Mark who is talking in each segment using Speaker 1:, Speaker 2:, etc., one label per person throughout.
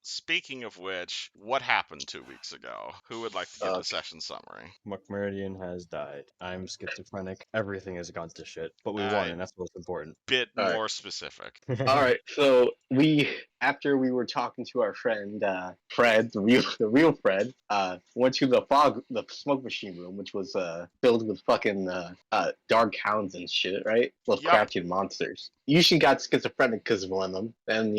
Speaker 1: speaking of which, what happened 2 weeks ago? Who would like to give the session summary?
Speaker 2: McMeridian has died. I'm schizophrenic. Everything has gone to shit. But we won, and that's what's important.
Speaker 1: Bit
Speaker 3: All right.
Speaker 1: more specific.
Speaker 3: All right, so after we were talking to our friend Fred, the real Fred, went to the smoke machine room, which was filled with fucking dark hounds and shit, right? Lovecraftian monsters. Usually got schizophrenic because of one of them, and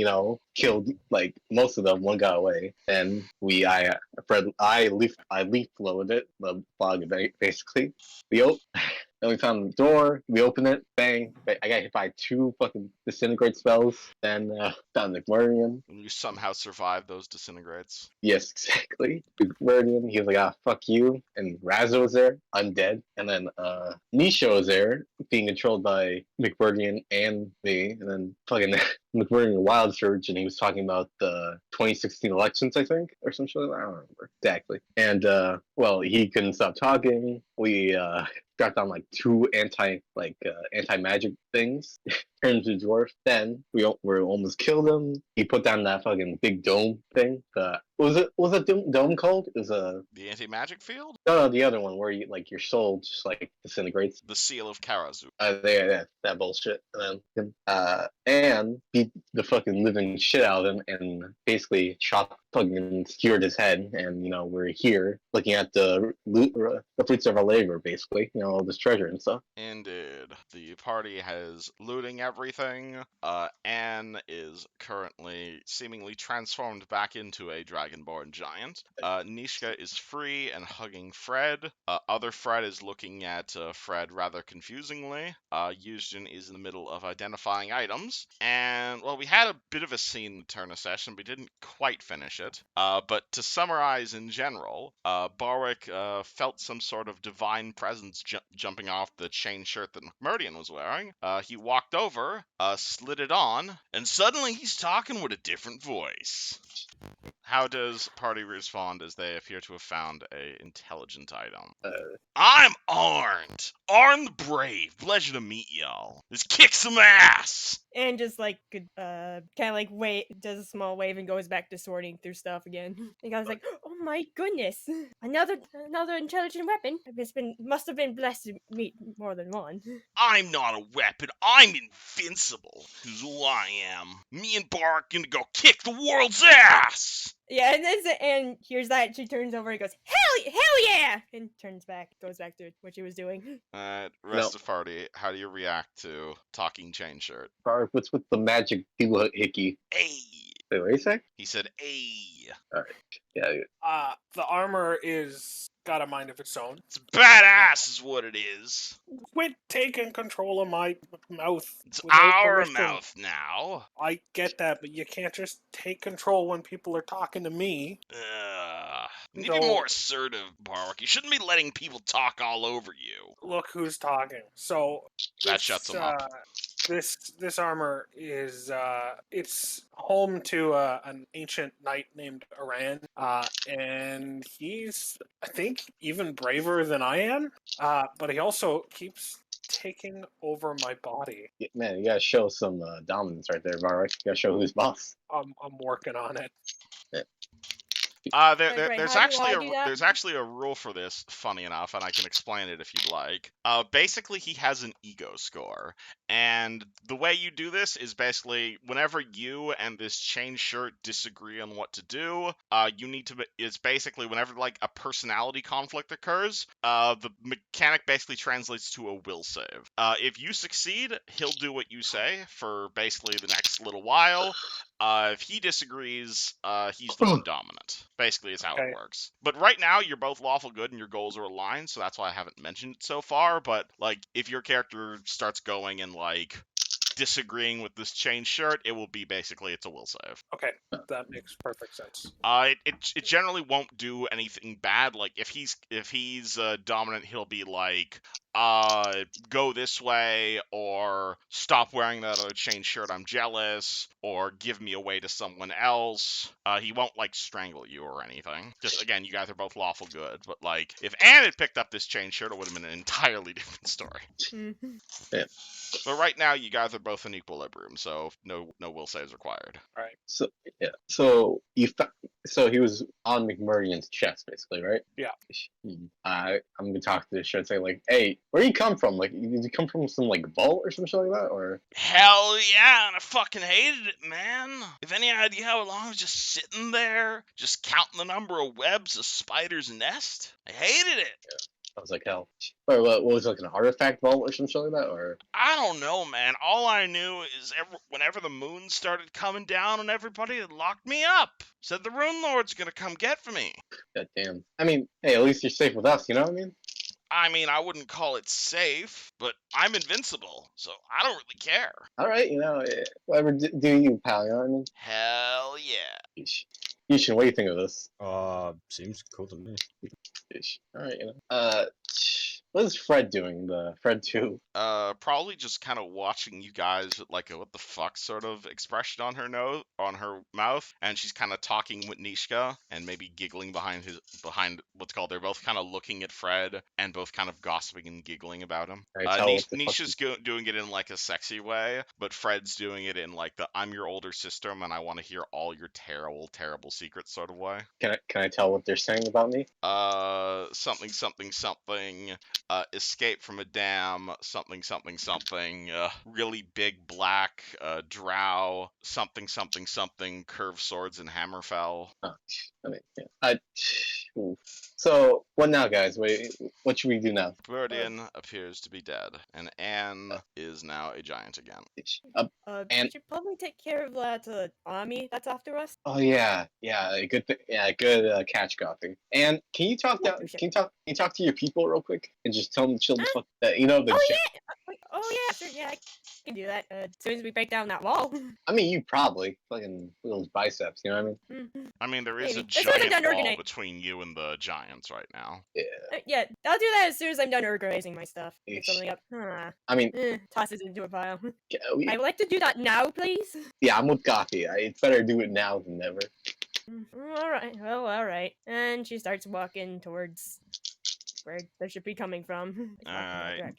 Speaker 3: killed like most of them. One got away, and I leaf blowed it, the fog basically. Then we found the door, we open it, bang, I got hit by 2 fucking disintegrate spells, then found McMeridian.
Speaker 1: And you somehow survived those disintegrates.
Speaker 3: Yes, exactly. McMeridian, he was like, fuck you. And Razzo was there, undead. And then Nisha was there, being controlled by McMeridian and me. And then fucking McMeridian Wild Surge, and he was talking about the 2016 elections, I think, or some shit. I don't remember exactly. And, he couldn't stop talking. We dropped down like 2 anti-magic things. Turned into a dwarf. Then we almost killed him. He put down that fucking big dome thing. Was it dome called? It was
Speaker 1: the anti-magic field?
Speaker 3: No, the other one where your soul just like disintegrates.
Speaker 1: The seal of Karazu.
Speaker 3: That bullshit. And beat the fucking living shit out of him and basically fucking skewered his head. And we're here looking at the fruits of our labor, basically. All this treasure and stuff.
Speaker 1: Indeed. The party has looting everything. Anne is currently seemingly transformed back into a dragonborn giant. Nishka is free and hugging Fred. Other Fred is looking at Fred rather confusingly. Yuzjin is in the middle of identifying items. And, we had a bit of a scene turn a session. We didn't quite finish it. But to summarize in general, Barwick felt some sort of divine presence jumping off the chain shirt that McMeridian was wearing. He walked over, slid it on, and suddenly he's talking with a different voice. How does party respond as they appear to have found a intelligent item? I'm Arndt! Arn the Brave! Pleasure to meet y'all. Let's kick some ass!
Speaker 4: And just kind of does a small wave and goes back to sorting through stuff again. And I was like, oh my goodness, another intelligent weapon. Must have been blessed to meet more than one.
Speaker 1: I'm not a weapon. I'm invincible. Who's who I am. Me and Bar gonna go kick the world's ass.
Speaker 4: Yeah, and here's that. She turns over and goes, hell yeah! And goes back to what she was doing.
Speaker 1: Rest of party, how do you react to talking chain shirt?
Speaker 3: Barwick, what's with the magic people hickey?
Speaker 1: Hey!
Speaker 3: Wait, what did he say?
Speaker 1: He said, hey!
Speaker 3: Alright, yeah.
Speaker 5: The armor got a mind of its own.
Speaker 1: It's badass is what it is.
Speaker 5: Quit taking control of my mouth.
Speaker 1: It's our mouth now.
Speaker 5: I get that, but you can't just take control when people are talking to me.
Speaker 1: You need to be more assertive, Barwick. You shouldn't be letting people talk all over you.
Speaker 5: Look who's talking. So
Speaker 1: that shuts him up.
Speaker 5: This armor is it's home to an ancient knight named Aran, and he's, I think, even braver than I am. But he also keeps taking over my body.
Speaker 3: Yeah, man, you gotta show some dominance right there, Barwick. You gotta show who's boss.
Speaker 5: I'm working on it.
Speaker 3: Yeah.
Speaker 1: There's actually a rule for this, funny enough, and I can explain it if you'd like. Basically, he has an ego score, and the way you do this is basically whenever you and this chain shirt disagree on what to do, it's basically whenever a personality conflict occurs, the mechanic basically translates to a will save. If you succeed, he'll do what you say for basically the next little while. If he disagrees, he's the one dominant. Basically, is how it works. But right now, you're both lawful good and your goals are aligned, so that's why I haven't mentioned it so far. But, if your character starts going and, disagreeing with this chain shirt, it will be basically, it's a will save.
Speaker 5: Okay, that makes perfect sense.
Speaker 1: It generally won't do anything bad. If he's dominant, he'll be go this way, or stop wearing that other chain shirt, I'm jealous, or give me away to someone else. He won't, strangle you or anything. Just, again, you guys are both lawful good, but, if Anne had picked up this chain shirt, it would have been an entirely different story.
Speaker 4: Mm-hmm.
Speaker 3: Yeah.
Speaker 1: But right now, you guys are both in equilibrium, so no will saves required.
Speaker 5: Right.
Speaker 3: So yeah. So he was on McMurrian's chest, basically, right?
Speaker 5: Yeah.
Speaker 3: I'm gonna talk to the show and say like, "Hey, where do you come from? Like, did you come from some like vault or some shit like that, or?"
Speaker 1: Hell yeah, and I fucking hated it, man. Have any idea how long I was just sitting there, just counting the number of webs a spider's nest? I hated it.
Speaker 3: I was like, "Hell." Or what was it, like an artifact vault or some shit like that, or?
Speaker 1: I don't know, man. All I knew is whenever the moon started coming down on everybody, it locked me up. Said the Runelords gonna come get for me.
Speaker 3: God damn. I mean, hey, at least you're safe with us. You know what I mean?
Speaker 1: I mean, I wouldn't call it safe, but I'm invincible, so I don't really care.
Speaker 3: All right, whatever. Do you, pal? You know what I mean?
Speaker 1: Hell yeah.
Speaker 3: Yushin, what do you think of this?
Speaker 2: Seems cool to me.
Speaker 3: All right, what is Fred doing? The Fred 2?
Speaker 1: Probably just kind of watching you guys with like a what the fuck sort of expression on her mouth, and she's kind of talking with Nishka and maybe giggling behind what's called. They're both kind of looking at Fred and both kind of gossiping and giggling about him. Nisha's doing it in like a sexy way, but Fred's doing it in like the I'm your older sister and I want to hear all your terrible secrets sort of way.
Speaker 3: Can I tell what they're saying about me?
Speaker 1: Something, escape from a dam, something, really big black, drow, something, curved swords and Hammerfell.
Speaker 3: Oh, I mean, yeah. So, what now, guys? What should we do now?
Speaker 1: Meridian appears to be dead, and Anne is now a giant again.
Speaker 3: And-
Speaker 4: we should probably take care of that army that's after us.
Speaker 3: Oh yeah, good catch, Gothie. And can you talk down? Can you talk to your people real quick and just tell them to chill the fuck?
Speaker 4: Oh yeah, sure, yeah, I can do that. As soon as we break down that wall.
Speaker 3: I mean, you probably fucking those biceps. You know what I mean?
Speaker 1: I mean, there is
Speaker 4: Maybe.
Speaker 1: a giant wall between you and the giants right now.
Speaker 3: Yeah.
Speaker 4: Yeah, I'll do that as soon as I'm done organizing my stuff. Get
Speaker 3: Ish.
Speaker 4: something up.
Speaker 3: I mean,
Speaker 4: Toss it into a pile.
Speaker 3: yeah,
Speaker 4: I would like to do that now, please.
Speaker 3: yeah, I'm with Gothie. It's better to do it now than never.
Speaker 4: Alright, well, alright. And she starts walking towards where they should be coming from.
Speaker 1: Alright.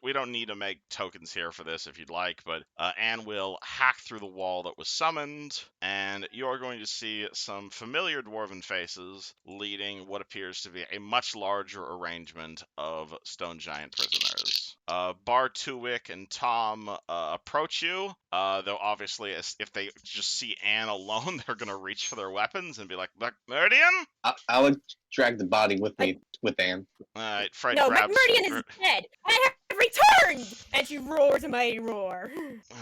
Speaker 1: We don't need to make tokens here for this if you'd like, but Anne will hack through the wall that was summoned, and you're going to see some familiar dwarven faces leading what appears to be a much larger arrangement of stone giant prisoners. Bar Tuwick and Tom approach you, though obviously if they just see Anne alone, they're going to reach for their weapons and be like, Meridian?
Speaker 3: I would drag the body with me with Anne.
Speaker 1: Alright, Fred
Speaker 4: No,
Speaker 1: grabs...
Speaker 4: McMurdian is dead! I have returned! And she roars a mighty roar.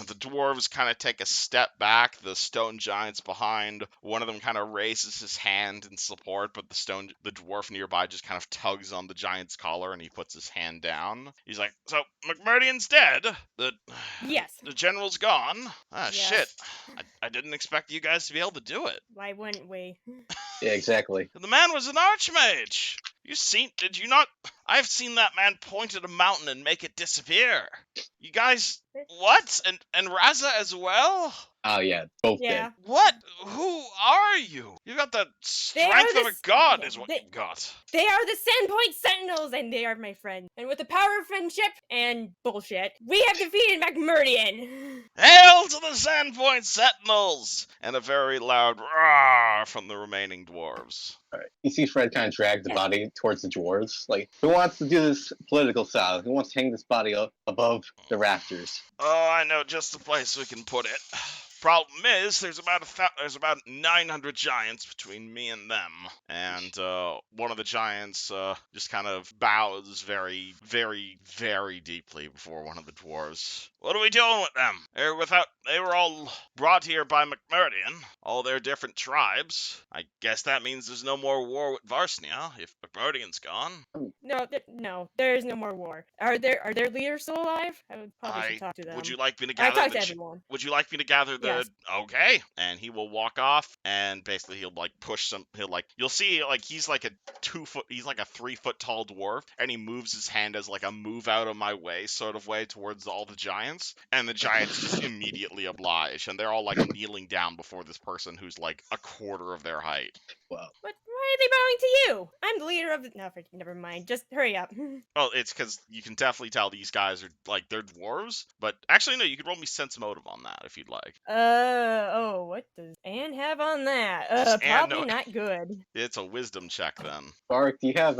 Speaker 1: The dwarves kind of take a step back, the stone giants behind. One of them kind of raises his hand in support, but the dwarf nearby just kind of tugs on the giant's collar and he puts his hand down. He's like, so McMurdian's dead?
Speaker 4: Yes.
Speaker 1: The general's gone? Ah,
Speaker 4: Yes.
Speaker 1: shit. I didn't expect you guys to be able to do it.
Speaker 4: Why wouldn't we?
Speaker 3: Yeah, exactly.
Speaker 1: The man was an archmage! Did you not? I've seen that man point at a mountain and make it disappear. You guys, what? And Raza as well?
Speaker 3: Oh yeah, both
Speaker 4: Yeah.
Speaker 3: dead.
Speaker 1: What? Who are you? You got the strength of a god is what you got.
Speaker 4: They are the Sandpoint Sentinels, and they are my friends. And with the power of friendship and bullshit, we have defeated McMurdian.
Speaker 1: Hail to the Sandpoint Sentinels! And a very loud roar from the remaining dwarves.
Speaker 3: All right. You see Fred kind of drag the body towards the dwarves. Like, who wants to do this political style? Who wants to hang this body up above the rafters?
Speaker 1: Oh, I know just the place we can put it. Problem is, there's about 900 giants between me and them, and one of the giants just kind of bows very, very, very deeply before one of the dwarves. What are we doing with them? They were all brought here by McMurdian, all their different tribes. I guess that means there's no more war with Varsnia if McMurdian's gone.
Speaker 4: No, there is no more war. Are their leaders still alive? I would probably should talk to them.
Speaker 1: Would you like me to
Speaker 4: I
Speaker 1: gather?
Speaker 4: talked to everyone.
Speaker 1: Would you like me to gather the?
Speaker 4: Yes.
Speaker 1: Okay, and he will walk off, and basically he'll like push some. You'll see like he's like a 3 foot tall dwarf, and he moves his hand as like a move out of my way sort of way towards all the giants, and the giants just immediately oblige, and they're all like kneeling down before this person who's like a quarter of their height.
Speaker 3: Wow.
Speaker 4: What are they bowing to you? I'm the leader of the. No, never mind. Just hurry up.
Speaker 1: Well, it's because you can definitely tell these guys are, like, they're dwarves. But actually, no, you could roll me sense motive on that if you'd like.
Speaker 4: Oh, what does Anne have on that?
Speaker 1: Anne,
Speaker 4: Probably
Speaker 1: no,
Speaker 4: not good.
Speaker 1: it's a wisdom check then.
Speaker 3: Bark, do you have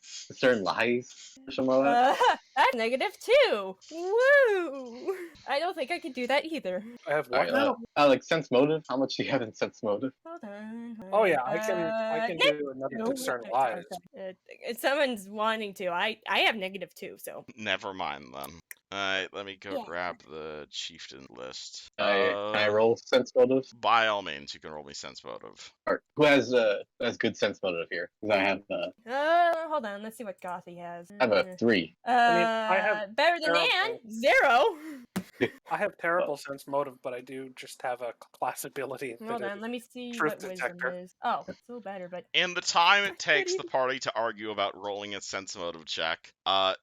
Speaker 3: certain lies or something like that?
Speaker 4: That's -2. Woo! I don't think I could do that either.
Speaker 5: I have
Speaker 3: Alright,
Speaker 5: what?
Speaker 3: like sense motive. How much do you have in sense motive?
Speaker 4: Hold on.
Speaker 5: Oh yeah, I can do another
Speaker 4: No,
Speaker 5: discern
Speaker 4: sorry,
Speaker 5: lies.
Speaker 4: sorry. Someone's wanting to. I have -2, so.
Speaker 1: Never mind then. Alright, let me go
Speaker 4: Yeah.
Speaker 1: grab the chieftain list.
Speaker 3: Can I roll sense motive?
Speaker 1: By all means, you can roll me sense motive.
Speaker 3: Or who has good sense motive here? Because I have
Speaker 4: Hold on. Let's see what Gothie has.
Speaker 3: a 3.
Speaker 5: I have
Speaker 4: better than
Speaker 5: terrible-
Speaker 4: Anne. 0.
Speaker 5: I have terrible sense motive, but I do just have a class ability.
Speaker 4: Hold
Speaker 5: that
Speaker 4: on. Let me see
Speaker 5: Truth
Speaker 4: what wisdom
Speaker 5: detector.
Speaker 4: is. Oh, still better, but
Speaker 1: In the time it takes the party to argue about rolling a sense motive check,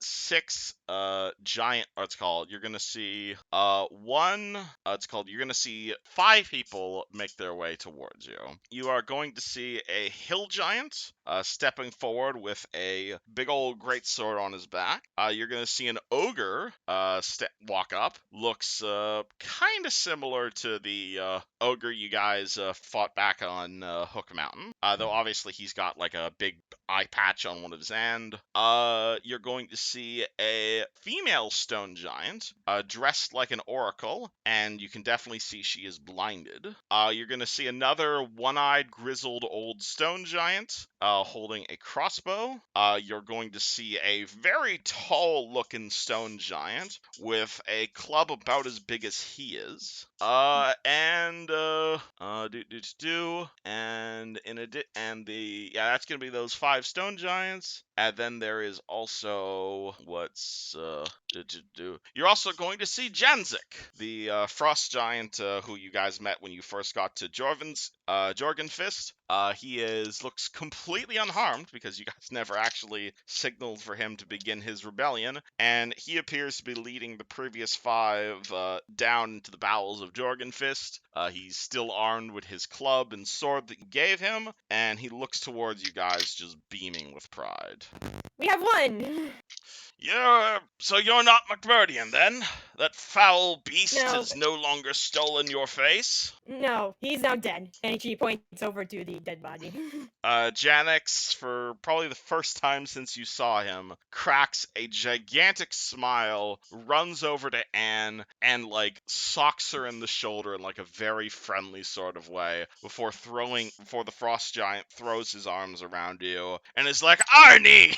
Speaker 1: 6 giant, what's called, you're gonna see you're gonna see 5 people make their way towards you. You are going to see a hill giant stepping forward with a big old great sword on his back. You're gonna see an ogre walk up. Looks kind of similar to the ogre you guys fought back on Hook Mountain. Though obviously he's got like a big eye patch on one of his hand. You're going to see a female stone giant dressed like an oracle, and you can definitely see she is blinded. You're going to see another one-eyed grizzled old stone giant holding a crossbow. You're going to see a very tall looking stone giant with a club about as big as he is. That's gonna be those 5 stone giants. And then there is also you're also going to see Janzik, the frost giant who you guys met when you first got to Jorgenfist. He looks completely unharmed because you guys never actually signaled for him to begin his rebellion, and he appears to be leading the previous 5 down into the bowels of Jorgenfist. He's still armed with his club and sword that you gave him, and he looks towards you guys just beaming with pride.
Speaker 4: we have one.
Speaker 1: So you're not McMurdian, then? That foul beast
Speaker 4: No.
Speaker 1: has no longer stolen your face?
Speaker 4: No, he's now dead. And she points over to the dead body.
Speaker 1: Janix, for probably the first time since you saw him, cracks a gigantic smile, runs over to Anne, and, like, socks her in the shoulder in, like, a very friendly sort of way before the frost giant throws his arms around you and is like, Arnie!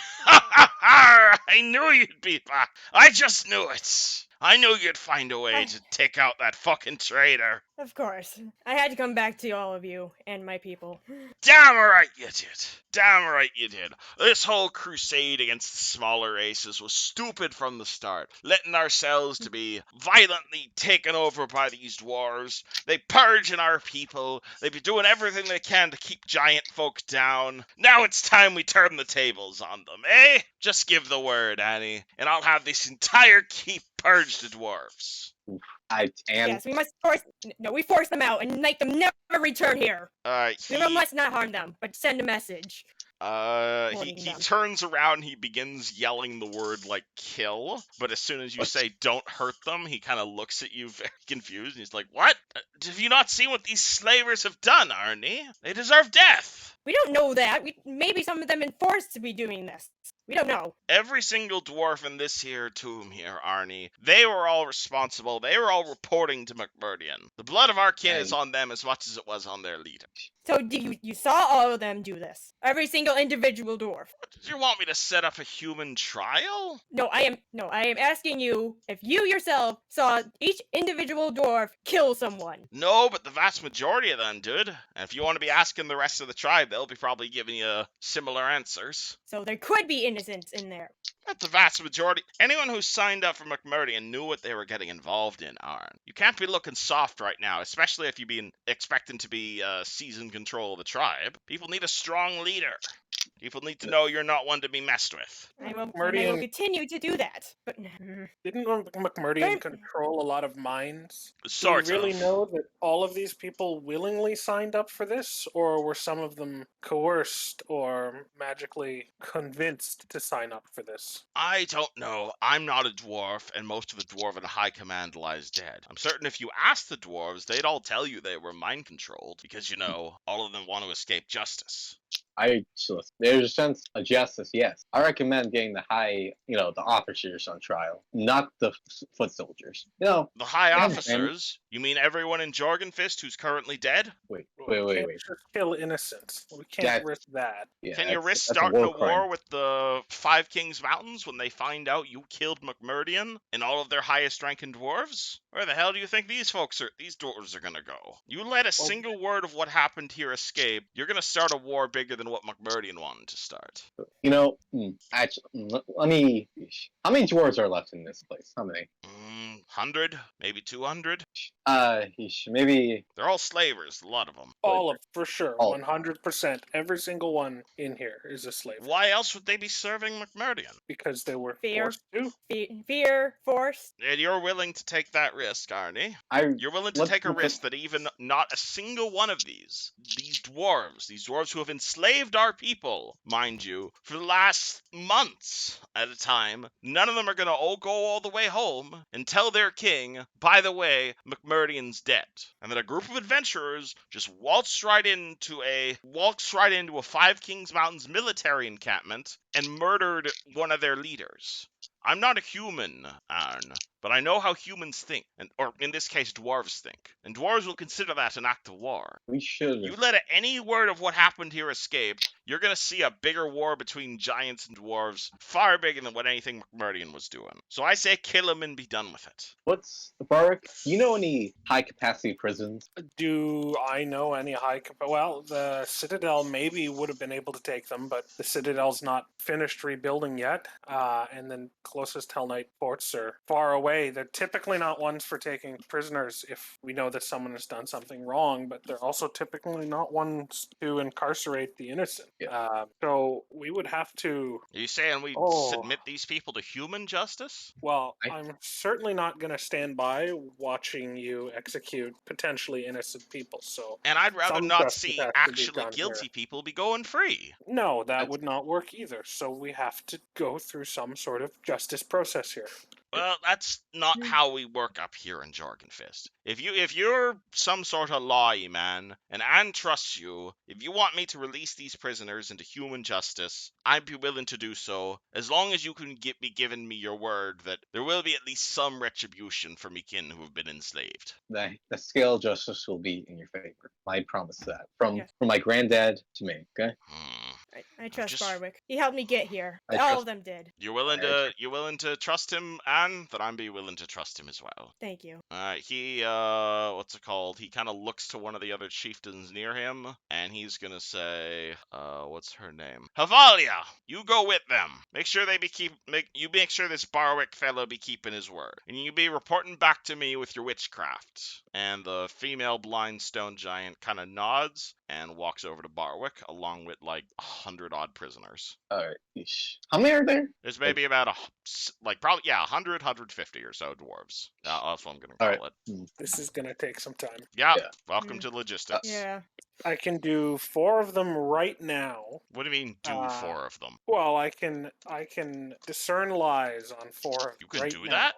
Speaker 1: I knew you'd be back. I just knew it. I knew you'd find a way to take out that fucking traitor.
Speaker 4: Of course. I had to come back to all of you and my people.
Speaker 1: Damn right you did. Damn right you did. This whole crusade against the smaller races was stupid from the start. Letting ourselves to be violently taken over by these dwarves. They purging our people. They've been doing everything they can to keep giant folk down. Now it's time we turn the tables on them, eh? Just give the word, Annie, and I'll have this entire keep purged of dwarves.
Speaker 4: Yes, we must force them out and make them never return here. We must not harm them, but send a message.
Speaker 1: He turns around and he begins yelling the word, like, kill. But as soon as you say, don't hurt them, he kind of looks at you very confused. And he's like, what? Have you not seen what these slavers have done, Arnie? They deserve death.
Speaker 4: We don't know that. Maybe some of them enforced to be doing this. We don't know.
Speaker 1: Every single dwarf in this here tomb here, Arnie, they were all responsible. They were all reporting to McMurdian. The blood of our kin is on them as much as it was on their leader.
Speaker 4: So you saw all of them do this? Every single individual dwarf?
Speaker 1: Did you want me to set up a human trial?
Speaker 4: No, I am asking you if you yourself saw each individual dwarf kill someone.
Speaker 1: No, but the vast majority of them did. And if you want to be asking the rest of the tribe, they'll be probably giving you similar answers.
Speaker 4: So there could be innocents in there.
Speaker 1: That's the vast majority. Anyone who signed up for McMurdian knew what they were getting involved in, Arn. You can't be looking soft right now, especially if you've been expecting to be seasoned control of the tribe. People need a strong leader. People need to know you're not one to be messed with.
Speaker 4: I will
Speaker 5: Meridian-
Speaker 4: continue to do that. But
Speaker 5: Didn't McMurdian
Speaker 4: Don't-
Speaker 5: control a lot of minds? Do
Speaker 1: Sort
Speaker 5: we really
Speaker 1: of.
Speaker 5: know that all of these people willingly signed up for this, or were some of them coerced or magically convinced to sign up for this?
Speaker 1: I don't know. I'm not a dwarf, and most of the dwarven high command lies dead. I'm certain if you asked the dwarves, they'd all tell you they were mind controlled, because, all of them want to escape justice.
Speaker 3: There's a sense of justice, yes. I recommend getting the the officers on trial, not the foot soldiers.
Speaker 1: The high
Speaker 3: Yeah,
Speaker 1: officers? You mean everyone in Jorgenfist who's currently dead?
Speaker 3: Wait.
Speaker 5: Can't just kill innocents. We can't risk that.
Speaker 3: Yeah,
Speaker 1: Can you risk
Speaker 3: that's
Speaker 1: starting a
Speaker 3: war crime.
Speaker 1: war with the Five Kings Mountains when they find out you killed McMurdian and all of their highest ranking dwarves? Where the hell do you think these dwarves are gonna go? You let a single word of what happened here escape, you're gonna start a war bigger than what McMurdian wanted to start.
Speaker 3: Actually, let me. How many dwarves are left in this place? How many?
Speaker 1: 100, maybe 200.
Speaker 3: Maybe.
Speaker 1: They're all slavers, a lot of them.
Speaker 5: All of for sure,
Speaker 3: All.
Speaker 5: 100%. Every single one in here is a slave
Speaker 1: Why else would they be serving McMurdian?
Speaker 5: because they were
Speaker 4: Fear.
Speaker 5: forced to.
Speaker 4: fear, force.
Speaker 1: And you're willing to take that risk, aren't you? You're willing to
Speaker 3: Let's
Speaker 1: take a
Speaker 3: look at-
Speaker 1: risk that even not a single one of these dwarves who have enslaved our people, mind you, for the last months at a time, none of them are going to go all the way home and tell their king, by the way, McMurdian's dead. And then a group of adventurers just waltzed right into a Five Kings Mountains military encampment and murdered one of their leaders. I'm not a human, Arn, but I know how humans think, or in this case, dwarves think. And dwarves will consider that an act of war.
Speaker 3: We should.
Speaker 1: You let any word of what happened here escape, you're going to see a bigger war between giants and dwarves, far bigger than what anything McMurdian was doing. So I say kill him and be done with it.
Speaker 3: What's Barak? Do you know any high capacity prisons?
Speaker 5: Do I know any Well, the Citadel maybe would have been able to take them, but the Citadel's not finished rebuilding yet, and then closest Hell Knight ports are far away. They're typically not ones for taking prisoners if we know that someone has done something wrong, but they're also typically not ones to incarcerate the innocent.
Speaker 3: Yeah.
Speaker 5: So we would have to.
Speaker 1: Are you saying we
Speaker 5: Oh.
Speaker 1: submit these people to human justice?
Speaker 5: Well,
Speaker 3: I-
Speaker 5: I'm certainly not going to stand by watching you execute potentially innocent people. So
Speaker 1: And I'd rather
Speaker 5: Some
Speaker 1: not
Speaker 5: justice
Speaker 1: see
Speaker 5: has to be
Speaker 1: actually
Speaker 5: done
Speaker 1: guilty
Speaker 5: here.
Speaker 1: people be going free.
Speaker 5: no, that
Speaker 3: That's-
Speaker 5: would not work either. So we have to go through some sort of justice process here.
Speaker 1: Well, that's not how we work up here in Jorgenfist. If you're some sort of lawyer man, and Anne trusts you, if you want me to release these prisoners into human justice, I'd be willing to do so, as long as you can be giving me your word that there will be at least some retribution for me kin who have been enslaved.
Speaker 3: The scale of justice will be in your favor. I promise that. From
Speaker 4: Yeah.
Speaker 3: my granddad to me. Okay.
Speaker 4: I trust
Speaker 1: just-
Speaker 4: Barwick. He helped me get here.
Speaker 3: I
Speaker 4: All
Speaker 3: trust-
Speaker 4: of them did.
Speaker 1: You're willing to trust him, Anne? Then I'm be willing to trust him as well.
Speaker 4: Thank you.
Speaker 1: He what's it called? He kind of looks to one of the other chieftains near him, and he's gonna say, what's her name? Havalia, you go with them. Make sure make sure this Barwick fellow be keeping his word, and you be reporting back to me with your witchcraft. And the female blind stone giant kind of nods and walks over to Barwick, along with like 100 odd prisoners.
Speaker 3: All right. How many are there?
Speaker 1: There's maybe about 100, 150 or so dwarves. That's what I'm gonna call
Speaker 3: Alright.
Speaker 1: it.
Speaker 5: This is going to take some time.
Speaker 1: Yeah,
Speaker 3: Yeah.
Speaker 1: welcome to logistics.
Speaker 4: Yeah.
Speaker 5: I can do 4 of them right now.
Speaker 1: What do you mean do 4 of them?
Speaker 5: Well, I can discern lies on 4 of
Speaker 1: You can
Speaker 5: right
Speaker 1: do
Speaker 5: now.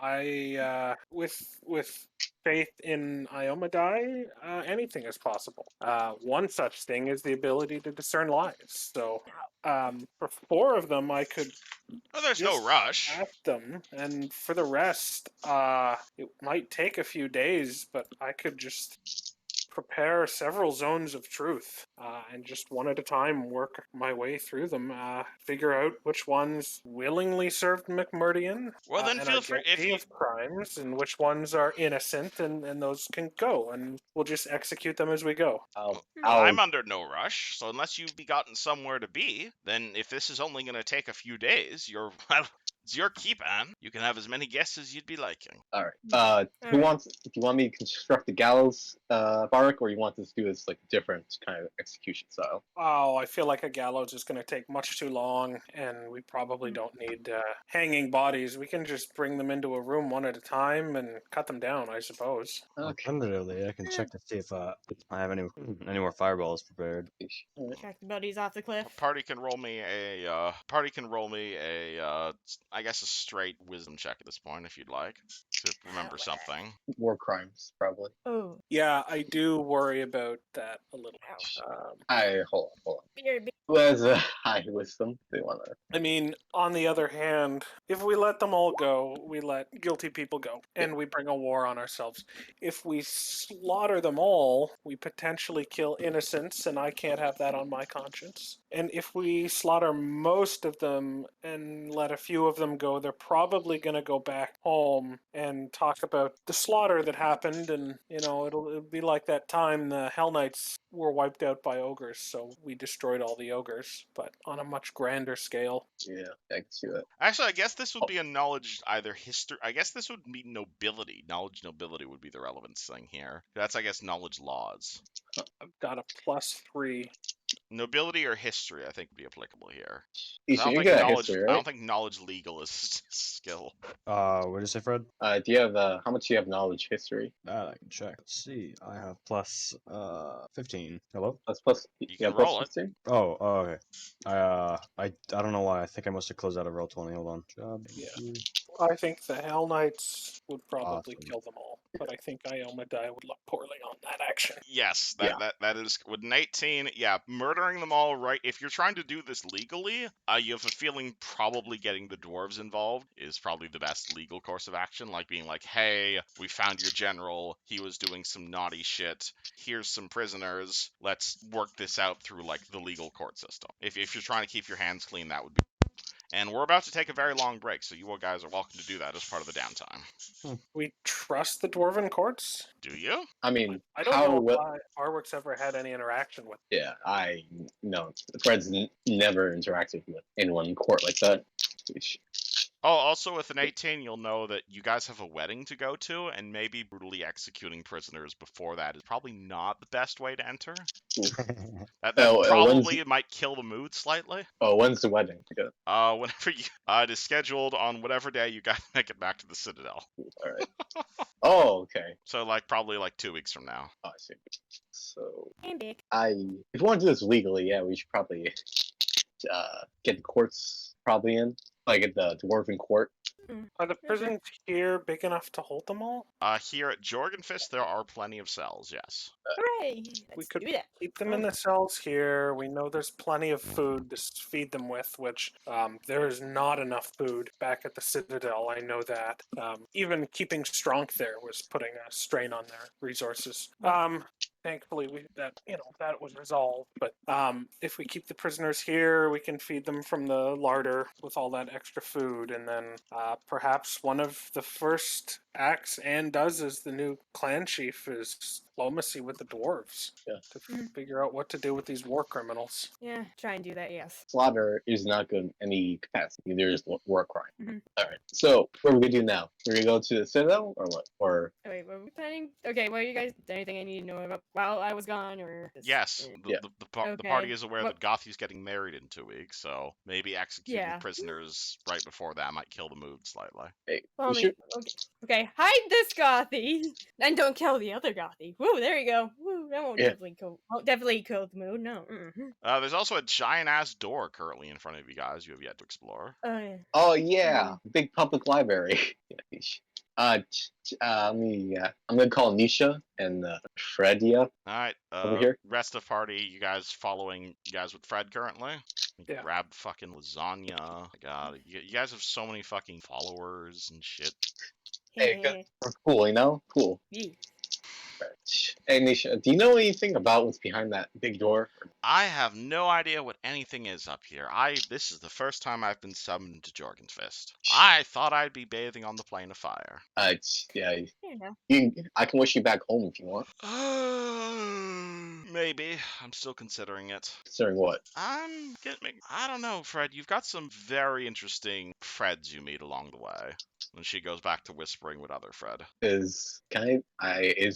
Speaker 5: I with faith in Iomadai, anything is possible. One such thing is the ability to discern lies. So for 4 of them, I could
Speaker 1: Oh, there's no
Speaker 5: just
Speaker 1: rush.
Speaker 5: ask them, and for the rest, it might take a few days, but I could just prepare several zones of truth and just one at a time work my way through them, figure out which ones willingly served McMurdian
Speaker 1: Well, then
Speaker 5: and
Speaker 1: feel
Speaker 5: are
Speaker 1: free- if
Speaker 5: guilty
Speaker 1: you-
Speaker 5: of crimes, and which ones are innocent, and those can go, and we'll just execute them as we go.
Speaker 1: Well,
Speaker 3: I'll-
Speaker 1: I'm under no rush, so unless you've gotten somewhere to be, then if this is only going to take a few days, you're well. It's your keep, Anne. You can have as many guests as you'd be liking.
Speaker 3: All right.
Speaker 4: Alright.
Speaker 3: Do you want me to construct the gallows, Barak, or you want us to do this like different kind of execution style?
Speaker 5: Oh, I feel like a gallows is going to take much too long, and we probably don't need hanging bodies. We can just bring them into a room one at a time and cut them down, I suppose.
Speaker 3: Okay.
Speaker 2: Alternatively, I can check to see if I have any more fireballs prepared.
Speaker 3: All right.
Speaker 4: Track the buddies off the cliff.
Speaker 1: Party can roll me a I guess a straight wisdom check at this point if you'd like to remember something.
Speaker 3: War crimes, probably.
Speaker 4: Oh,
Speaker 5: Yeah, I do worry about that a little.
Speaker 3: Hold on.
Speaker 4: you're a big
Speaker 3: Who has a high wisdom? They want to.
Speaker 5: I mean, on the other hand, if we let them all go, we let guilty people go, and we bring a war on ourselves. If we slaughter them all, we potentially kill innocents, and I can't have that on my conscience. And if we slaughter most of them and let a few of them go, they're probably going to go back home and talk about the slaughter that happened, and, it'll be like that time the Hell Knights were wiped out by ogres, so we destroyed all the ogres, but on a much grander scale.
Speaker 3: Yeah, I can see that.
Speaker 1: Actually, I guess this would be a knowledge either history. I guess this would be nobility. Nobility would be the relevance thing here. That's, I guess, knowledge laws.
Speaker 5: I've got a +3.
Speaker 1: Nobility or history, I think, would be applicable here.
Speaker 3: Isha, you're good at history,
Speaker 1: I
Speaker 3: right?
Speaker 1: don't think knowledge legal is skill.
Speaker 2: What did you say, Fred?
Speaker 3: Do you have how much do you have knowledge history?
Speaker 2: That I can check. Let's see. I have plus 15. Hello?
Speaker 3: Plus.
Speaker 1: You
Speaker 3: Yeah,
Speaker 1: can
Speaker 3: plus
Speaker 1: roll it.
Speaker 3: 15?
Speaker 2: Oh, okay. I don't know why. I think I must have closed out of roll 20. Hold on. Job.
Speaker 5: Yeah. I think the Hell Knights would probably
Speaker 2: Awesome.
Speaker 5: kill them all, but I think Iomadai would look poorly on that action.
Speaker 1: Yes, that is with an 18. Yeah, murdering them all. Right. If you're trying to do this legally, you have a feeling probably getting the dwarves involved is probably the best legal course of action. Like being like, hey, we found your general. He was doing some naughty shit. Here's some prisoners. Let's work this out through like the legal court system. If you're trying to keep your hands clean, that would be. And we're about to take a very long break, so you all guys are welcome to do that as part of the downtime.
Speaker 5: We trust the Dwarven courts?
Speaker 1: Do you?
Speaker 3: I mean,
Speaker 5: I don't know if Arwick's ever had any interaction with.
Speaker 3: Yeah, no. Fred's never interacted with anyone in court like that.
Speaker 1: Oh, also with an 18, you'll know that you guys have a wedding to go to, and maybe brutally executing prisoners before that is probably not the best way to enter. That probably might kill the mood slightly.
Speaker 3: Oh, when's the wedding?
Speaker 1: Whenever you, it is scheduled on whatever day you guys make it back to the Citadel.
Speaker 3: All right. Oh, okay.
Speaker 1: So probably 2 weeks from now.
Speaker 3: Oh, I see. So
Speaker 4: and big.
Speaker 3: if you want to do this legally, yeah, we should probably get the courts probably in. Like at the Dwarven court.
Speaker 5: Are the prisons here big enough to hold them all?
Speaker 1: Here at Jorgenfist, there are plenty of cells, yes.
Speaker 4: Hooray!
Speaker 5: We
Speaker 4: Let's
Speaker 5: could
Speaker 4: do that.
Speaker 5: keep them in the cells here. We know there's plenty of food to feed them with, which there is not enough food back at the Citadel. I know that. Even keeping strong there was putting a strain on their resources. Thankfully, that was resolved. But if we keep the prisoners here, we can feed them from the larder with all that extra food, and then perhaps one of the first acts Anne does as the new clan chief is diplomacy with the dwarves.
Speaker 3: Yeah.
Speaker 5: To figure out what to do with these war criminals.
Speaker 4: Yeah, try and do that. Yes.
Speaker 3: Slaughter is not good in any capacity. There is war crime.
Speaker 4: Mhm.
Speaker 3: All right. So what are we gonna do now? We're gonna go to the Citadel or what? Or
Speaker 4: Wait, what are we planning? Okay, what are you guys? Anything I need to know about while I was gone, or?
Speaker 1: Yes,
Speaker 3: Yeah.
Speaker 1: the party is aware that Gothie's getting married in 2 weeks, so maybe executing prisoners right before that might kill the mood slightly.
Speaker 3: hey,
Speaker 4: Well,
Speaker 3: we should.
Speaker 4: okay, hide this Gothie, and don't kill the other Gothie. Woo, there you go. Woo, that won't definitely kill the mood. No.
Speaker 1: There's also a giant ass door currently in front of you guys. You have yet to explore.
Speaker 4: Oh yeah.
Speaker 3: Oh yeah, big public library. I'm gonna call Nisha and Fredia.
Speaker 1: All right.
Speaker 3: Over here.
Speaker 1: Rest of party, you guys following you guys with Fred currently?
Speaker 5: Yeah.
Speaker 1: Grab fucking lasagna. My God, you guys have so many fucking followers and shit.
Speaker 3: Hey, we're cool, Cool.
Speaker 4: Yeah.
Speaker 3: Hey, Nisha, do you know anything about what's behind that big door?
Speaker 1: I have no idea what anything is up here. This is the first time I've been summoned to Jorgenfist. I thought I'd be bathing on the plane of fire.
Speaker 3: Yeah,
Speaker 4: Fair enough.
Speaker 3: I can wish you back home if you want.
Speaker 1: Maybe. I'm still considering it.
Speaker 3: Considering what?
Speaker 1: I don't know, Fred. You've got some very interesting Freds you meet along the way. And she goes back to whispering with other Fred.
Speaker 3: Is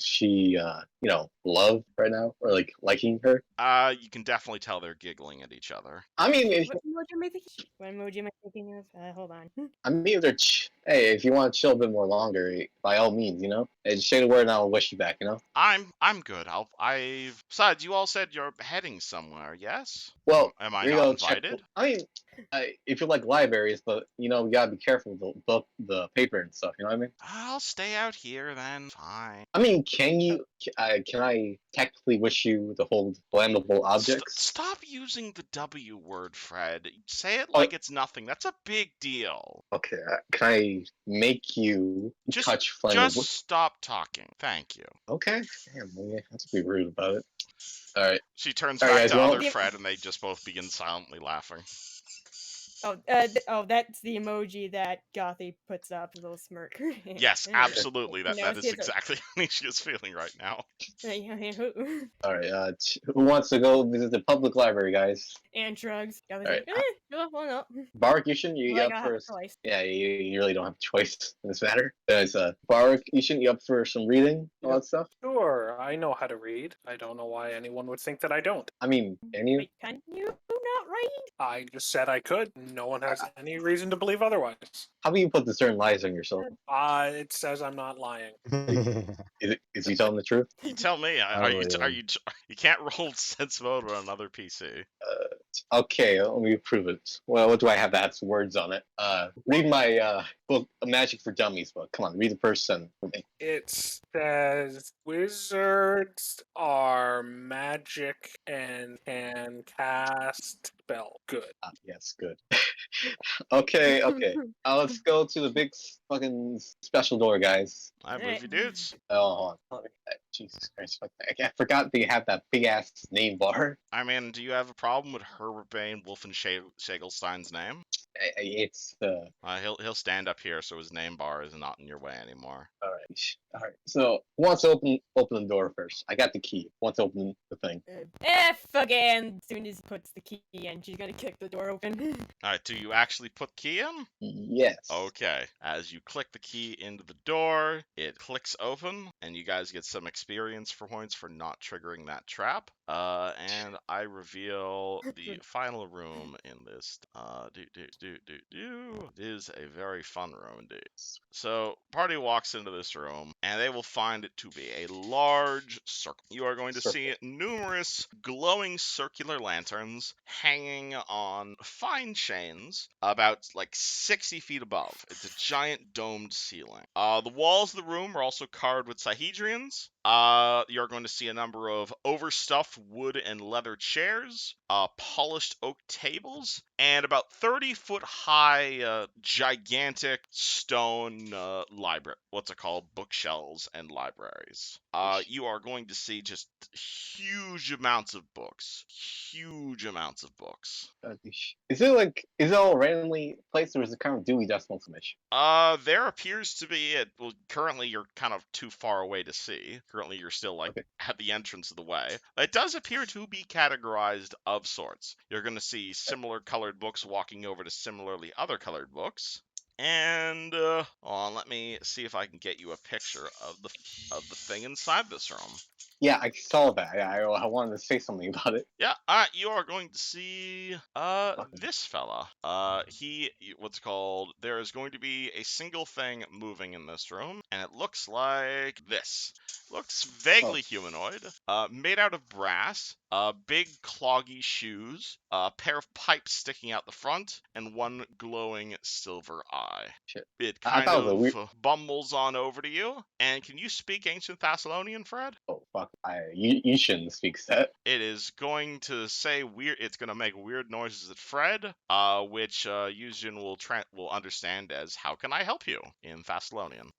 Speaker 3: she love right now or like liking her?
Speaker 1: You can definitely tell they're giggling at each other.
Speaker 3: I mean,
Speaker 4: What emoji am I thinking? What emoji am I thinking of? Hold on.
Speaker 3: hey, if you want to chill a bit more longer, by all means, hey, just say the word and I'll wish you back.
Speaker 1: I'm good. Besides, you all said you're heading somewhere, yes?
Speaker 3: Well,
Speaker 1: Am I
Speaker 3: we
Speaker 1: not
Speaker 3: go check.
Speaker 1: invited?
Speaker 3: I mean, if you like libraries, but we gotta be careful with the book, the paper and stuff. You know what I mean?
Speaker 1: I'll stay out here then. Fine.
Speaker 3: I mean, can I technically wish you to hold flammable objects?
Speaker 1: Stop using the W word, Fred. Say it like it's nothing. That's a big deal.
Speaker 3: Okay, can I make you touch flammable?
Speaker 1: Just stop talking. Thank you.
Speaker 3: Okay. Damn, man, that's be rude about it. All right.
Speaker 1: She turns
Speaker 3: All right,
Speaker 1: back
Speaker 3: guys,
Speaker 1: to
Speaker 3: well-
Speaker 1: other Fred, and they just both begin silently laughing.
Speaker 4: That's the emoji that Gothie puts up, a little smirk.
Speaker 1: Yes, absolutely. That
Speaker 4: No,
Speaker 1: is
Speaker 4: it's-
Speaker 1: exactly how she is feeling right now.
Speaker 3: All right. Who wants to go visit the public library, guys?
Speaker 4: And shrugs. Gothie's
Speaker 3: Alright,
Speaker 4: like, no, well, no.
Speaker 3: Baruch, you
Speaker 4: Like,
Speaker 3: up
Speaker 4: I
Speaker 3: for?
Speaker 4: have a choice.
Speaker 3: Yeah, you really don't have a choice in this matter. There's Baruch, you up for some reading, all that stuff?
Speaker 5: Sure, I know how to read. I don't know why anyone would think that I don't.
Speaker 3: I mean, can you?
Speaker 4: Wait, can you not write?
Speaker 5: I just said I could. No one has any reason to believe otherwise.
Speaker 3: How about you put the certain lies on yourself?
Speaker 5: It says I'm not lying.
Speaker 3: Is he telling the truth?
Speaker 1: You tell me. You can't roll sense mode on another PC.
Speaker 3: Okay, let me prove it. Well, what do I have that has words on it? Read my book, Magic for Dummies book. Come on, read the first sentence for me.
Speaker 5: It says wizards are magic and can cast spell. Good.
Speaker 3: Yes, good. Okay. Let's go to the big fucking special door, guys.
Speaker 1: I move you dudes.
Speaker 3: Oh, hold on. Jesus Christ. I forgot they have that big ass name bar.
Speaker 1: I mean, do you have a problem with Herbert Bain Wolfenschlagelstein's name?
Speaker 3: It's
Speaker 1: He'll stand up here so his name bar is not in your way anymore.
Speaker 3: all right. So who wants to open the door first? I got the key. Who wants to open the thing?
Speaker 4: F again. As soon as he puts the key in, she's gonna kick the door open.
Speaker 1: Alright, do you actually put key in?
Speaker 3: Yes.
Speaker 1: Okay. As you click the key into the door, it clicks open, and you guys get some experience for points for not triggering that trap. And I reveal the final room in this. It is a very fun room indeed. So, party walks into this room, and they will find it to be a large circle. You are going to see numerous glowing circular lanterns hanging on fine chains about like 60 feet above. It's a giant domed ceiling. The walls of the room are also carved with Sahedrians. You're going to see a number of overstuffed wood and leather chairs, polished oak tables, and about 30-foot high, gigantic stone library. What's it called? Bookshelves and libraries. You are going to see just huge amounts of books. Huge amounts of books.
Speaker 3: Is it all randomly placed, or is it kind of Dewey Decimal Commission?
Speaker 1: There appears to be well, currently you're kind of too far away to see. Currently you're still at the entrance of the way. It does appear to be categorized of sorts. You're going to see similar colored books walking over to similarly other colored books. And let me see if I can get you a picture of the thing inside this room.
Speaker 3: Yeah, I saw that. Yeah, I wanted to say something about it.
Speaker 1: Yeah, you are going to see this fella. What's it called? There is going to be a single thing moving in this room, and it looks like this. Looks vaguely humanoid, made out of brass, big cloggy shoes, a pair of pipes sticking out the front, and one glowing silver eye.
Speaker 3: Shit.
Speaker 1: It
Speaker 3: I
Speaker 1: kind
Speaker 3: thought it was
Speaker 1: of bumbles on over to you. And can you speak Ancient Thessalonian, Fred?
Speaker 3: Oh fuck! You shouldn't speak that.
Speaker 1: It is going to say weird. It's going to make weird noises at Fred, which Yuzhin will understand as "How can I help you?" in Thessalonian.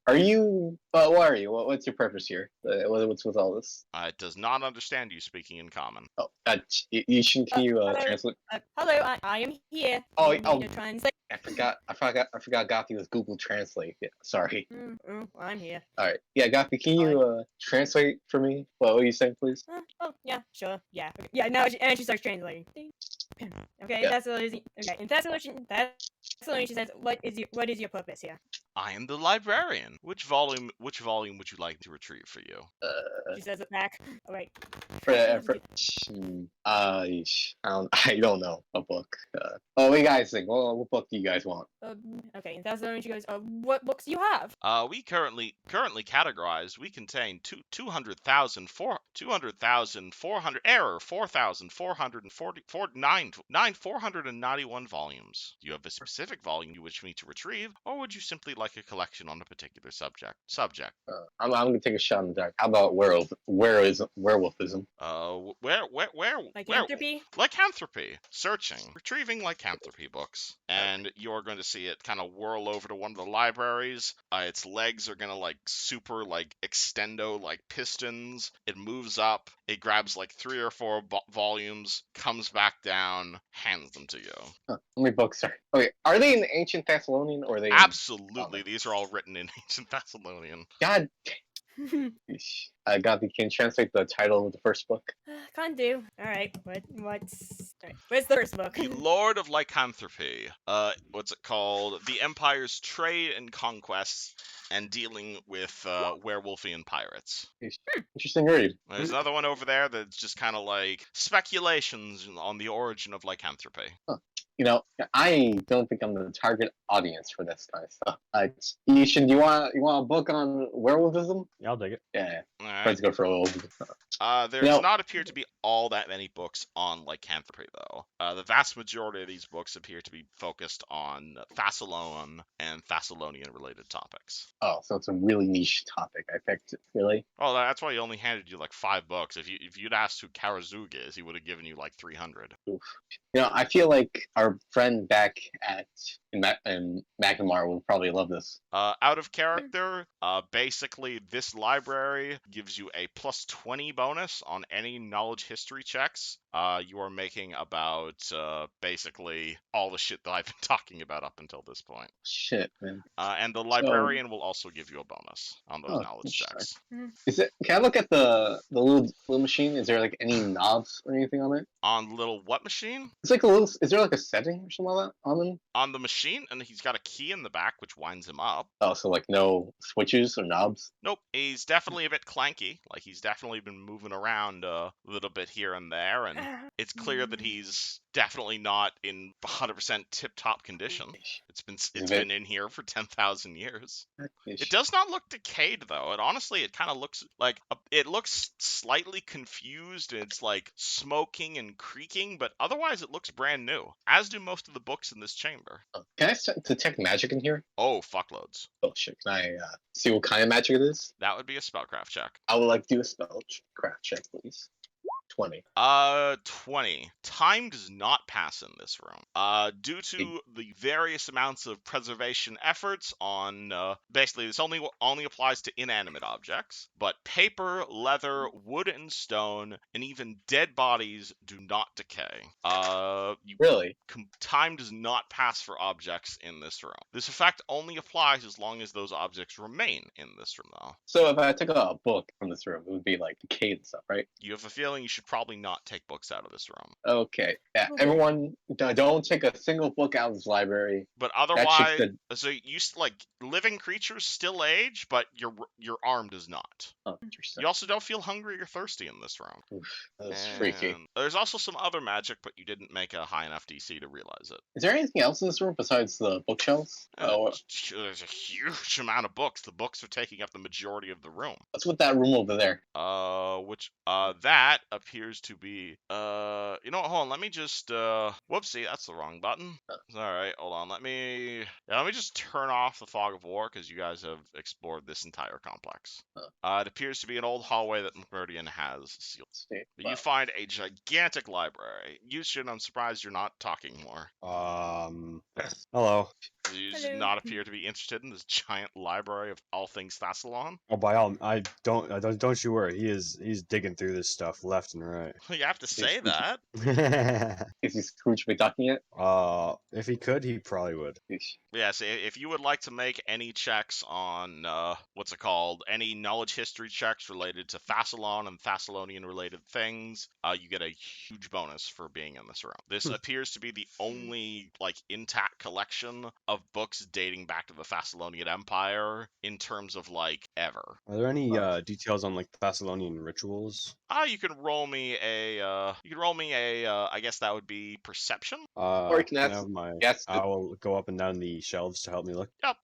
Speaker 3: All Are you? What are you? What's your purpose here? What's with all this?
Speaker 1: It does not understand you speaking in common.
Speaker 3: Oh, can you
Speaker 4: hello.
Speaker 3: translate?
Speaker 4: Hello, I am here.
Speaker 3: Oh,
Speaker 4: You need to translate.
Speaker 3: I forgot. Gothie was Google Translate. Yeah, sorry.
Speaker 4: I'm here.
Speaker 3: All right. Yeah, Gothie, can you translate for me? What were you saying, please?
Speaker 4: Oh, yeah, sure. Yeah. Yeah, now she starts translating. Okay,
Speaker 3: Yeah.
Speaker 4: Thessalonian. Okay, in Thessalonian, she says, what is your purpose here?
Speaker 1: I am the librarian. Which volume would you like to retrieve for you?
Speaker 4: She says it back. Oh, wait.
Speaker 3: I don't know a book. What do you guys think? What book do you guys want?
Speaker 4: Okay, in Thessalonian, she goes, what books do you have?
Speaker 1: We currently categorized. We contain 4,491 volumes. Do you have a specific volume you wish me to retrieve, or would you simply like a collection on a particular subject?
Speaker 3: I'm gonna take a shot in the dark. How about werewolfism?
Speaker 1: Where?
Speaker 4: Lycanthropy?
Speaker 1: Lycanthropy. Searching. Retrieving lycanthropy books. And you're going to see it kind of whirl over to one of the libraries. Its legs are going to super extendo like pistons. It moves up. It grabs 3 or 4 volumes, comes back down, hands them to you.
Speaker 3: Huh. How many books are? Okay, are they in Ancient Thessalonian or are they?
Speaker 1: Absolutely. These are all written in Ancient Thessalonian.
Speaker 3: God. Gothie, can you translate the title of the first book?
Speaker 4: Can't do. Alright, where's the first book?
Speaker 1: The Lord of Lycanthropy. What's it called? The Empire's Trade and Conquests and Dealing with Werewolfian Pirates.
Speaker 3: Interesting read.
Speaker 1: There's another one over there that's just kind of speculations on the origin of lycanthropy.
Speaker 3: Huh. I don't think I'm the target audience for this kind of stuff. Ishin, do you want a book on werewolfism?
Speaker 2: Yeah, I'll dig it.
Speaker 3: Yeah.
Speaker 1: All right.
Speaker 3: Let's go for a little.
Speaker 1: There does not appear to be all that many books on lycanthropy, though. The vast majority of these books appear to be focused on Thassalon and Thessalonian-related topics.
Speaker 3: Oh, so it's a really niche topic. I picked it, really?
Speaker 1: Well, that's why he only handed you 5 books. If you'd asked who Karazug is, he would have given you 300.
Speaker 3: Oof. I feel like our friend back in Magnemar will probably love this.
Speaker 1: Out of character, basically this library gives you a plus 20 bonus on any knowledge history checks. You are making about basically all the shit that I've been talking about up until this point.
Speaker 3: Shit, man.
Speaker 1: And the librarian will also give you a bonus on those knowledge checks.
Speaker 3: Can I look at the little machine? Is there any knobs or anything on it?
Speaker 1: On the little what machine?
Speaker 3: It's like a little. Is there a setting or something like that on them?
Speaker 1: On the machine, and he's got a key in the back which winds him up.
Speaker 3: Oh, so no switches or knobs?
Speaker 1: Nope. He's definitely a bit clanky. He's definitely been moving around a little bit here and there, and it's clear that he's definitely not in 100% tip-top condition. It's been in here for 10,000 years. It does not look decayed, though. It kind of looks it looks slightly confused. And it's smoking and creaking, but otherwise it looks brand new, as do most of the books in this chamber.
Speaker 3: Can I detect magic in here?
Speaker 1: Oh, fuckloads.
Speaker 3: Oh shit! Can I see what kind of magic it is?
Speaker 1: That would be a spellcraft check.
Speaker 3: I would like to do a spellcraft check, please. 20.
Speaker 1: 20. Time does not pass in this room. Due to the various amounts of preservation efforts on, basically this only applies to inanimate objects, but paper, leather, wood, and stone, and even dead bodies do not decay.
Speaker 3: Really?
Speaker 1: Time does not pass for objects in this room. This effect only applies as long as those objects remain in this room, though.
Speaker 3: So if I took a book from this room, it would be decayed and stuff, right?
Speaker 1: You have a feeling you should probably not take books out of this room.
Speaker 3: Okay. Yeah, everyone, don't take a single book out of this library.
Speaker 1: But otherwise, so living creatures still age, but your arm does not.
Speaker 3: Oh, interesting.
Speaker 1: You also don't feel hungry or thirsty in this room.
Speaker 3: Oof, that's freaky.
Speaker 1: There's also some other magic, but you didn't make a high enough DC to realize it.
Speaker 3: Is there anything else in this room besides the bookshelves?
Speaker 1: There's a huge amount of books. The books are taking up the majority of the room.
Speaker 3: What's with that room over there?
Speaker 1: That appears to be, hold on, let me just, whoopsie, that's the wrong button. Alright, hold on, let me just turn off the Fog of War, because you guys have explored this entire complex. It appears to be an old hallway that Meridian has sealed. But you find a gigantic library. Yushin, I'm surprised you're not talking more.
Speaker 2: Hello.
Speaker 1: You do
Speaker 4: Hello.
Speaker 1: not appear to be interested in this giant library of all things Thassalon.
Speaker 2: Oh, by all, don't you worry. He's digging through this stuff left and right.
Speaker 1: You have to say that.
Speaker 3: Is he Scrooge McDucking it?
Speaker 2: If he could, he probably would.
Speaker 3: Yeesh.
Speaker 1: Yes, if you would like to make any checks on, what's it called, any knowledge history checks related to Thassalon and Thessalonian-related things, you get a huge bonus for being in this room. This appears to be the only, intact collection of books dating back to the Thessalonian Empire in terms of, ever.
Speaker 2: Are there any details on Thessalonian rituals?
Speaker 1: You can roll me a, I guess that would be perception?
Speaker 3: Or you
Speaker 2: Can I have my owl go up and down the shelves to help me look?
Speaker 1: Yep.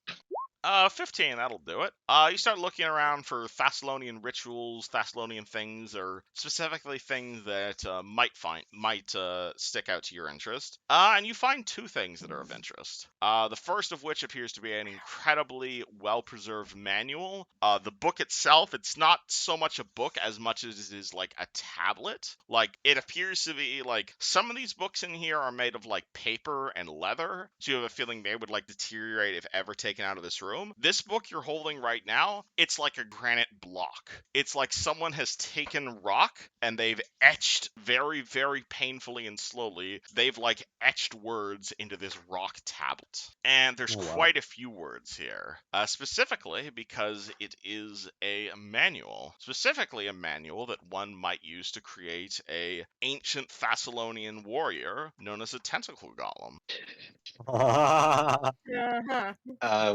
Speaker 1: 15, that'll do it. You start looking around for Thessalonian rituals, Thessalonian things, or specifically things that might stick out to your interest. And you find two things that are of interest. The first of which appears to be an incredibly well-preserved manual. The book itself, it's not so much a book as much as it is a tablet. It appears to be some of these books in here are made of paper and leather, so you have a feeling they would deteriorate if ever taken out of this room. This book you're holding right now, it's like a granite block. It's like someone has taken rock and they've etched very, very painfully and slowly, they've etched words into this rock tablet. And there's quite a few words here, specifically because it is a manual. Specifically a manual that one might use to create a ancient Thessalonian warrior known as a tentacle golem.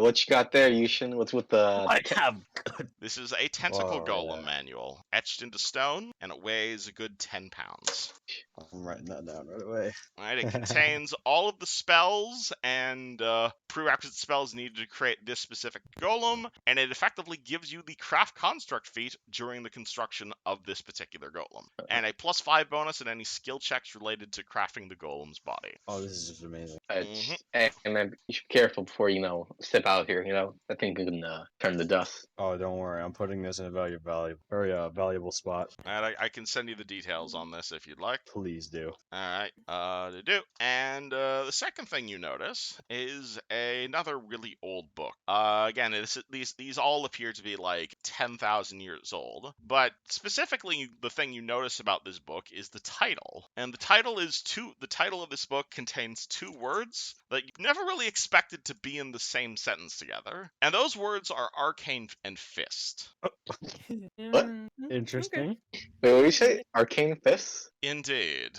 Speaker 3: What you got there, Yushin? What's with the?
Speaker 2: I have.
Speaker 1: This is a tentacle golem manual, etched into stone, and it weighs a good 10 pounds.
Speaker 2: I'm writing that down right away.
Speaker 1: Right, it contains all of the spells and prerequisite spells needed to create this specific golem, and it effectively gives you the craft construct feat during the construction of this particular golem, and a +5 bonus in any skill checks related to crafting the golem's body.
Speaker 2: Oh, this is just amazing.
Speaker 3: And then you should be careful before step out here. I think we can turn to dust.
Speaker 2: Oh, don't worry. I'm putting this in a very valuable spot.
Speaker 1: And I can send you the details on this if you'd like.
Speaker 2: Please do.
Speaker 1: Alright, to do. And the second thing you notice is another really old book. Again, these all appear to be 10,000 years old. But specifically, the thing you notice about this book is the title. And the title of this book contains two words that you never really expected to be in the same sentence together. And those words are arcane and fist.
Speaker 3: What?
Speaker 2: Interesting.
Speaker 3: Wait, what did you say? Arcane Fists?
Speaker 1: Indeed.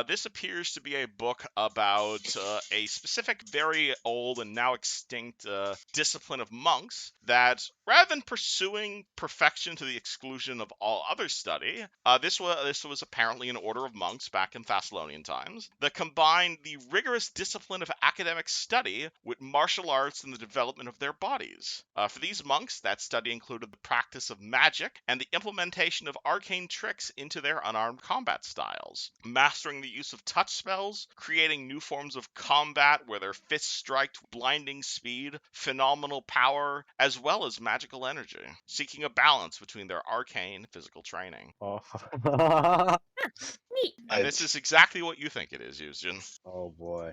Speaker 1: This appears to be a book about a specific, very old and now extinct discipline of monks that, rather than pursuing perfection to the exclusion of all other study, this was apparently an order of monks back in Thessalonian times that combined the rigorous discipline of academic study with martial arts and the development of their bodies. For these monks, that study included the practice of magic and the implementation of arcane tricks into their unarmed combat styles, mastering the use of touch spells, creating new forms of combat where their fists strike with blinding speed, phenomenal power, as well as magical energy, seeking a balance between their arcane and physical training.
Speaker 2: Oh.
Speaker 4: Neat.
Speaker 1: And this is exactly what you think it is, Yuzjin.
Speaker 2: Oh boy.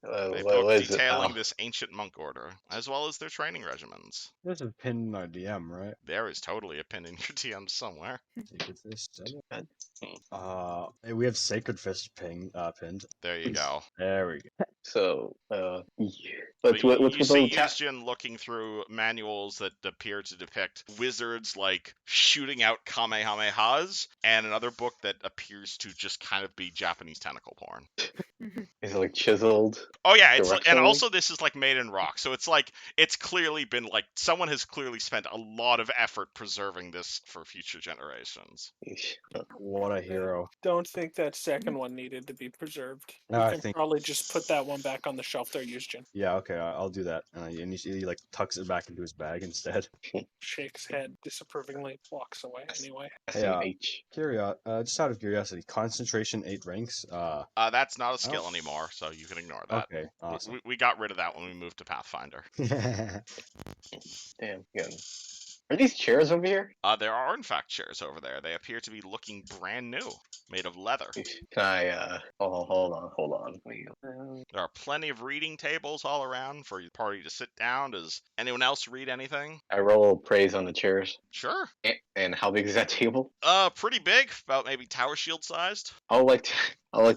Speaker 1: A
Speaker 3: What
Speaker 1: book
Speaker 3: is it?
Speaker 1: detailing this ancient monk order, as well as their training regimens.
Speaker 2: This is pinned in our DM, right?
Speaker 1: There is totally a pin in your DM somewhere.
Speaker 2: Sacred Fist. We have Sacred Fist pinned.
Speaker 1: There you go.
Speaker 2: There we go.
Speaker 3: So,
Speaker 1: But
Speaker 3: what's
Speaker 1: you
Speaker 3: with
Speaker 1: see
Speaker 3: the
Speaker 1: Yuzjin looking through manuals that appear to depict wizards shooting out kamehamehas, and another book that appears to just kind of be Japanese tentacle porn.
Speaker 3: Is it chiseled?
Speaker 1: Oh yeah, and
Speaker 3: Directionally?
Speaker 1: also this is made in rock, so it's clearly been someone has clearly spent a lot of effort preserving this for future generations.
Speaker 3: Yeesh.
Speaker 2: What a hero.
Speaker 5: Don't think that second one needed to be preserved.
Speaker 2: No,
Speaker 5: You
Speaker 2: I
Speaker 5: can
Speaker 2: think-
Speaker 5: probably just put that one back on the shelf there, Yuzjin.
Speaker 2: Yeah, okay, I'll do that. And he tucks it back into his bag instead.
Speaker 5: Shakes head disapprovingly, walks away anyway.
Speaker 3: SMH.
Speaker 2: Just out of curiosity, concentration 8 ranks.
Speaker 1: That's not a skill anymore, so you can ignore that.
Speaker 2: Okay, awesome.
Speaker 1: We got rid of that when we moved to Pathfinder.
Speaker 3: Damn, good. Are these chairs over here?
Speaker 1: There are in fact chairs over there. They appear to be looking brand new, made of leather.
Speaker 3: Can I, hold on. Wait.
Speaker 1: There are plenty of reading tables all around for your party to sit down. Does anyone else read anything?
Speaker 3: I roll praise on the chairs.
Speaker 1: Sure.
Speaker 3: And how big is that table?
Speaker 1: Pretty big, about maybe tower shield sized.
Speaker 3: I like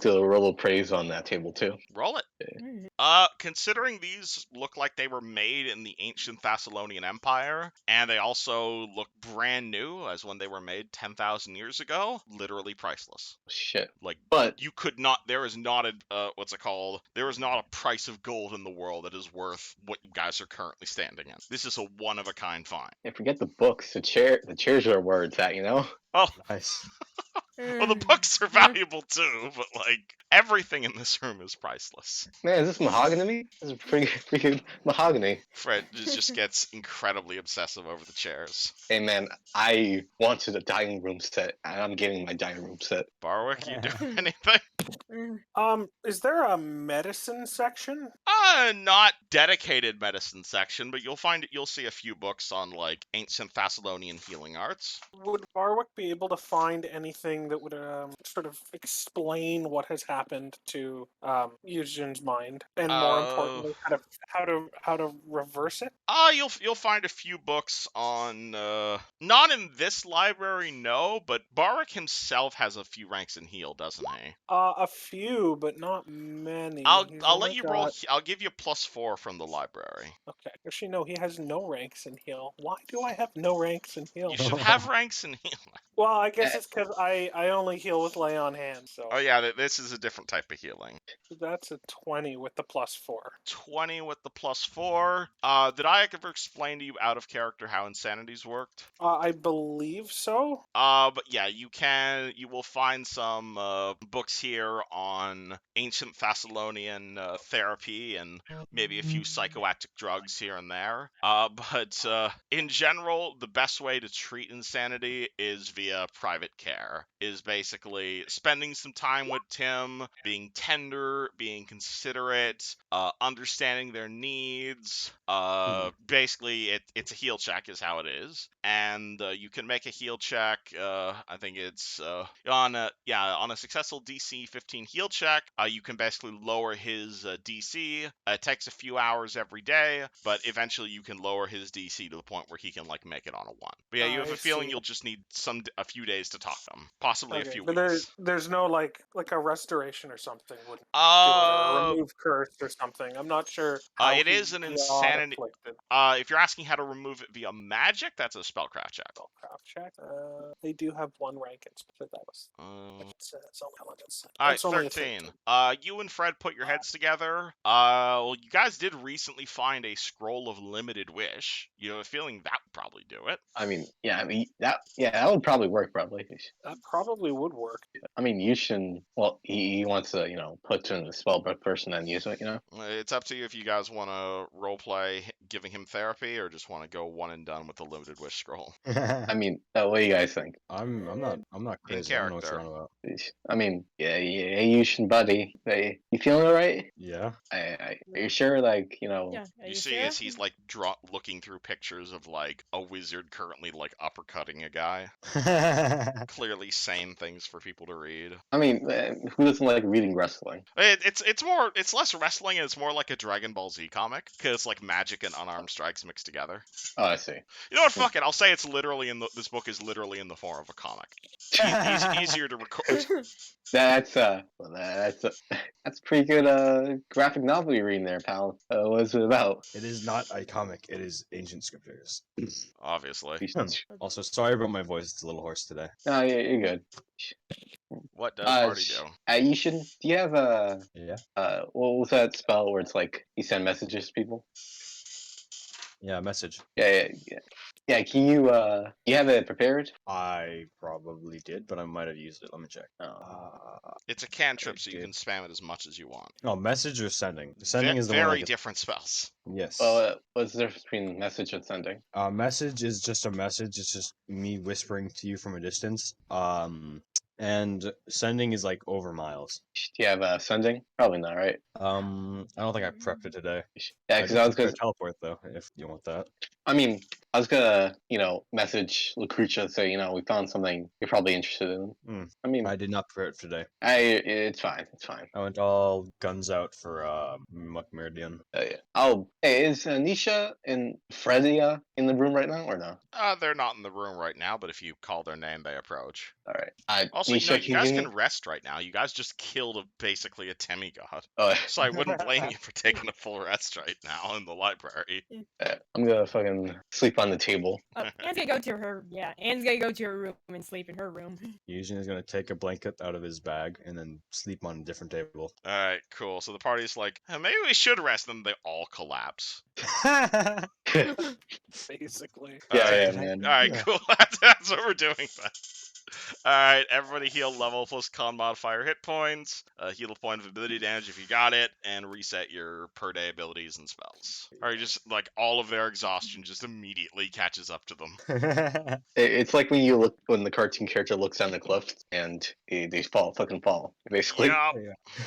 Speaker 3: to roll praise on that table too.
Speaker 1: Roll it.
Speaker 4: Mm.
Speaker 1: Considering these look like they were made in the ancient Thessalonian Empire, and they also look brand new as when they were made 10,000 years ago, literally priceless.
Speaker 3: Shit.
Speaker 1: Like,
Speaker 3: But
Speaker 1: you could not, there is not a, what's it called? There is not a price of gold in the world that is worth what you guys are currently standing in. This is a one-of-a-kind find.
Speaker 3: yeah, forget the books. The chairs are where it's at, you know?
Speaker 1: Oh,
Speaker 2: Nice.
Speaker 1: well, the books are valuable too, but like, everything in this room is priceless.
Speaker 3: Man, is this mahogany? This is pretty good mahogany.
Speaker 1: Fred just gets incredibly obsessive over the chairs.
Speaker 3: Hey man, I wanted a dining room set, and I'm getting my dining room set.
Speaker 1: Barwick, you doing anything?
Speaker 5: Is there a medicine section?
Speaker 1: Not dedicated medicine section, but you'll see a few books on like ancient Thessalonian healing arts.
Speaker 5: Would Barwick be able to find anything that would sort of explain what has happened to Eugene's mind, and more importantly, how to reverse it?
Speaker 1: You'll find a few books on not in this library, no, but Barwick himself has a few ranks in heal, doesn't he?
Speaker 5: A few, but not many.
Speaker 1: I'll
Speaker 5: He's
Speaker 1: let
Speaker 5: only
Speaker 1: you roll.
Speaker 5: got-
Speaker 1: I'll give you +4 from the library.
Speaker 5: Okay. Actually, no, he has no ranks in heal. Why do I have no ranks in heal?
Speaker 1: You should have ranks in heal.
Speaker 5: Well, I guess it's because I only heal with lay on hand, so
Speaker 1: Oh yeah, this is a different type of healing.
Speaker 5: that's a 20 with the +4.
Speaker 1: 20 with the +4. Did I ever explain to you out of character how insanities worked?
Speaker 5: I believe so.
Speaker 1: But yeah, you will find some books here on ancient Thessalonian therapy and maybe a few psychoactive drugs here and there. But in general, the best way to treat insanity is via private care. Is basically spending some time with Tim, being tender, being considerate, understanding their needs. Basically, it's a heal check is how it is, and you can make a heal check. I think it's on a successful DC 15 heal check. You can basically lower his DC. It takes a few hours every day, but eventually you can lower his DC to the point where he can like make it on a 1. But yeah, you have
Speaker 5: I
Speaker 1: a feeling
Speaker 5: see.
Speaker 1: you'll just need a few days to talk them, possibly a
Speaker 5: Okay,
Speaker 1: few
Speaker 5: but
Speaker 1: weeks.
Speaker 5: there's no like a restoration or something would do it, or remove curse or something. I'm not sure. How
Speaker 1: It
Speaker 5: he
Speaker 1: is an
Speaker 5: got
Speaker 1: insanity.
Speaker 5: afflicted.
Speaker 1: If you're asking how to remove it via magic, that's a spellcraft check.
Speaker 5: Spellcraft check. They do have 1 rank in spell. That was. It's only intelligence.
Speaker 1: All right,
Speaker 5: It's only a
Speaker 1: 13.
Speaker 5: 13.
Speaker 1: You and Fred put your heads together. Well, you guys did recently find a scroll of limited wish. You have a feeling that would probably do it.
Speaker 3: That would probably work probably.
Speaker 5: That probably would work.
Speaker 3: I mean, you should. Well, he wants to, put in the spell book first and then use it.
Speaker 1: It's up to you if you guys want to roleplay giving him therapy or just want to go one and done with the limited wish scroll.
Speaker 3: I mean, what do you guys think?
Speaker 2: I'm not crazy. I don't know what you're on about.
Speaker 3: I mean, yeah, you should, buddy. Hey, you feeling alright?
Speaker 2: Yeah.
Speaker 3: Are you sure? Like,
Speaker 4: Yeah, are
Speaker 1: You see
Speaker 4: sure?
Speaker 1: as he's like looking through pictures of like a wizard currently like uppercutting a guy. Clearly sane things for people to read.
Speaker 3: I mean, who doesn't like reading wrestling?
Speaker 1: It's less wrestling and it's more like a Dragon Ball Z comic because it's like magic and unarmed strikes mixed together.
Speaker 3: Oh, I see.
Speaker 1: You know what? Fuck it. I'll say it's literally this book is literally in the form of a comic. Easier to record.
Speaker 3: That's pretty good graphic novel you're reading there, pal. What's it about?
Speaker 2: It is not a comic. It is ancient scriptures.
Speaker 1: Obviously.
Speaker 2: Also, sorry about my voice. It's a little hoarse today.
Speaker 3: No, you're good.
Speaker 1: What does Marty do?
Speaker 3: You should. Do you have
Speaker 2: Yeah.
Speaker 3: what was that spell where it's like you send messages to people?
Speaker 2: Yeah, message.
Speaker 3: Yeah. Can you have it prepared?
Speaker 2: I probably did, but I might have used it. Let me check.
Speaker 1: It's a cantrip,
Speaker 2: I
Speaker 1: so you
Speaker 2: did.
Speaker 1: can spam it as much as you want.
Speaker 2: Oh, message or sending? Sending is the one.
Speaker 1: Very different spells.
Speaker 2: Yes.
Speaker 3: What's the difference between message and sending?
Speaker 2: Message is just a message. It's just me whispering to you from a distance. And sending is like over miles.
Speaker 3: Do you have sending? Probably not, right?
Speaker 2: I don't think I prepped it today.
Speaker 3: Yeah,
Speaker 2: I
Speaker 3: because
Speaker 2: do
Speaker 3: I was
Speaker 2: prepare
Speaker 3: gonna.
Speaker 2: teleport though, if you want that.
Speaker 3: I mean, I was gonna, message Lucretia say, we found something you're probably interested in.
Speaker 2: Hmm.
Speaker 3: I mean,
Speaker 2: I did not prepare it today.
Speaker 3: it's fine. It's fine.
Speaker 2: I went all guns out for Meridian.
Speaker 3: Yeah. Oh, hey, is Nisha and Fredia in the room right now or no?
Speaker 1: They're not in the room right now, but if you call their name, they approach.
Speaker 3: All right.
Speaker 1: Also,
Speaker 3: Nisha,
Speaker 1: you guys
Speaker 3: give
Speaker 1: can
Speaker 3: me.
Speaker 1: rest right now. You guys just killed basically a demigod.
Speaker 3: Oh,
Speaker 1: So I wouldn't blame you for taking a full rest right now in the library.
Speaker 3: I'm gonna fucking sleep on the table.
Speaker 4: Oh, Anne's gonna go to her. Yeah, Anne's gonna go to her room and sleep in her room.
Speaker 2: Eugene is gonna take a blanket out of his bag and then sleep on a different table.
Speaker 1: Alright, cool. So the party's like, maybe we should rest, and they all collapse.
Speaker 5: Basically.
Speaker 3: Yeah,
Speaker 1: Alright,
Speaker 3: man.
Speaker 1: Alright, cool. That's what we're doing then. Alright, everybody heal level plus con modifier hit points, heal a point of ability damage if you got it, and reset your per day abilities and spells. Or you just, like, all of their exhaustion just immediately catches up to them.
Speaker 3: It's like when the cartoon character looks down the cliff and they fucking fall, basically.
Speaker 1: Yup.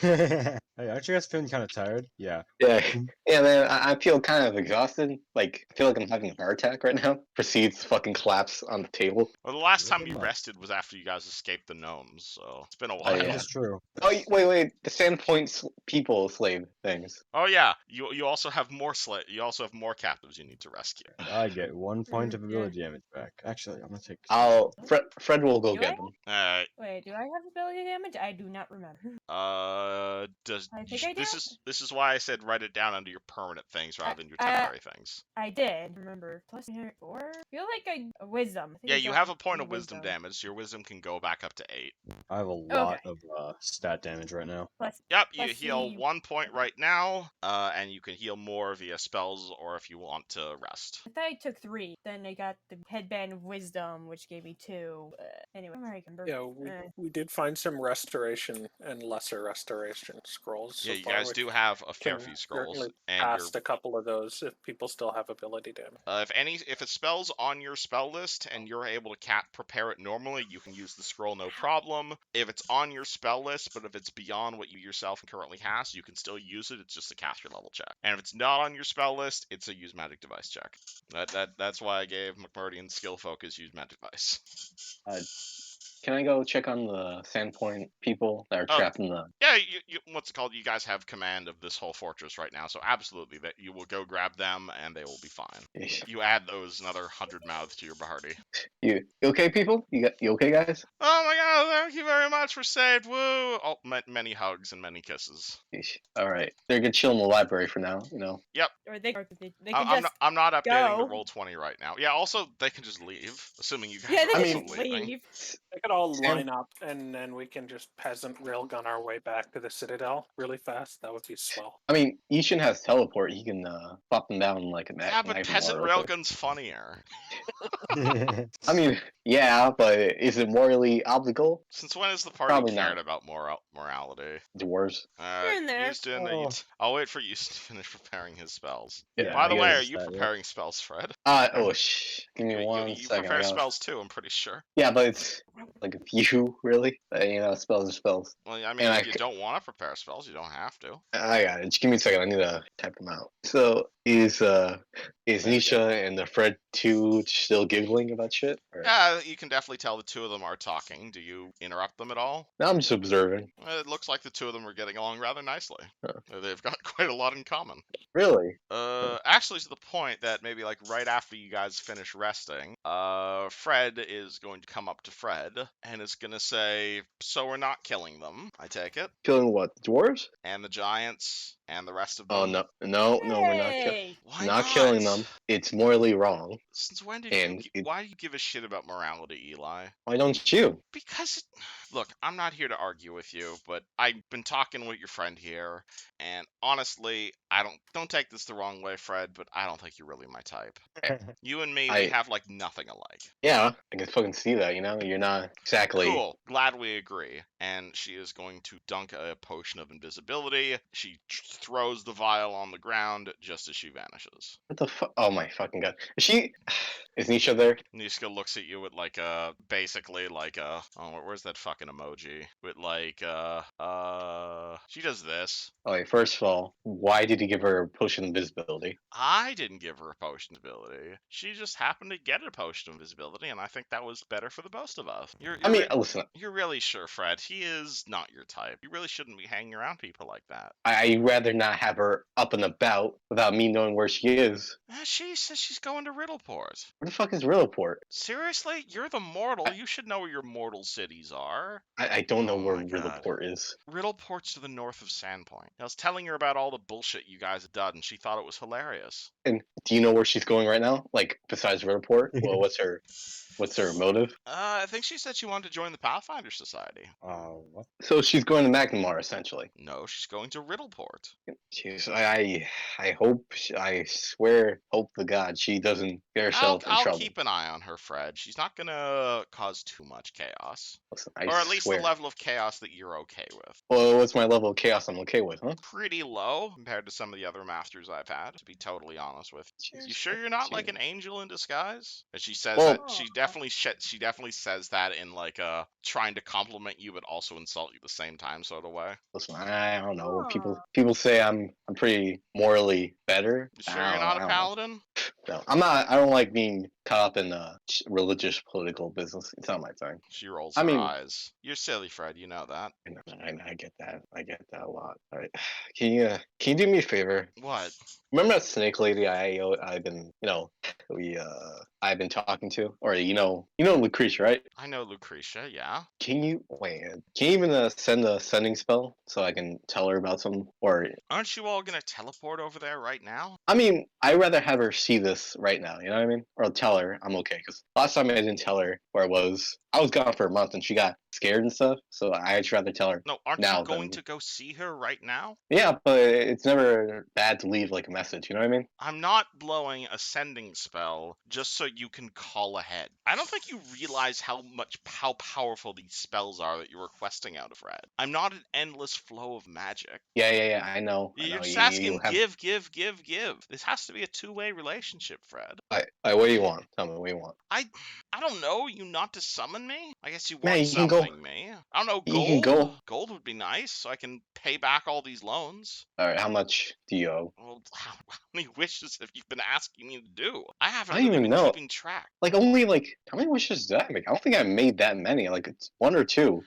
Speaker 2: Hey, aren't you guys feeling kind of tired? Yeah.
Speaker 3: Yeah, yeah, man. I feel kind of exhausted. Like, I feel like I'm having a heart attack right now. Proceeds to fucking collapse on the table.
Speaker 1: Well, the last time
Speaker 2: Pretty
Speaker 1: you
Speaker 2: much.
Speaker 1: rested was after you guys escaped the gnomes, so it's been a
Speaker 3: Oh,
Speaker 1: while.
Speaker 3: yeah.
Speaker 2: That's true.
Speaker 3: Oh, wait. The Sandpoint people slave things.
Speaker 1: Oh yeah, you also have more you also have more captives you need to rescue.
Speaker 2: I get 1 point of
Speaker 4: Yeah.
Speaker 2: ability damage back. Actually, I'm gonna take.
Speaker 3: Fred will go
Speaker 4: Do
Speaker 3: get
Speaker 4: I?
Speaker 3: them.
Speaker 1: Alright.
Speaker 4: Wait, do I have ability damage? I do not remember. I think I do.
Speaker 1: This is why I said write it down under your permanent things rather than your temporary things.
Speaker 4: I did remember. Plus 4. I feel like a wisdom. I think
Speaker 1: Yeah,
Speaker 4: I
Speaker 1: you
Speaker 4: got
Speaker 1: have a point
Speaker 4: a
Speaker 1: of wisdom damage. Your wisdom can go back up to 8.
Speaker 2: I have a lot of stat damage right now.
Speaker 4: Plus,
Speaker 1: Yep, you
Speaker 4: Let's
Speaker 1: heal
Speaker 4: see.
Speaker 1: 1 point right now, and you can heal more via spells or if you want to rest.
Speaker 4: I thought I took 3. Then I got the headband of wisdom, which gave me 2. Anyway, I remember.
Speaker 5: Yeah, we did find some restoration and lesser restoration scrolls.
Speaker 1: Yeah,
Speaker 5: so
Speaker 1: you
Speaker 5: far.
Speaker 1: guys
Speaker 5: We
Speaker 1: do have a fair
Speaker 5: can
Speaker 1: few scrolls,
Speaker 5: certainly
Speaker 1: and
Speaker 5: cast a couple of those if people still have ability damage.
Speaker 1: if a spell's on your spell list and you're able to prepare it normally, you can use the scroll no problem. If it's on your spell list, but if it's beyond what you yourself currently cast, you can still use it. It's just a caster level check. And if it's not on your spell list, it's a use magic device check. That's why I gave McMurdian skill focus use magic device.
Speaker 3: Can I go check on the Sandpoint people that are trapped in the?
Speaker 1: Yeah, what's it called? You guys have command of this whole fortress right now, so absolutely that you will go grab them and they will be fine. You add those another 100 mouths to your party.
Speaker 3: You okay, people? You okay, guys?
Speaker 1: Oh my god, thank you very much for saved. Woo! Oh, many hugs and many kisses.
Speaker 3: All right, they're gonna chill in the library for now.
Speaker 1: Yep.
Speaker 4: Or they can
Speaker 1: I'm not updating
Speaker 4: go.
Speaker 1: the roll 20 right now. Yeah, also they can just leave, assuming you guys
Speaker 4: Yeah,
Speaker 1: are
Speaker 4: they
Speaker 1: also
Speaker 4: can
Speaker 1: leaving.
Speaker 4: leave.
Speaker 5: They could all line up, and then we can just peasant railgun our way back to the Citadel really fast. That would be swell.
Speaker 3: I mean, Ishin has teleport. He can pop them down like a
Speaker 1: Yeah, but peasant railgun's funnier.
Speaker 3: I mean, yeah, but is it morally obligable?
Speaker 1: Since when has the party
Speaker 3: Probably
Speaker 1: cared
Speaker 3: not.
Speaker 1: about morality?
Speaker 3: Dwarves.
Speaker 4: You're in there.
Speaker 1: Houston, I'll wait for Houston to finish preparing his spells.
Speaker 3: Yeah,
Speaker 1: By the
Speaker 3: I
Speaker 1: way,
Speaker 3: gotta
Speaker 1: are you
Speaker 2: decide, yeah.
Speaker 1: preparing spells, Fred?
Speaker 3: Give me one
Speaker 1: You
Speaker 3: second.
Speaker 1: prepare spells too, I'm pretty sure.
Speaker 3: Yeah, but it's like a few, really. Spells are spells.
Speaker 1: Well, I mean,
Speaker 3: And
Speaker 1: if you don't want to prepare spells, you don't have to.
Speaker 3: I got it. Just give me a second. I need to type them out. So is Nisha and the Fred 2 still giggling about shit? Or?
Speaker 1: Yeah, you can definitely tell the two of them are talking. Do you interrupt them at all?
Speaker 3: No, I'm just observing.
Speaker 1: It looks like the two of them are getting along rather nicely.
Speaker 3: Huh.
Speaker 1: They've got quite a lot in common.
Speaker 3: Really?
Speaker 1: Actually, to the point that maybe like right after you guys finish resting, Fred is going to come up to Fred and is gonna say, "So we're not killing them, I take it,
Speaker 3: Killing what? Dwarves?
Speaker 1: and the giants and the rest of them."
Speaker 3: Oh no, we're not killing.
Speaker 4: Yay!
Speaker 1: Why
Speaker 3: Not killing them. It's morally wrong.
Speaker 1: Since when did
Speaker 3: And
Speaker 1: why do you give a shit about morality, Eli?
Speaker 3: Why don't you?
Speaker 1: Because, look, I'm not here to argue with you, but I've been talking with your friend here, and honestly, don't take this the wrong way, Fred, but I don't think you're really my type. You and me, we have like nothing alike.
Speaker 3: Yeah, I can fucking see that. You're not exactly.
Speaker 1: Cool. Glad we agree. And she is going to dunk a potion of invisibility. She throws the vial on the ground just as she vanishes.
Speaker 3: What the fuck? Oh my fucking god! Is Nisha there?
Speaker 1: Niska looks at you with basically like a, oh, where's that fucking emoji? With like She does this.
Speaker 3: Okay, first of all, why did he give her a potion of invisibility?
Speaker 1: I didn't give her a potion of invisibility. She just happened to get a potion of invisibility, and I think that was better for the both of us.
Speaker 3: Listen,
Speaker 1: You're really sure, Fred. He is not your type. You really shouldn't be hanging around people like that.
Speaker 3: I'd rather not have her up and about without me knowing where she is.
Speaker 1: She says she's going to Riddleport.
Speaker 3: Where the fuck is Riddleport?
Speaker 1: Seriously? You're the mortal. You should know where your mortal cities are.
Speaker 3: I don't know
Speaker 1: Oh
Speaker 3: where
Speaker 1: my God.
Speaker 3: Riddleport is.
Speaker 1: Riddleport's to the north of Sandpoint. I was telling her about all the bullshit you guys had done, and she thought it was hilarious.
Speaker 3: And do you know where she's going right now? Like, besides Riddleport? Well, what's her motive?
Speaker 1: I think she said she wanted to join the Pathfinder Society.
Speaker 2: What?
Speaker 3: So she's going to Magnamar, essentially.
Speaker 1: No, she's going to Riddleport.
Speaker 3: Jeez, I hope, I swear, hope to God she doesn't get herself in
Speaker 1: I'll
Speaker 3: trouble.
Speaker 1: keep an eye on her, Fred. She's not gonna cause too much chaos.
Speaker 3: Listen,
Speaker 1: Or at least the level of chaos that you're okay with.
Speaker 3: Well, what's my level of chaos I'm okay with, huh?
Speaker 1: Pretty low compared to some of the other masters I've had, to be totally honest with you. You
Speaker 3: Jesus
Speaker 1: sure you're not
Speaker 3: fucking
Speaker 1: like an angel in disguise? And she says
Speaker 3: Well-
Speaker 1: that she definitely says that in like a trying to compliment you but also insult you at the same time sort of way.
Speaker 3: Listen, I don't know.
Speaker 4: Aw.
Speaker 3: People say I'm pretty morally better.
Speaker 1: You sure
Speaker 3: I
Speaker 1: you're
Speaker 3: don't-
Speaker 1: not
Speaker 3: I
Speaker 1: a
Speaker 3: don't know.
Speaker 1: paladin?
Speaker 3: No, I'm not. I don't like being caught up in religious political business. It's not my thing.
Speaker 1: She rolls
Speaker 3: I
Speaker 1: her
Speaker 3: mean-
Speaker 1: eyes. You're silly, Fred. You know that.
Speaker 3: I get that. I get that a lot. All right. Can you do me a favor?
Speaker 1: What?
Speaker 3: Remember that snake lady I've been I've been talking to, or Lucretia, right?
Speaker 1: I know Lucretia, yeah.
Speaker 3: Can you even send a sending spell so I can tell her about some? Or
Speaker 1: Aren't you all gonna teleport over there right now?
Speaker 3: I mean, I'd rather have her see this right now. You know what I mean? Or tell her I'm okay. Because last time I didn't tell her where I was gone for a month and she got scared and stuff. So I'd just rather tell her.
Speaker 1: No, aren't
Speaker 3: Now
Speaker 1: you going
Speaker 3: then.
Speaker 1: to go see her right now?
Speaker 3: Yeah, but it's never bad to leave like a message. You know what I mean?
Speaker 1: I'm not blowing a sending spell just so you can call ahead. I don't think you realize how powerful these spells are that you're requesting out of Fred. I'm not an endless flow of magic.
Speaker 3: Yeah. I know.
Speaker 1: You're just
Speaker 3: You
Speaker 1: asking
Speaker 3: have-
Speaker 1: give. This has to be a two-way relationship, Fred.
Speaker 3: What do you want? Tell me what do you want.
Speaker 1: I don't know, you not to summon me? I guess you
Speaker 3: Man,
Speaker 1: weren't
Speaker 3: you can go-
Speaker 1: summoning me. I don't know,
Speaker 3: You
Speaker 1: gold?
Speaker 3: can go.
Speaker 1: Gold would be nice, so I can pay back all these loans.
Speaker 3: All right, how much do you owe?
Speaker 1: Well, how many wishes have you been asking me to do? I haven't
Speaker 3: I don't
Speaker 1: really
Speaker 3: even
Speaker 1: been
Speaker 3: know.
Speaker 1: keeping track.
Speaker 3: Like only how many wishes did I make? I don't think I made that many. Like it's one or two.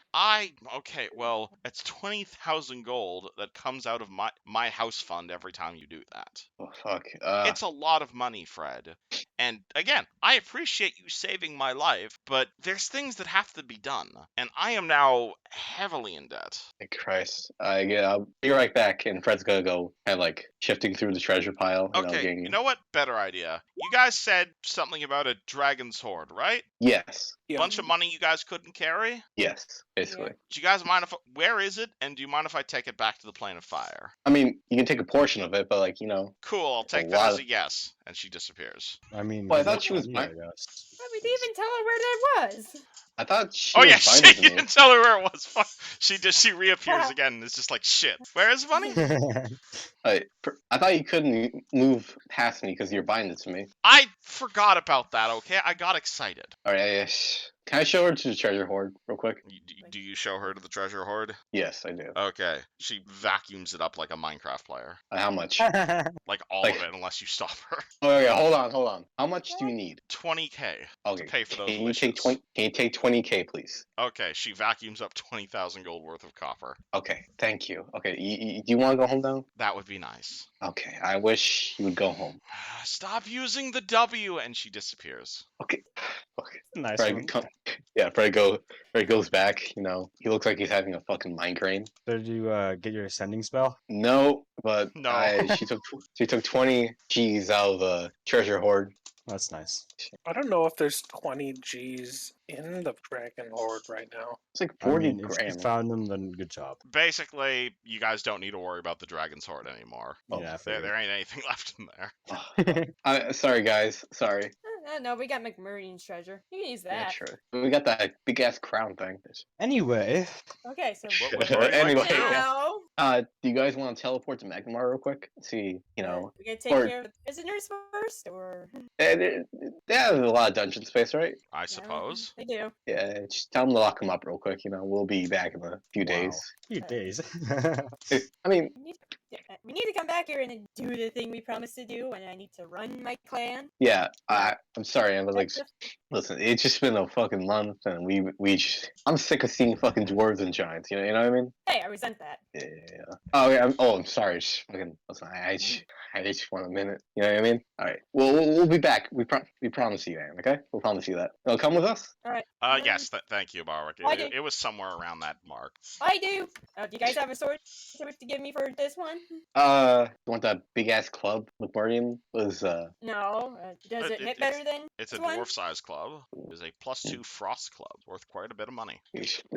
Speaker 1: Okay, well, it's 20,000 gold that comes out of my house fund every time you do that.
Speaker 3: Oh fuck.
Speaker 1: It's a lot of money, Fred. And again, I appreciate you saving my life, but there's things that have to be done, and I am now heavily in debt.
Speaker 3: Christ. I'll be right back. And Fred's gonna go and like shifting through the treasure pile.
Speaker 1: Okay, you know what? Better idea. You guys said something about a dragon's hoard, right?
Speaker 3: Yes.
Speaker 5: Yeah.
Speaker 1: Bunch of money you guys couldn't carry?
Speaker 3: Yes. Basically.
Speaker 1: Do you guys mind if where is it? And do you mind if I take it back to the plane of fire?
Speaker 3: I mean, you can take a portion of it, but
Speaker 1: Cool, I'll take
Speaker 3: a
Speaker 1: that
Speaker 3: lot
Speaker 1: as
Speaker 3: of-
Speaker 1: a yes. And she disappears.
Speaker 2: I mean,
Speaker 3: Well, I
Speaker 2: good
Speaker 3: thought
Speaker 2: luck
Speaker 3: she was
Speaker 2: on you,
Speaker 3: mine.
Speaker 2: I guess.
Speaker 4: But we didn't even tell her where that was.
Speaker 3: I thought she
Speaker 1: Oh
Speaker 3: was
Speaker 1: yeah, shit,
Speaker 3: binding
Speaker 1: you
Speaker 3: to me.
Speaker 1: didn't tell her where it was. Fuck. She reappears again and it's just like shit. Where is the money?
Speaker 3: I thought you couldn't move past me because you're binded to me.
Speaker 1: I forgot about that, okay? I got excited.
Speaker 3: All right. Yes. Can I show her to the treasure hoard real quick?
Speaker 1: Do you show her to the treasure hoard?
Speaker 3: Yes, I do.
Speaker 1: Okay. She vacuums it up like a Minecraft player.
Speaker 3: How much?
Speaker 1: Like all
Speaker 3: Like-
Speaker 1: of it unless you stop her.
Speaker 3: Oh yeah, hold on. How much do you need?
Speaker 1: 20k.
Speaker 3: Okay.
Speaker 1: pay for those
Speaker 3: Can you
Speaker 1: wishes.
Speaker 3: take 20? Can you take 20k, please?
Speaker 1: Okay, she vacuums up 20,000 gold worth of copper.
Speaker 3: Okay, thank you. Okay, do you want to go home now?
Speaker 1: That would be nice.
Speaker 3: Okay, I wish you would go home.
Speaker 1: Stop using the W, and she disappears.
Speaker 3: Okay. Okay.
Speaker 2: Nice
Speaker 3: Fred,
Speaker 2: one.
Speaker 3: Fred goes back. He looks like he's having a fucking migraine.
Speaker 2: Did you get your ascending spell?
Speaker 3: No, but
Speaker 1: No.
Speaker 3: she took 20 G's out of the treasure hoard.
Speaker 2: That's nice.
Speaker 5: I don't know if there's 20 G's in the Dragon Horde right now.
Speaker 3: It's like
Speaker 2: I
Speaker 3: 40
Speaker 2: mean, if you
Speaker 3: grand.
Speaker 2: found them, then good job.
Speaker 1: Basically, you guys don't need to worry about the dragon's hoard anymore.
Speaker 3: Oh,
Speaker 2: yeah, I
Speaker 1: There ain't anything left in there.
Speaker 3: Sorry, guys. Sorry.
Speaker 4: No, we got McMurray's treasure. You can use
Speaker 3: Yeah,
Speaker 4: that.
Speaker 3: sure. We got that big ass crown thing.
Speaker 2: Anyway,
Speaker 4: Okay, so
Speaker 1: What would you like
Speaker 3: Anyway.
Speaker 1: to do?
Speaker 4: now
Speaker 3: Do you guys want to teleport to Magmar real quick? See,
Speaker 4: We gotta take
Speaker 3: or-
Speaker 4: care of the prisoners first, or
Speaker 3: they have a lot of dungeon space, right?
Speaker 1: I suppose.
Speaker 4: they do.
Speaker 3: Yeah, just tell them to lock them up real quick. We'll be back in a few
Speaker 2: Wow.
Speaker 3: days.
Speaker 2: Few days.
Speaker 3: I mean,
Speaker 4: We need to come back here and do the thing we promised to do, and I need to run my clan.
Speaker 3: yeah, I'm sorry, I was like,
Speaker 4: That's
Speaker 3: listen, it's just been a fucking month, and I'm sick of seeing fucking dwarves and giants. You know what I mean?
Speaker 4: Hey, I resent that.
Speaker 3: Yeah. Oh, yeah. I'm sorry. Just fucking listen. I just want a minute. You know what I mean? All right. Well, we'll be back. We promise you, man. Okay? We'll promise you that. You'll come with us.
Speaker 4: All right.
Speaker 1: Yes, thank you, Barwick.
Speaker 4: I do.
Speaker 1: It was somewhere around that mark.
Speaker 4: I do. Do you guys have a sword to give me for this one?
Speaker 3: You want that big ass club McMurrian was?
Speaker 4: No. Does it hit better than
Speaker 1: It's a
Speaker 4: this one?
Speaker 1: dwarf-sized club. It is a +2 frost club, worth quite a bit of money.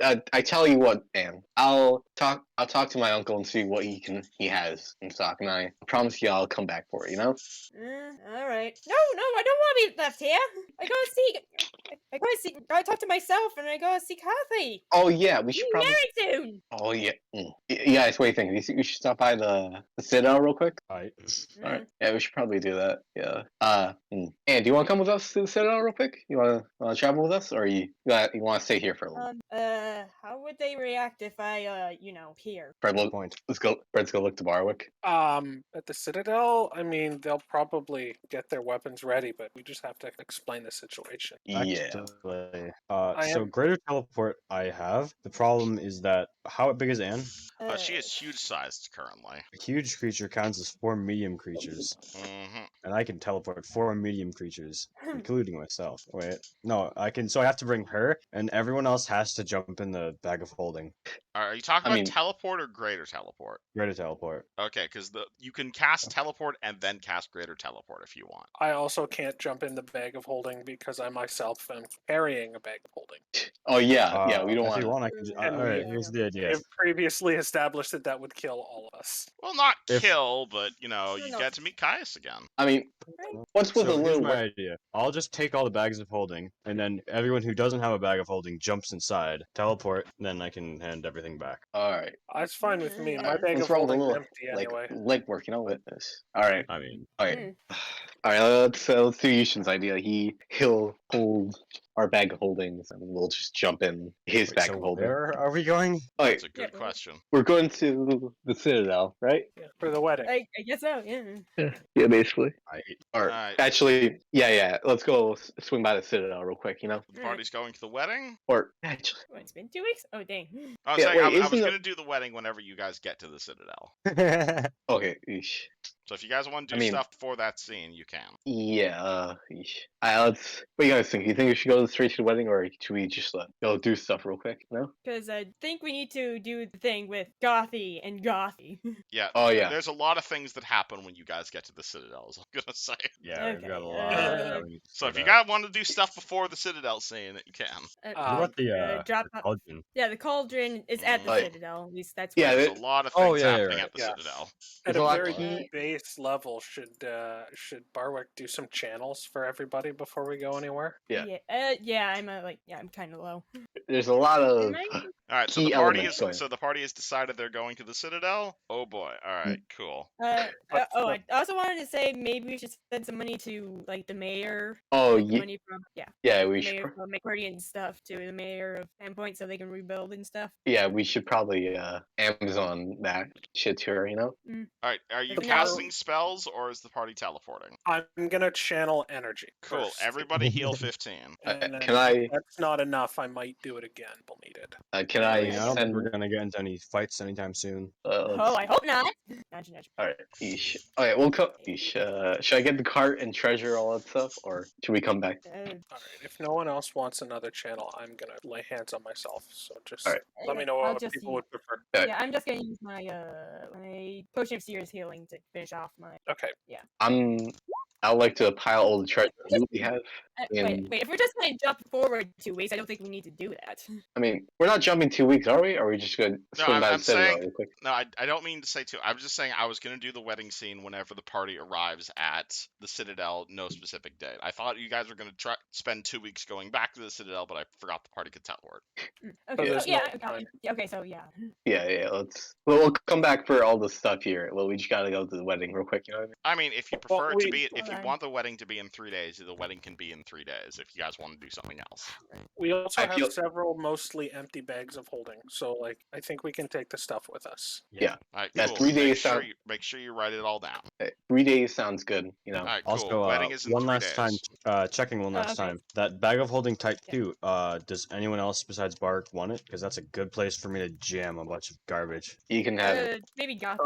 Speaker 3: I tell you what, man. I'll talk to my uncle and see what he has in stock, and I promise you I'll come back for it.
Speaker 4: All right. No, I don't want to be left here. I gotta see. I talk to myself, and I gotta see Gothie.
Speaker 3: Oh yeah, we should
Speaker 4: We're
Speaker 3: probably.
Speaker 4: married soon.
Speaker 3: Oh yeah. Yeah, it's what do you think? We should stop by the Citadel real quick.
Speaker 2: Alright.
Speaker 3: Alright. Yeah, we should probably do that. Yeah. And do you want to come with us to the Citadel real quick? You wanna travel with us, or you want to stay here for a little?
Speaker 4: How would they react if I, here?
Speaker 3: Fred,
Speaker 2: Good point.
Speaker 3: let's go. Fred's go look to Barwick.
Speaker 5: At the Citadel, I mean, they'll probably get their weapons ready, but we just have to explain the situation.
Speaker 3: Yeah.
Speaker 2: Actually,
Speaker 5: I
Speaker 2: so
Speaker 5: am-
Speaker 2: greater teleport I have. The problem is that how big is Anne?
Speaker 1: She is huge-sized currently.
Speaker 2: A huge creature counts as 4 medium creatures,
Speaker 1: hmm
Speaker 2: and I can teleport 4 medium creatures, including myself. Wait, no, I can. So I have to bring her, and everyone else has to jump in the bag of holding.
Speaker 1: Are you talking
Speaker 3: I
Speaker 1: about
Speaker 3: mean-
Speaker 1: teleport or greater teleport?
Speaker 2: Greater teleport.
Speaker 1: Okay, because you can cast teleport and then cast greater teleport if you want.
Speaker 5: I also can't jump in the bag of holding because I myself am carrying a bag of holding.
Speaker 3: Oh yeah. We don't
Speaker 2: If you
Speaker 3: want.
Speaker 2: want, I can.
Speaker 5: And
Speaker 2: All right,
Speaker 5: we-
Speaker 2: here's the idea.
Speaker 5: I've previously established that would kill all of us.
Speaker 1: Well, not
Speaker 2: If-
Speaker 1: kill, but you
Speaker 4: No.
Speaker 1: get to meet Caius again.
Speaker 3: I mean, what's with
Speaker 2: So
Speaker 3: a
Speaker 2: here's
Speaker 3: little?
Speaker 2: my idea. I'll just take all the bags of holding, and then everyone who doesn't have a bag of holding jumps inside, teleport, and then I can hand everything back.
Speaker 3: All right.
Speaker 5: That's fine with me. My
Speaker 4: Alright.
Speaker 5: bag
Speaker 3: What's
Speaker 5: of
Speaker 3: wrong with a
Speaker 5: holding's
Speaker 3: little
Speaker 5: empty anyway.
Speaker 3: legwork? With this. All right.
Speaker 2: I mean,
Speaker 3: All right. All right. Let's do Yushin's idea. He'll hold our bag of holdings, and we'll just jump in his
Speaker 2: wait,
Speaker 3: bag
Speaker 2: so
Speaker 3: of holding.
Speaker 2: where are we going?
Speaker 3: All right.
Speaker 1: That's a good
Speaker 4: Yeah.
Speaker 1: question.
Speaker 3: We're going to the Citadel, right?
Speaker 5: Yeah, for the wedding.
Speaker 4: I guess so. Yeah.
Speaker 3: Yeah, basically.
Speaker 2: I
Speaker 3: Or
Speaker 1: Alright.
Speaker 3: actually, yeah. Let's go swing by the Citadel real quick.
Speaker 1: The party's going to the wedding?
Speaker 3: Or actually,
Speaker 4: Oh, it's been 2 weeks. Oh dang.
Speaker 1: I was
Speaker 3: Yeah,
Speaker 1: saying
Speaker 3: wait,
Speaker 1: I was
Speaker 3: isn't
Speaker 1: going
Speaker 3: the-
Speaker 1: to do the wedding whenever you guys get to the Citadel.
Speaker 3: okay. Eesh.
Speaker 1: So if you guys want to
Speaker 3: I
Speaker 1: do
Speaker 3: mean-
Speaker 1: stuff before that scene, you can.
Speaker 3: Yeah. Eesh. Let's. What do you guys think? You think we should go straight to the wedding, or should we just go do stuff real quick? No.
Speaker 4: Because I think we need to do the thing with Gothie and Gothie.
Speaker 1: Yeah.
Speaker 3: Oh yeah.
Speaker 1: There's a lot of things that happen when you guys get to the Citadel, is all I'm going to say.
Speaker 2: yeah, we've got a
Speaker 4: Okay,
Speaker 2: lot. that we need to
Speaker 1: So if
Speaker 2: sort
Speaker 1: you
Speaker 2: out.
Speaker 1: guys want to do stuff before the Citadel scene, you can.
Speaker 2: What about the
Speaker 4: drop
Speaker 2: the
Speaker 4: off-
Speaker 2: cauldron?
Speaker 4: Yeah, the cauldron is at the
Speaker 3: Right.
Speaker 4: Citadel. At least that's
Speaker 3: Yeah,
Speaker 4: where
Speaker 1: There's a lot of
Speaker 2: Oh,
Speaker 1: things
Speaker 2: yeah, yeah,
Speaker 1: happening
Speaker 2: right.
Speaker 1: at the
Speaker 5: Yeah.
Speaker 1: Citadel.
Speaker 5: At
Speaker 3: There's
Speaker 5: a
Speaker 3: a lot-
Speaker 5: very base level, should Barwick do some channels for everybody before we go anywhere?
Speaker 3: Yeah.
Speaker 4: I'm kind of low.
Speaker 3: There's a lot of.
Speaker 4: Am I?
Speaker 1: All right, so
Speaker 3: Key
Speaker 1: the party
Speaker 3: elements
Speaker 1: is
Speaker 3: going.
Speaker 1: so the party has decided they're going to the Citadel. Oh boy! All right, cool.
Speaker 5: But-
Speaker 4: I also wanted to say maybe we should send some money to like the mayor.
Speaker 3: Oh
Speaker 4: Like, the
Speaker 3: yeah.
Speaker 4: money from
Speaker 3: Yeah,
Speaker 4: the
Speaker 3: we should.
Speaker 4: mayor from McCarty and stuff to the mayor of Endpoint so they can rebuild and stuff.
Speaker 3: Yeah, we should probably Amazon that shit to her.
Speaker 1: All right, are you
Speaker 4: No.
Speaker 1: casting spells or is the party teleporting?
Speaker 5: I'm gonna channel energy.
Speaker 1: Cool.
Speaker 5: first,
Speaker 1: Everybody heal 15.
Speaker 5: and then
Speaker 3: Can I?
Speaker 5: if that's not enough, I might do it again. We'll need it.
Speaker 3: Can
Speaker 2: I
Speaker 3: I
Speaker 2: mean, I don't think
Speaker 3: send?
Speaker 2: we're gonna get into any fights anytime soon.
Speaker 4: Oh, I hope not. Imagine.
Speaker 3: All right. Eesh. All right. We'll come. Eesh. Should I get the cart and treasure all that stuff, or should we come back?
Speaker 5: All right. If no one else wants another channel, I'm gonna lay hands on myself. So just
Speaker 3: All right.
Speaker 5: let me know
Speaker 4: I'll
Speaker 5: what
Speaker 4: just
Speaker 5: people
Speaker 4: use-
Speaker 5: would prefer.
Speaker 4: Yeah, I'm just gonna use my potion of serious healing to finish off my.
Speaker 5: Okay.
Speaker 3: I'm. I would like to pile all the treasure loot we have.
Speaker 4: Wait, if we're just gonna jump forward 2 weeks, I don't think we need to do that.
Speaker 3: I mean, we're not jumping 2 weeks, are we? Or are we just gonna
Speaker 1: No,
Speaker 3: swing by the
Speaker 1: I'm
Speaker 3: Citadel
Speaker 1: saying
Speaker 3: real quick?
Speaker 1: no. I don't mean to say too. I was just saying I was gonna do the wedding scene whenever the party arrives at the Citadel. No specific date. I thought you guys were gonna spend 2 weeks going back to the Citadel, but I forgot the party could teleport.
Speaker 4: Okay,
Speaker 5: there's
Speaker 4: yeah,
Speaker 5: no time.
Speaker 4: okay, so yeah.
Speaker 3: Yeah. We'll come back for all the stuff here. Well, we just gotta go to the wedding real quick. You know what I mean?
Speaker 1: I mean, if you
Speaker 5: Well,
Speaker 1: prefer it to be, if
Speaker 4: Hold
Speaker 1: you
Speaker 4: on.
Speaker 1: want the wedding to be in 3 days, the wedding can be in 3 days. If you guys want to do something else.
Speaker 5: We also
Speaker 3: I
Speaker 5: have
Speaker 3: feel-
Speaker 5: several mostly empty bags of holding, so like I think we can take the stuff with us.
Speaker 3: Yeah.
Speaker 1: All right,
Speaker 3: Yeah,
Speaker 1: cool.
Speaker 3: 3 days
Speaker 1: Make sure you write it all down.
Speaker 3: Hey, 3 days sounds good. You know.
Speaker 1: All right, cool.
Speaker 2: Also,
Speaker 1: Wedding is in
Speaker 2: one
Speaker 1: 3
Speaker 2: last
Speaker 1: days.
Speaker 2: time, checking one last
Speaker 4: okay.
Speaker 2: time. That bag of holding type
Speaker 4: Yeah.
Speaker 2: 2, does anyone else besides Bark want it? Because that's a good place for me to jam a bunch of garbage.
Speaker 3: You can have it.
Speaker 4: Maybe Gothie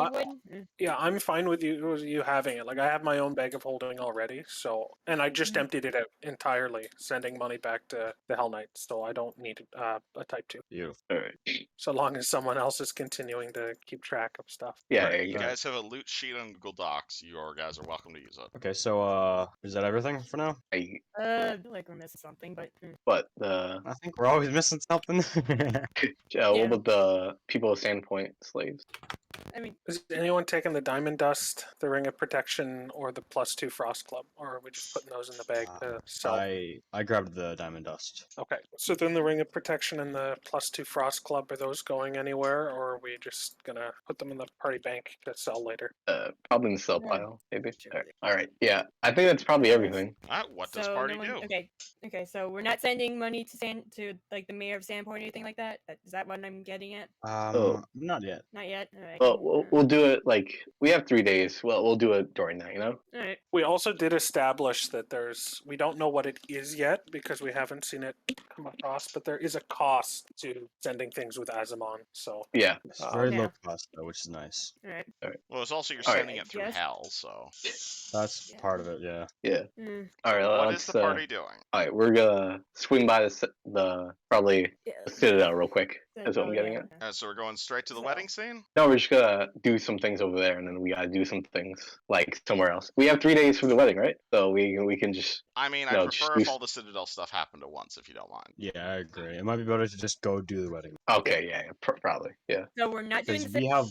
Speaker 4: would.
Speaker 5: Yeah, I'm fine with you having it. Like I have my own bag of holding already, so and I just
Speaker 4: Mhm.
Speaker 5: emptied it out entirely, sending money back to the Hell Knights, so I don't need a type 2.
Speaker 2: Beautiful.
Speaker 3: All right.
Speaker 5: So long as someone else is continuing to keep track of stuff.
Speaker 3: Yeah.
Speaker 2: Right,
Speaker 3: There
Speaker 1: You
Speaker 3: you go.
Speaker 1: guys have a loot sheet on Google Docs. You guys are welcome to use it.
Speaker 2: Okay, so is that everything for now?
Speaker 4: I feel like we're missing something, but
Speaker 3: But the
Speaker 2: I think we're always missing something.
Speaker 4: Yeah.
Speaker 3: what about the people of Sandpoint slaves?
Speaker 4: I mean,
Speaker 5: Is anyone taking the Diamond Dust, the Ring of Protection, or the +2 Frost Club, or are we just putting those in the bag to sell?
Speaker 2: I grabbed the diamond dust.
Speaker 5: Okay, so then the Ring of Protection and the +2 Frost Club, are those going anywhere, or are we just gonna put them in the party bank to sell later?
Speaker 3: Probably in the sell
Speaker 4: Yeah.
Speaker 3: pile, maybe.
Speaker 4: Sure.
Speaker 3: All right. Yeah, I think that's probably everything.
Speaker 1: All right, what does
Speaker 4: so
Speaker 1: party
Speaker 4: no one,
Speaker 1: do?
Speaker 4: okay, so we're not sending money to like the mayor of Sandport or anything like that. Is that what I'm getting at?
Speaker 3: Oh.
Speaker 2: Not yet.
Speaker 4: Not yet. All right.
Speaker 3: Well, we'll do it like we have 3 days. Well, we'll do it during that. You know.
Speaker 4: All right.
Speaker 5: We also did establish that we don't know what it is yet because we haven't seen it come across, but there is a cost to sending things with Azamon. So
Speaker 3: Yeah.
Speaker 2: It's very
Speaker 4: Yeah.
Speaker 2: low cost though, which is nice.
Speaker 4: All right.
Speaker 1: Well, it's also you're
Speaker 3: All right.
Speaker 1: sending it through
Speaker 4: Yes.
Speaker 1: hell, so.
Speaker 2: That's
Speaker 4: Yeah.
Speaker 2: part of it, yeah.
Speaker 3: Yeah.
Speaker 4: Mm,
Speaker 3: All right.
Speaker 1: What
Speaker 3: let's,
Speaker 1: is the party doing?
Speaker 3: All right, we're gonna swing by the probably
Speaker 4: yeah.
Speaker 3: the Citadel real quick. That's what I'm getting
Speaker 4: yeah.
Speaker 3: at.
Speaker 1: So we're going straight to the
Speaker 4: So-
Speaker 1: wedding scene?
Speaker 3: No, we're just gonna do some things over there, and then we gotta do some things like somewhere else. We have 3 days for the wedding, right? So we can just
Speaker 1: I mean,
Speaker 3: No,
Speaker 1: I
Speaker 3: just
Speaker 1: prefer
Speaker 3: do
Speaker 1: if all the Citadel stuff happened at once, if you don't mind.
Speaker 2: Yeah, I agree. It might be better to just go do the wedding.
Speaker 3: okay. Yeah, probably. Yeah.
Speaker 4: So we're not doing
Speaker 2: Because
Speaker 4: the
Speaker 2: we have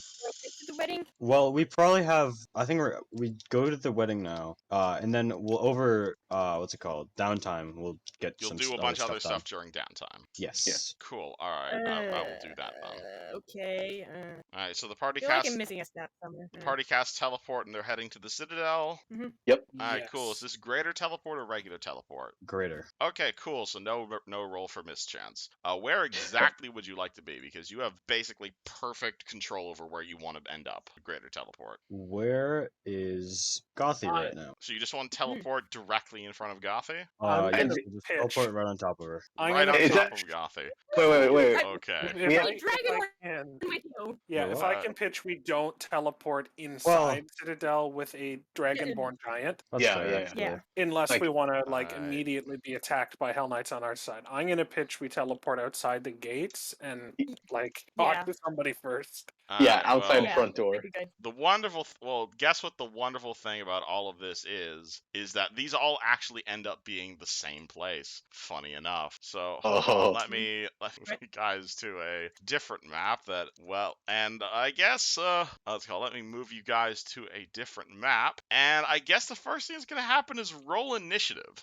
Speaker 4: the wedding.
Speaker 2: well, we probably have I think we go to the wedding now. And then we'll over what's it called? Downtime. We'll get
Speaker 1: You'll
Speaker 2: some
Speaker 1: do a
Speaker 2: other
Speaker 1: bunch of
Speaker 2: stuff
Speaker 1: other
Speaker 2: done.
Speaker 1: stuff during downtime.
Speaker 2: Yes.
Speaker 1: Cool. All right, I will do that then.
Speaker 4: Okay.
Speaker 1: All right, so the party
Speaker 4: I feel like
Speaker 1: cast
Speaker 4: I'm missing a step somewhere.
Speaker 1: party cast teleport, and they're heading to the Citadel.
Speaker 3: Yep.
Speaker 1: All right, cool. Is this greater teleport or regular teleport?
Speaker 2: Greater.
Speaker 1: Okay, cool. So no roll for mischance. Where exactly would you like to be? Because you have basically perfect control over where you want to end up. Greater teleport.
Speaker 2: Where is Gothie right now?
Speaker 1: So you just want to teleport directly in front of Gothie?
Speaker 5: I'm
Speaker 2: Yeah,
Speaker 5: gonna
Speaker 2: just
Speaker 5: pitch.
Speaker 2: teleport right on top of her.
Speaker 5: I'm
Speaker 1: Right on
Speaker 5: gonna
Speaker 3: Is
Speaker 1: top
Speaker 3: that-
Speaker 1: of Gothie.
Speaker 3: Wait.
Speaker 1: Okay.
Speaker 5: If
Speaker 3: Yeah.
Speaker 5: I- if
Speaker 4: Dragon
Speaker 5: I can-
Speaker 4: with you.
Speaker 5: Yeah, if I
Speaker 1: What?
Speaker 5: can pitch, we don't teleport inside Citadel with a Dragonborn giant,
Speaker 2: That's
Speaker 3: Yeah,
Speaker 2: fair,
Speaker 3: yeah,
Speaker 2: actually.
Speaker 4: Yeah.
Speaker 5: unless
Speaker 3: Like-
Speaker 5: we want to
Speaker 1: Right.
Speaker 5: immediately be attacked by Hell Knights on our side. I'm gonna pitch we teleport outside the gates and talk
Speaker 4: Yeah.
Speaker 5: to somebody first.
Speaker 3: Yeah,
Speaker 1: Alright,
Speaker 3: outside
Speaker 1: well,
Speaker 3: the front door.
Speaker 4: That'd be good.
Speaker 1: the wonderful guess what the wonderful thing about all of this is that these all actually end up being the same place, funny enough. So hold on,
Speaker 3: Oh.
Speaker 1: let me move you guys to a different map that and I guess let me move you guys to a different map, and I guess the first thing that's gonna happen is roll initiative.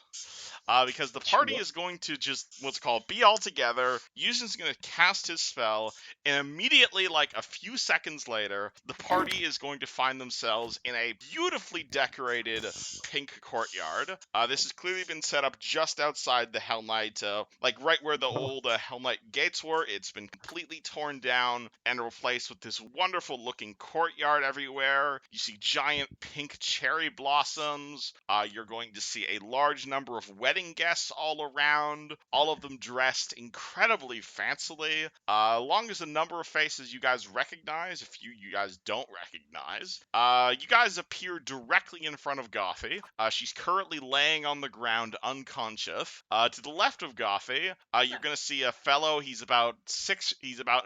Speaker 1: Because the party
Speaker 3: Sure.
Speaker 1: is going to just be all together. Yuzin's going to cast his spell, and immediately, like a few seconds later, the party is going to find themselves in a beautifully decorated pink courtyard. This has clearly been set up just outside the Hell Knight, right where the old Hell Knight gates were. It's been completely torn down and replaced with this wonderful looking courtyard everywhere. You see giant pink cherry blossoms. You're going to see a large number of wedding wedding guests all around, all of them dressed incredibly fancily, along as a number of faces you guys recognize, a few you guys don't recognize. You guys appear directly in front of Gothie. She's currently laying on the ground unconscious. To the left of Gothie, you're gonna see a fellow. He's about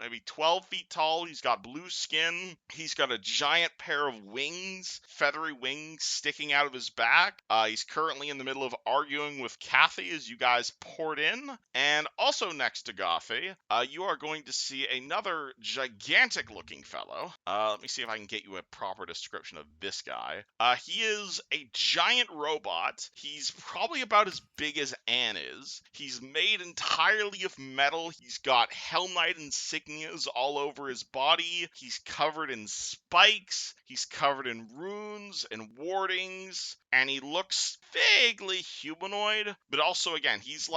Speaker 1: maybe 12 feet tall. He's got blue skin. He's got a giant pair of wings, feathery wings sticking out of his back. He's currently in the middle of arguing with Kathy as you guys poured in. And also next to Gothie, you are going to see another gigantic looking fellow. Let me see if I can get you a proper description of this guy. He is a giant robot. He's probably about as big as Anne is. He's made entirely of metal. He's got Hell Knight insignias all over his body. He's covered in spikes. He's covered in runes and wardings. And he looks vaguely humanoid, but also, again, he's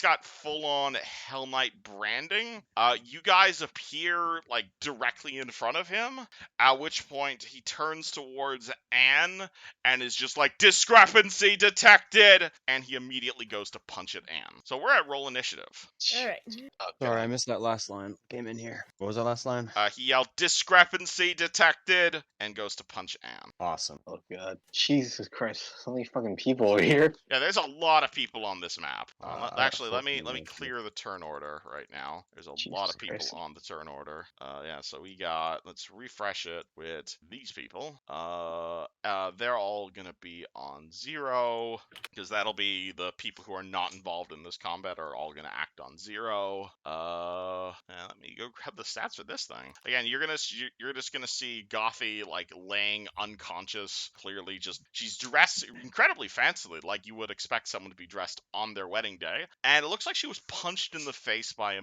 Speaker 1: got full-on Hell Knight branding. You guys appear, like, directly in front of him, at which point he turns towards Anne and is just like, discrepancy detected! And he immediately goes to punch at Anne. So we're at roll initiative.
Speaker 4: Alright.
Speaker 3: Oh,
Speaker 2: Sorry, I
Speaker 3: God.
Speaker 2: missed that last line. Came in here. What was that last line?
Speaker 1: He yelled, discrepancy detected, and goes to punch Anne.
Speaker 2: Awesome.
Speaker 3: Oh, God. Jesus Christ. So many fucking people over here.
Speaker 1: Yeah, there's a lot of people on this map. Actually, let me
Speaker 2: 14
Speaker 1: clear the turn order right now. There's a
Speaker 3: Jesus
Speaker 1: lot of people
Speaker 3: Christ.
Speaker 1: on the turn order. Yeah, so let's refresh it with these people. They're all gonna be on 0, because that'll be the people who are not involved in this combat are all gonna act on 0. Let me go grab the stats for this thing. Again, you're just gonna see Gothie like laying unconscious, clearly she's dressed incredibly fancily, like you would expect someone to be dressed on their wedding day, and it looks like she was punched in the face by a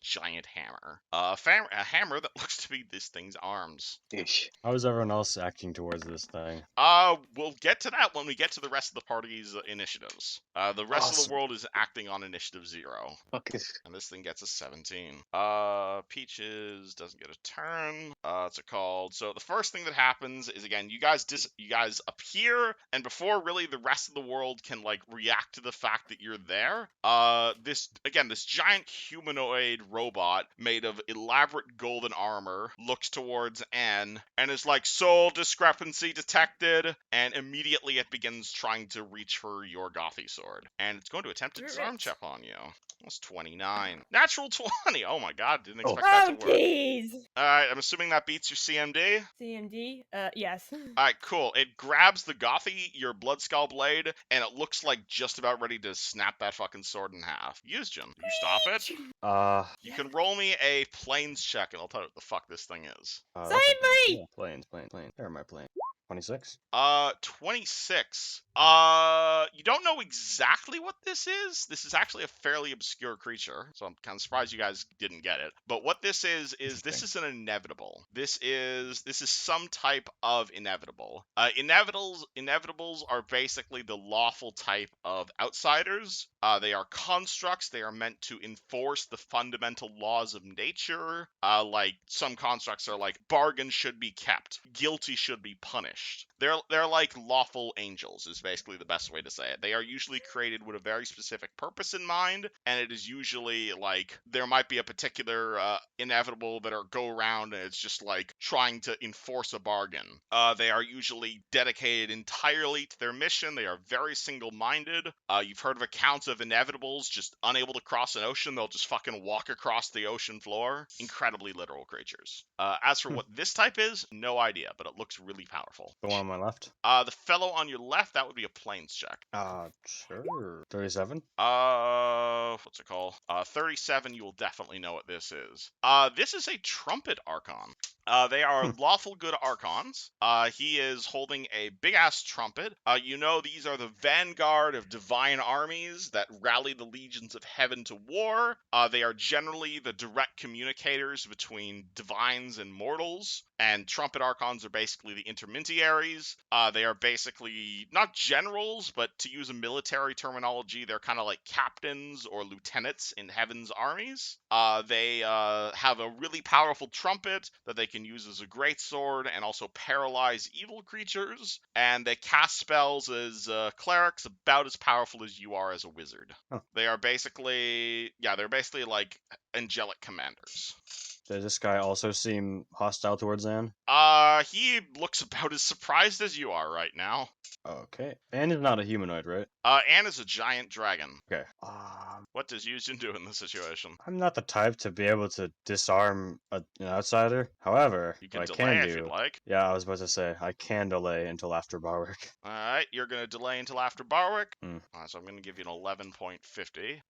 Speaker 1: giant hammer. A hammer that looks to be this thing's arms.
Speaker 3: Ish.
Speaker 2: How is everyone else acting towards this thing?
Speaker 1: We'll get to that when we get to the rest of the party's initiatives. The rest of
Speaker 2: Awesome.
Speaker 1: the world is acting on initiative 0.
Speaker 3: Fuck is.
Speaker 1: And this thing gets a 17. Peaches doesn't get a turn. What's it called? So the first thing that happens is, again, you guys appear, and before really the rest of the world can like react to the fact that you're there, this giant humanoid robot made of elaborate golden armor looks towards Anne and is like, soul discrepancy detected, and immediately it begins trying to reach for your Gothie sword, and it's going to attempt a disarm
Speaker 4: Correct.
Speaker 1: check on you. That's 29. Natural 20. Oh my god, didn't expect
Speaker 4: Oh,
Speaker 1: that to work.
Speaker 4: jeez!
Speaker 1: Alright, I'm assuming that beats your CMD.
Speaker 4: CMD? Yes.
Speaker 1: Alright, cool. It grabs the Gothie, your blood skull blade, and it looks like just about ready to snap that fucking sword in half. Yuzjin, you stop it? You can roll me a planes check, and I'll tell you what the fuck this thing is.
Speaker 2: That's
Speaker 4: Save
Speaker 2: okay.
Speaker 4: me!
Speaker 2: Yeah, planes. Where are my planes? 26?
Speaker 1: 26. You don't know exactly what this is. This is actually a fairly obscure creature, so I'm kind of surprised you guys didn't get it. But what this is this is an inevitable. This is some type of inevitable. Inevitables are basically the lawful type of outsiders. They are constructs. They are meant to enforce the fundamental laws of nature. Like some constructs are like, bargains should be kept, guilty should be punished. They're like lawful angels is basically the best way to say it. They are usually created with a very specific purpose in mind, and it is usually like there might be a particular inevitable that go around, and it's just like trying to enforce a bargain. They are usually dedicated entirely to their mission. They are very single-minded. You've heard of accounts of inevitables just unable to cross an ocean. They'll just fucking walk across the ocean floor. Incredibly literal creatures. As for what this type is, no idea, but it looks really powerful.
Speaker 2: The one on my left?
Speaker 1: The fellow on your left, that would be a planes check.
Speaker 2: Sure. 37?
Speaker 1: What's it called? 37, you will definitely know what this is. This is a Trumpet Archon. They are lawful good archons. He is holding a big-ass trumpet. These are the vanguard of divine armies that rally the legions of heaven to war. They are generally the direct communicators between divines and mortals, and trumpet archons are basically the intermediaries incendiaries. They are basically not generals, but to use a military terminology, they're kind of like captains or lieutenants in Heaven's armies. They have a really powerful trumpet that they can use as a greatsword and also paralyze evil creatures. And they cast spells as clerics about as powerful as you are as a wizard.
Speaker 2: Huh.
Speaker 1: They're basically like angelic commanders.
Speaker 2: Does this guy also seem hostile towards Anne?
Speaker 1: He looks about as surprised as you are right now.
Speaker 2: Okay. Anne is not a humanoid, right?
Speaker 1: Anne is a giant dragon.
Speaker 2: Okay.
Speaker 1: What does Yuzhin do in this situation?
Speaker 2: I'm not the type to be able to disarm an outsider. However,
Speaker 1: You can
Speaker 2: what I
Speaker 1: delay
Speaker 2: can
Speaker 1: if you'd
Speaker 2: do...
Speaker 1: like.
Speaker 2: Yeah, I was about to say, I can delay until after Barwick.
Speaker 1: Alright, you're gonna delay until after Barwick.
Speaker 2: Mm.
Speaker 1: So I'm gonna give you an 11.50.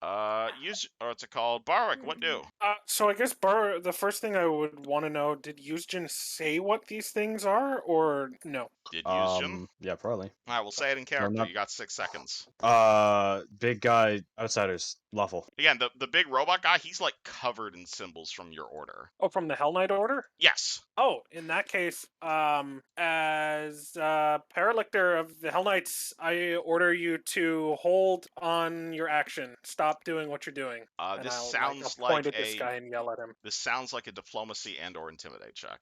Speaker 1: What's it called? Barwick, what do?
Speaker 5: So I guess the first thing I would want to know, did Yuzhin say what these things are, or no?
Speaker 1: Did Yuzhin?
Speaker 2: Yeah, probably.
Speaker 1: Alright, we'll say it in character.
Speaker 2: not-
Speaker 1: You got 6 seconds.
Speaker 2: Big guy, outsiders, lawful.
Speaker 1: Again, the big robot guy, he's like covered in symbols from your order.
Speaker 5: Oh, from the Hell Knight Order?
Speaker 1: Yes.
Speaker 5: Oh, in that case, as Paralictor of the Hell Knights, I order you to hold on your action. Stop doing what you're doing. And
Speaker 1: This
Speaker 5: I'll
Speaker 1: sounds
Speaker 5: point
Speaker 1: like
Speaker 5: at this guy and yell at him.
Speaker 1: This sounds like a diplomacy and or intimidate check.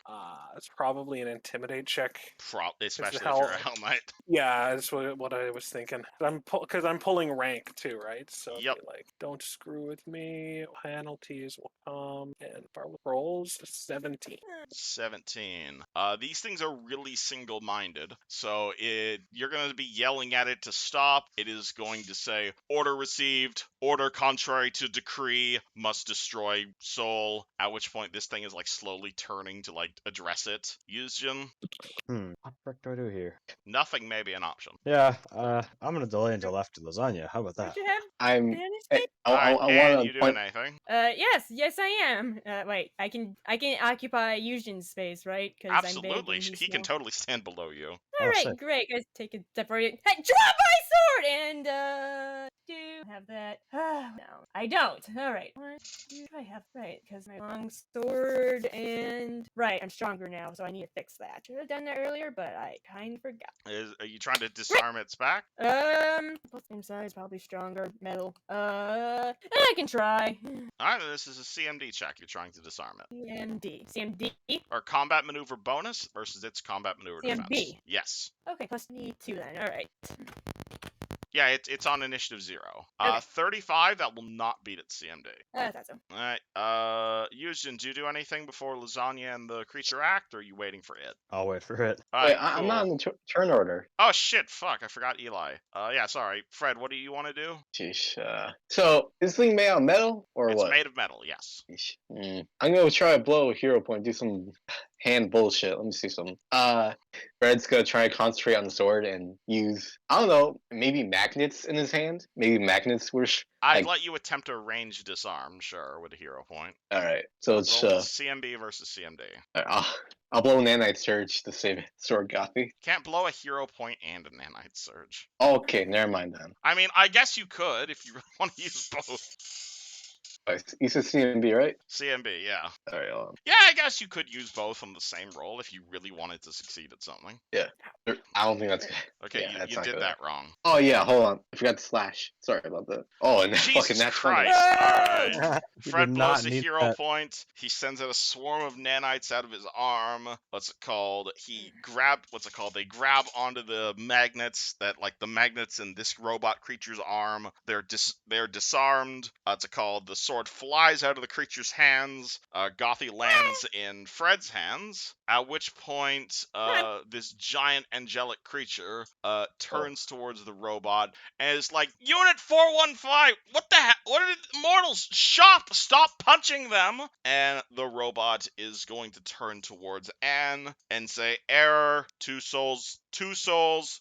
Speaker 5: It's probably an intimidate check.
Speaker 1: Especially if
Speaker 5: hell-
Speaker 1: you're a Hell Knight.
Speaker 5: Yeah, that's what I was thinking. Because I'm pulling rank too, right? So it'd
Speaker 1: Yep.
Speaker 5: be like, don't screw with me. Penalties will come, and Barwick rolls 17.
Speaker 1: 17. These things are really single-minded, so you're going to be yelling at it to stop. It is going to say, order received, order contrary to decree, must destroy soul, at which point this thing is like slowly turning to like address it. Yuzhin,
Speaker 2: What the frick do I do here?
Speaker 1: nothing may be an option.
Speaker 2: Yeah, I'm gonna delay until after lasagna. How about that?
Speaker 4: Don't you have
Speaker 3: I'm.
Speaker 4: bananas?
Speaker 3: I
Speaker 1: Anne,
Speaker 3: want
Speaker 1: you
Speaker 3: to
Speaker 1: doing
Speaker 3: point.
Speaker 1: anything?
Speaker 4: Yes, I am. Wait, I can occupy Yuzhin's space, right? 'Cause
Speaker 1: Absolutely.
Speaker 4: I'm big and he's
Speaker 1: He can
Speaker 4: small.
Speaker 1: totally stand below you.
Speaker 4: All
Speaker 2: Oh,
Speaker 4: right,
Speaker 2: sick.
Speaker 4: great. Guys, take a step forward. Hey, drop my sword and do have that. No, I don't. All right. What do I have? Right, because my long sword and right, I'm stronger now, so I need to fix that. Should have done that earlier, but I kind of forgot.
Speaker 1: Are you trying to disarm its back?
Speaker 4: Both same size, probably stronger. Metal. I can try.
Speaker 1: Alright, this is a CMD check. You're trying to disarm it.
Speaker 4: CMD.
Speaker 1: Or combat maneuver bonus versus its combat maneuver defense.
Speaker 4: CMB.
Speaker 1: Yes.
Speaker 4: Okay, plus me 2 then. All right.
Speaker 1: Yeah, it's on initiative 0.
Speaker 4: Okay.
Speaker 1: 35, that will not beat its CMD.
Speaker 4: I thought so.
Speaker 1: Alright, Yuzhin, do you do anything before Lasagna and the creature act, or are you waiting for it?
Speaker 2: I'll wait for it.
Speaker 3: Wait,
Speaker 1: Alright,
Speaker 3: I'm
Speaker 1: cool.
Speaker 3: not in the turn order.
Speaker 1: Oh shit, fuck, I forgot Eli. Yeah, sorry. Fred, what do you want to do?
Speaker 3: Sheesh. So is this thing made out of metal or
Speaker 1: It's
Speaker 3: what?
Speaker 1: made of metal, yes.
Speaker 3: Sheesh. I'm gonna try to blow a hero point, do some hand bullshit. Let me see some. Fred's gonna try to concentrate on the sword and use, I don't know, maybe magnets in his hand. Maybe magnets were.
Speaker 1: I'd
Speaker 3: Like-
Speaker 1: let you attempt a ranged disarm, sure, with a hero point.
Speaker 3: All right. So it's
Speaker 1: Roll CMB versus CMD.
Speaker 3: I'll blow a nanite surge to save sword Gothie.
Speaker 1: Can't blow a hero point and a nanite surge.
Speaker 3: Okay, never mind then.
Speaker 1: I mean, I guess you could if you really want to use both.
Speaker 3: You said CMB, right?
Speaker 1: CMB, yeah.
Speaker 3: All right.
Speaker 1: Yeah, I guess you could use both on the same roll if you really wanted to succeed at something.
Speaker 3: I don't think that's good.
Speaker 1: Okay,
Speaker 3: Yeah, that's
Speaker 1: you
Speaker 3: not
Speaker 1: did
Speaker 3: good.
Speaker 1: that wrong.
Speaker 3: Oh yeah, hold on. I forgot to slash. Sorry about that. Oh, and that fucking
Speaker 1: Jesus
Speaker 3: that's
Speaker 1: Christ.
Speaker 3: funny.
Speaker 1: Alright.
Speaker 2: You
Speaker 1: Fred
Speaker 2: did
Speaker 1: blows
Speaker 2: not
Speaker 1: a
Speaker 2: need
Speaker 1: hero
Speaker 2: that.
Speaker 1: point. He sends out a swarm of nanites out of his arm. What's it called? They grab onto the magnets the magnets in this robot creature's arm. They're disarmed. The sword flies out of the creature's hands. Gothie lands in Fred's hands. At which point, this giant angelic creature turns towards the robot and is like, Unit 415, what the heck? What are the mortals? Stop punching them! And the robot is going to turn towards Anne and say, error, 2 souls,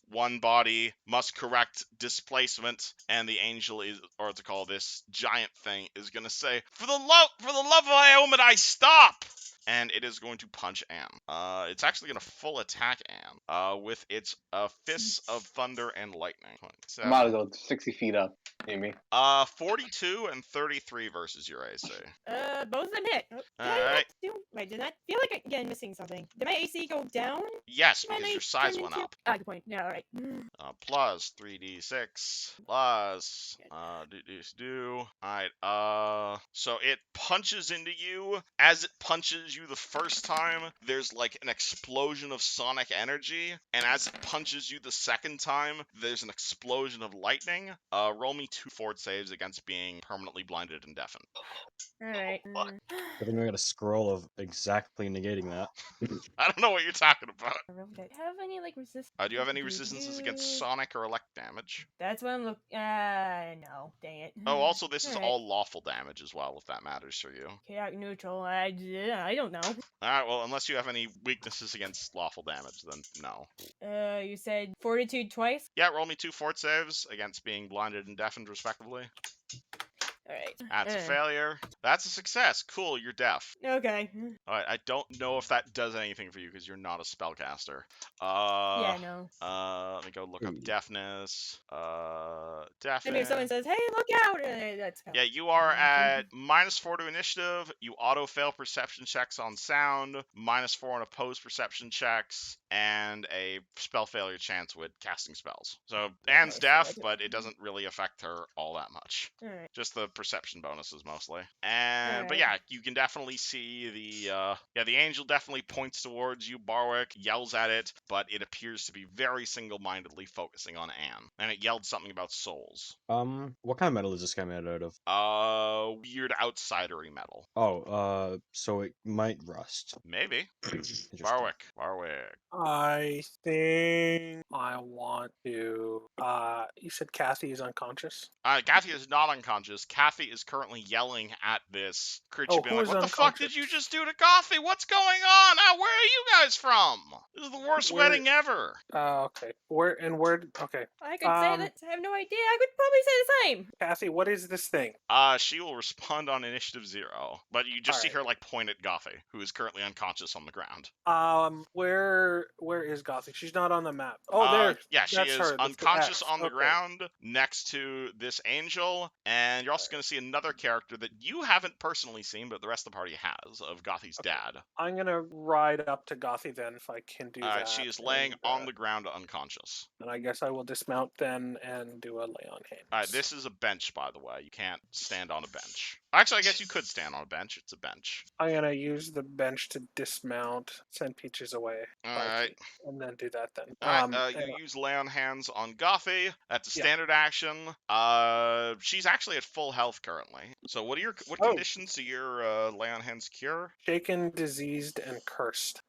Speaker 1: 1 body, must correct displacement. And the angel this giant thing is going to say, for the love of Iomet, I stop! And it is going to punch Anne. It's actually going to full attack Anne. with its fists of thunder and lightning.
Speaker 3: I'm about to go 60 feet up. Amy.
Speaker 1: 42 and 33 versus your AC.
Speaker 4: Both of them hit. Oh, did I
Speaker 1: All right.
Speaker 4: Wait, did I feel like again missing something? Did my AC go down?
Speaker 1: Yes,
Speaker 4: when
Speaker 1: because
Speaker 4: I
Speaker 1: your size
Speaker 4: turned
Speaker 1: went
Speaker 4: into-
Speaker 1: up.
Speaker 4: Ah, good point. Yeah, all right.
Speaker 1: Plus 3d6 plus Alright, so it punches into you. As it punches you the first time, there's like an explosion of sonic energy, and as it punches you the second time, there's an explosion of lightning. Roll me 2 fort saves against being permanently blinded and deafened.
Speaker 4: All right.
Speaker 2: I think I got a scroll of exactly negating that.
Speaker 1: I don't know what you're talking about.
Speaker 4: Have any like resistance?
Speaker 1: Do you have any resistances against sonic or elect damage?
Speaker 4: That's what I'm looking. No, dang it.
Speaker 1: Oh, also this is
Speaker 4: Alright.
Speaker 1: all lawful damage as well, if that matters for you.
Speaker 4: Chaotic neutral. I don't know.
Speaker 1: Alright, well, unless you have any weaknesses against lawful damage, then no.
Speaker 4: You said fortitude twice.
Speaker 1: Yeah, roll me 2 fort saves against being blinded and deafened, respectively.
Speaker 4: All right.
Speaker 1: That's a failure. That's a success. Cool, you're deaf.
Speaker 4: Okay.
Speaker 1: Alright, I don't know if that does anything for you because you're not a spellcaster.
Speaker 4: Yeah, no.
Speaker 1: Let me go look up
Speaker 2: Ooh.
Speaker 1: deafness.
Speaker 4: I
Speaker 1: Deafened.
Speaker 4: mean, if someone says, "Hey, look out!" That's
Speaker 1: Yeah, you are
Speaker 4: Okay.
Speaker 1: at -4 to initiative. You auto-fail perception checks on sound, -4 on opposed perception checks, and a spell failure chance with casting spells. So Anne's
Speaker 4: so
Speaker 1: deaf,
Speaker 4: I do-
Speaker 1: but it doesn't really affect her all that much.
Speaker 4: All right.
Speaker 1: Just the perception bonuses mostly. And but
Speaker 4: Alright.
Speaker 1: yeah, you can definitely see the angel definitely points towards you. Barwick yells at it, but it appears to be very single-mindedly focusing on Anne. And it yelled something about souls.
Speaker 2: What kind of metal is this guy made out of?
Speaker 1: Weird outsidery metal.
Speaker 2: Oh, so it might rust.
Speaker 1: Maybe.
Speaker 2: Interesting.
Speaker 1: Barwick.
Speaker 5: I think I want to. You said Kathy is unconscious.
Speaker 1: Gothie is not unconscious. Kathy is currently yelling at this creature,
Speaker 5: Oh,
Speaker 1: being
Speaker 5: who
Speaker 1: like,
Speaker 5: is
Speaker 1: "What the fuck did
Speaker 5: unconscious?
Speaker 1: you just do to Gothie? What's going on? Where are you guys from? This is the worst
Speaker 5: Where-
Speaker 1: wedding ever."
Speaker 5: Okay. Where? Okay.
Speaker 4: I could say that. I have no idea. I would probably say the same.
Speaker 5: Kathy, what is this thing?
Speaker 1: She will respond on initiative 0, but you just see
Speaker 5: Alright.
Speaker 1: her like point at Gothie, who is currently unconscious on the ground.
Speaker 5: Where is Gothie? She's not on the map. Oh, there.
Speaker 1: Yeah, she
Speaker 5: That's
Speaker 1: is
Speaker 5: her. That's the
Speaker 1: unconscious
Speaker 5: X.
Speaker 1: on the
Speaker 5: Okay.
Speaker 1: ground next to this angel, and you're also going to see another character that you haven't personally seen, but the rest of the party has, of Gothie's dad.
Speaker 5: I'm gonna ride up to Gothie then, if I can do that.
Speaker 1: She is laying
Speaker 5: and,
Speaker 1: on the ground unconscious.
Speaker 5: And I guess I will dismount then and do a lay on hands.
Speaker 1: Alright, this is a bench, by the way. You can't stand on a bench. Actually, I guess you could stand on a bench. It's a bench.
Speaker 5: I'm gonna use the bench to dismount, send Peaches away, 5
Speaker 1: Alright.
Speaker 5: feet, and then do that then.
Speaker 1: Alright, you use lay on hands on Gothie. That's a
Speaker 5: Yeah.
Speaker 1: standard action. She's actually at full health currently. So what conditions do your lay on hands cure?
Speaker 5: Shaken, diseased, and cursed.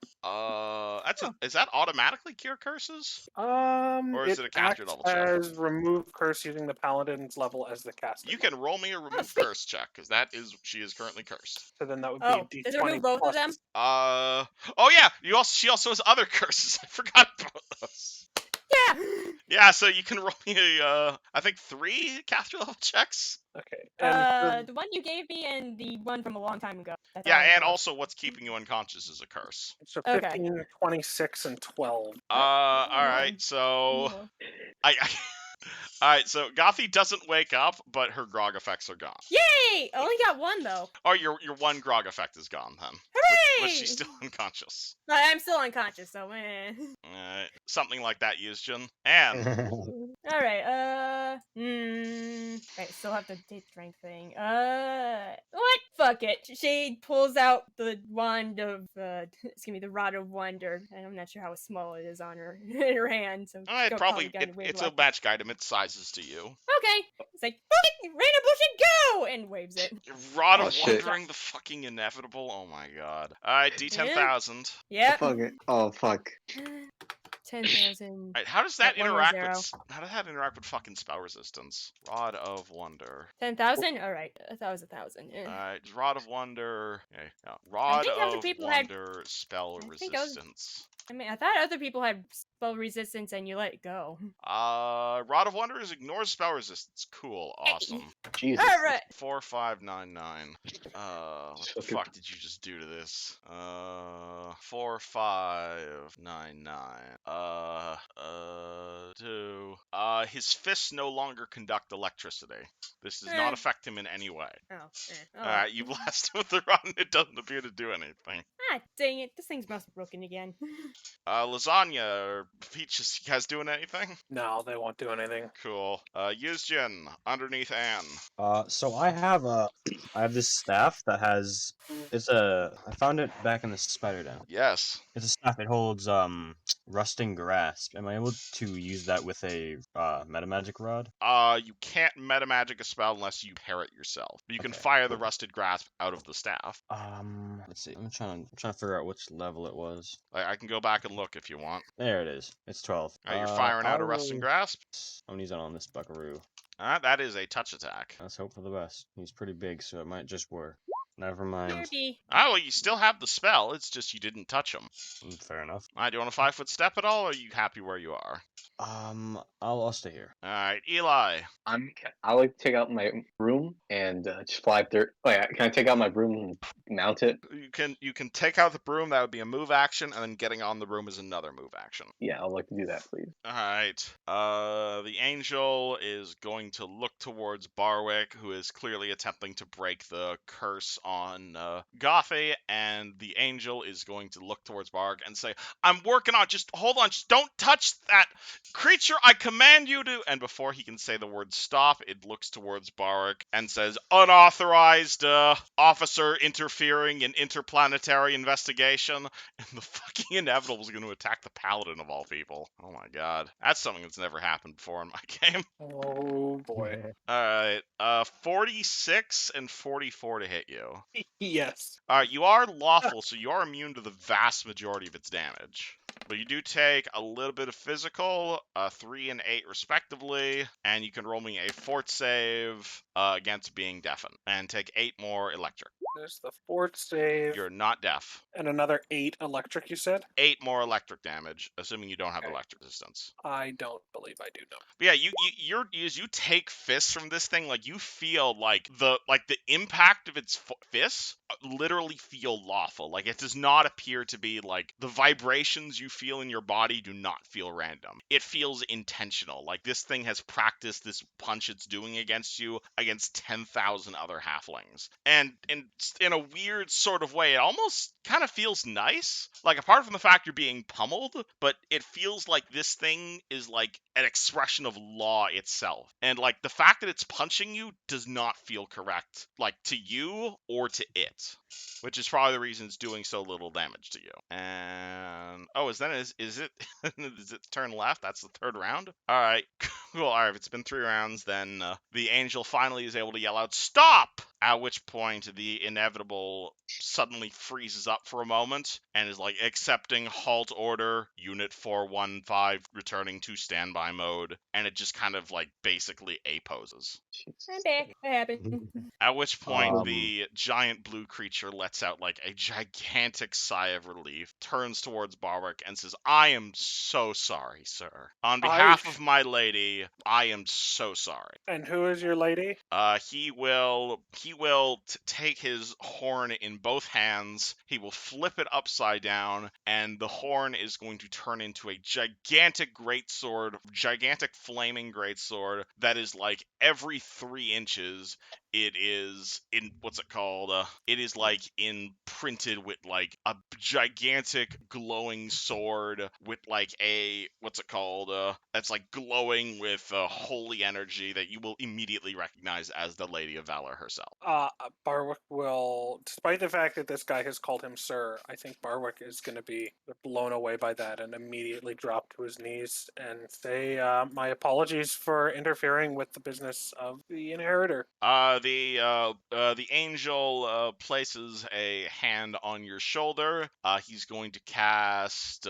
Speaker 1: Is that automatically cure curses? Or is it a character
Speaker 5: acts
Speaker 1: level check?
Speaker 5: as remove curse using the paladin's level as the caster.
Speaker 1: You can roll me a remove
Speaker 4: sweet.
Speaker 1: curse check, because she is currently cursed.
Speaker 5: So then that would
Speaker 4: Oh,
Speaker 5: be
Speaker 4: does it
Speaker 5: D20
Speaker 4: remove both of
Speaker 5: plus-
Speaker 4: them?
Speaker 1: Oh yeah, she also has other curses. I forgot about those.
Speaker 4: Yeah.
Speaker 1: Yeah, so you can roll me I think 3 caster level checks.
Speaker 5: Okay. And
Speaker 4: The one you gave me and the one from a long time ago. That's
Speaker 1: Yeah,
Speaker 4: all I
Speaker 1: and
Speaker 4: know.
Speaker 1: also what's keeping you unconscious is a curse.
Speaker 5: so
Speaker 4: Okay.
Speaker 5: 15, 26, and 12.
Speaker 1: Alright, so Alright, so Gothie doesn't wake up, but her grog effects are gone.
Speaker 4: Yay! I only got one though.
Speaker 1: Oh, your one grog effect is gone then.
Speaker 4: Hooray!
Speaker 1: But she's still unconscious.
Speaker 4: I'm still unconscious, so
Speaker 1: Something like that, Yuzjin. And
Speaker 4: All right. Right, still have the deep strength thing. What? Fuck it. She pulls out the wand of, the rod of wonder. And I'm not sure how small it is on her in her hand. So
Speaker 1: it's a magic item. It sizes to you.
Speaker 4: Okay. It's like, fuck it, random bullshit, go! And waves it.
Speaker 1: Rod
Speaker 3: Oh,
Speaker 1: of
Speaker 3: shit.
Speaker 1: wandering, the fucking inevitable. Oh my god. Alright, D10,000.
Speaker 4: Yep.
Speaker 3: Fuck it. Oh, fuck.
Speaker 4: 10,000.
Speaker 1: Alright, how does that
Speaker 4: Got one more
Speaker 1: interact with fucking spell resistance? Rod of Wonder.
Speaker 4: 10,000? Alright, I thought it was 1,000.
Speaker 1: Alright, Rod of Wonder. Okay, no. Rod
Speaker 4: think other
Speaker 1: of
Speaker 4: people had-
Speaker 1: Wonder spell
Speaker 4: I think I was-
Speaker 1: resistance.
Speaker 4: I mean, I thought other people had spell resistance and you let it go.
Speaker 1: Rod of Wonders ignores spell resistance. Cool, awesome.
Speaker 3: Jesus.
Speaker 4: All right.
Speaker 1: 4599. What the fuck did you just do to this? 4599. His fists no longer conduct electricity. This does not affect him in any way.
Speaker 4: Oh.
Speaker 1: Alright, you blast him with the rod and it doesn't appear to do anything.
Speaker 4: Ah, dang it! This thing's must be broken again.
Speaker 1: Lasagna or Peaches, you guys doing anything?
Speaker 5: No, they won't do anything.
Speaker 1: Cool. Yuzjin, underneath Anne.
Speaker 2: So I have this staff that has I found it back in the spider den.
Speaker 1: Yes.
Speaker 2: It's a staff. It holds rusting grasp. Am I able to use that with a metamagic rod?
Speaker 1: You can't metamagic a spell unless you pair it yourself. But you can
Speaker 2: Okay,
Speaker 1: fire the
Speaker 2: cool.
Speaker 1: rusted grasp out of the staff.
Speaker 2: Let's see. I'm trying to figure out which level it was.
Speaker 1: I can go back and look if you want.
Speaker 2: There it is. It's 12.
Speaker 1: You're firing out a rusting grasp.
Speaker 2: I'm gonna use that on this buckaroo.
Speaker 1: That is a touch attack.
Speaker 2: Let's hope for the best. He's pretty big, so it might just work. Never mind.
Speaker 4: Maybe.
Speaker 1: Well, you still have the spell. It's just you didn't touch him.
Speaker 2: Fair enough.
Speaker 1: Do you want a 5-foot step at all, or are you happy where you are?
Speaker 2: I'll stay here.
Speaker 1: All right, Eli.
Speaker 3: I like to take out my broom and just fly up there. Oh yeah, can I take out my broom and mount it?
Speaker 1: You can take out the broom. That would be a move action, and then getting on the broom is another move action.
Speaker 3: Yeah, I'd like to do that, please.
Speaker 1: All right. The angel is going to look towards Barwick, who is clearly attempting to break the curse on Gothie, and the angel is going to look towards Barwick and say, "I'm working on. Just hold on. Just don't touch that creature. I command you to." And before he can say the word stop, it looks towards Barwick and says, "Unauthorized officer interfering in interplanetary investigation." And the fucking inevitable is going to attack the paladin of all people. Oh my god. That's something that's never happened before in my game.
Speaker 5: Oh boy.
Speaker 1: Alright, 46 and 44 to hit you.
Speaker 5: Yes.
Speaker 1: Alright, you are lawful, so you are immune to the vast majority of its damage. But you do take a little bit of physical, 3 and 8 respectively, and you can roll me a fort save against being deafened, and take 8 more electric.
Speaker 5: There's the fort save.
Speaker 1: You're not deaf.
Speaker 5: And another 8 electric, you said?
Speaker 1: 8 more electric damage, assuming you don't have
Speaker 5: Okay.
Speaker 1: electric resistance.
Speaker 5: I don't believe I do know.
Speaker 1: But yeah, as you take fists from this thing, like you feel like the impact of its fists literally feel lawful. Like it does not appear to be like the vibrations you feel in your body do not feel random. It feels intentional. Like this thing has practiced this punch it's doing against you against 10,000 other halflings. And in a weird sort of way, it almost kind of feels nice. Like apart from the fact you're being pummeled, but it feels like this thing is like an expression of law itself. And like the fact that it's punching you does not feel correct, like to you or to it. Which is probably the reason it's doing so little damage to you. And is it is it turn left? That's the third round? Alright. Cool. Alright, if it's been 3 rounds, then the angel finally is able to yell out, "Stop!" At which point the inevitable suddenly freezes up for a moment and is like accepting halt order, unit 415 returning to standby mode, and it just kind of like basically A-poses.
Speaker 4: I'm back. What happened?
Speaker 1: At which point the giant blue creature lets out like a gigantic sigh of relief, turns towards Barwick and says, "I am so sorry, sir. On behalf of my lady, I am so sorry."
Speaker 5: And who is your lady?
Speaker 1: He will take his horn in both hands. He will flip it upside down, and the horn is going to turn into a gigantic flaming greatsword that is like every 3 inches. It is in it is like imprinted with like a gigantic glowing sword with like that's like glowing with holy energy that you will immediately recognize as the Lady of Valor herself.
Speaker 5: Barwick will, despite the fact that this guy has called him sir, I think Barwick is going to be blown away by that and immediately drop to his knees and say, "My apologies for interfering with the business of the inheritor."
Speaker 1: The angel places a hand on your shoulder. He's going to cast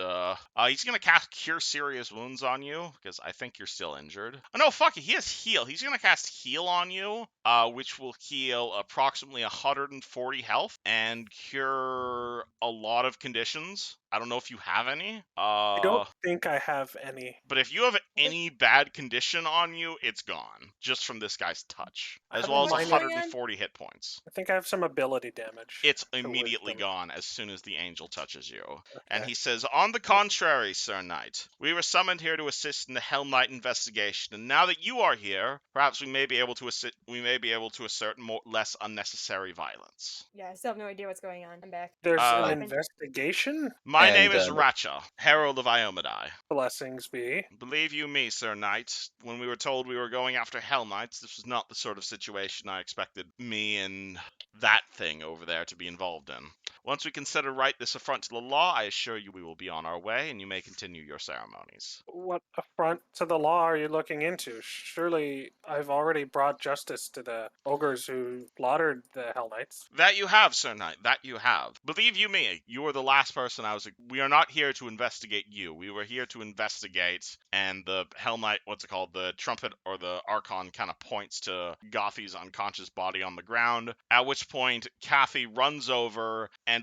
Speaker 1: Cure Serious Wounds on you because I think you're still injured. Oh no, fuck it. He has Heal. He's gonna cast Heal on you, which will heal approximately 140 health and cure a lot of conditions. I don't know if you have any.
Speaker 5: I don't think I have any.
Speaker 1: But if you have any bad condition on you, it's gone just from this guy's touch, as well as
Speaker 5: What's
Speaker 4: going on?
Speaker 1: 140 hit points.
Speaker 5: I think I have some ability damage.
Speaker 1: It's
Speaker 5: to
Speaker 1: immediately
Speaker 5: wisdom.
Speaker 1: gone as soon as the angel touches you. And
Speaker 5: Okay.
Speaker 1: he says, "On the contrary, Sir Knight, we were summoned here to assist in the Helm Knight investigation, and now that you are here, perhaps we may be able to assert less unnecessary violence."
Speaker 4: Yeah, I still have no idea what's going on. I'm back.
Speaker 5: There's
Speaker 1: Uh,
Speaker 5: an investigation?
Speaker 1: My name
Speaker 3: And,
Speaker 1: is Racha, Herald of Iomadai.
Speaker 5: Blessings be.
Speaker 1: Believe you me, Sir Knight, when we were told we were going after Hell Knights, this was not the sort of situation I expected me and that thing over there to be involved in. Once we consider right this affront to the law, I assure you we will be on our way, and you may continue your ceremonies.
Speaker 5: What affront to the law are you looking into? Surely I've already brought justice to the ogres who slaughtered the Hell Knights.
Speaker 1: That you have, Sir Knight, that you have. Believe you me, you are the last person we are not here to investigate you. We were here to investigate, and the Hell Knight, the Trumpet or the Archon kind of points to Gothie's unconscious body on the ground, at which point Kathy runs over and,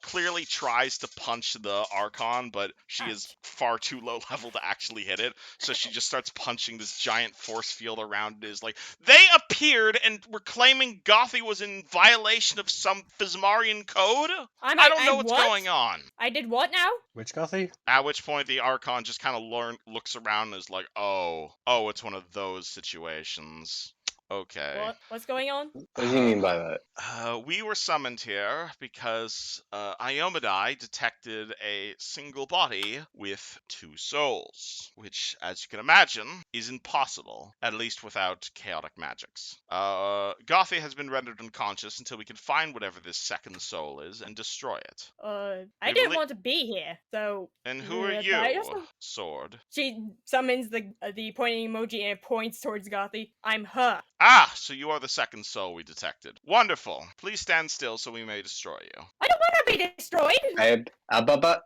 Speaker 1: clearly tries to punch the Archon, but she is far too low level to actually hit it, so she just starts punching this giant force field around it. Is like, they appeared and were claiming Gothie was in violation of some Phasmarian code? I don't know what's going on.
Speaker 4: I did what now?
Speaker 2: Which Gothie?
Speaker 1: At which point the Archon just kind of looks around and is like, oh, it's one of those situations. Okay.
Speaker 4: What's going on?
Speaker 3: What do you mean by that?
Speaker 1: We were summoned here because Iomadai detected a single body with two souls, which, as you can imagine, is impossible, at least without chaotic magics. Gothie has been rendered unconscious until we can find whatever this second soul is and destroy it.
Speaker 4: I didn't want to be here, so...
Speaker 1: And who are
Speaker 4: but
Speaker 1: you,
Speaker 4: I just-
Speaker 1: Sword?
Speaker 4: She summons the pointing emoji and points towards Gothie. I'm her.
Speaker 1: Ah, so you are the second soul we detected. Wonderful. Please stand still so we may destroy you.
Speaker 4: I don't want to be destroyed!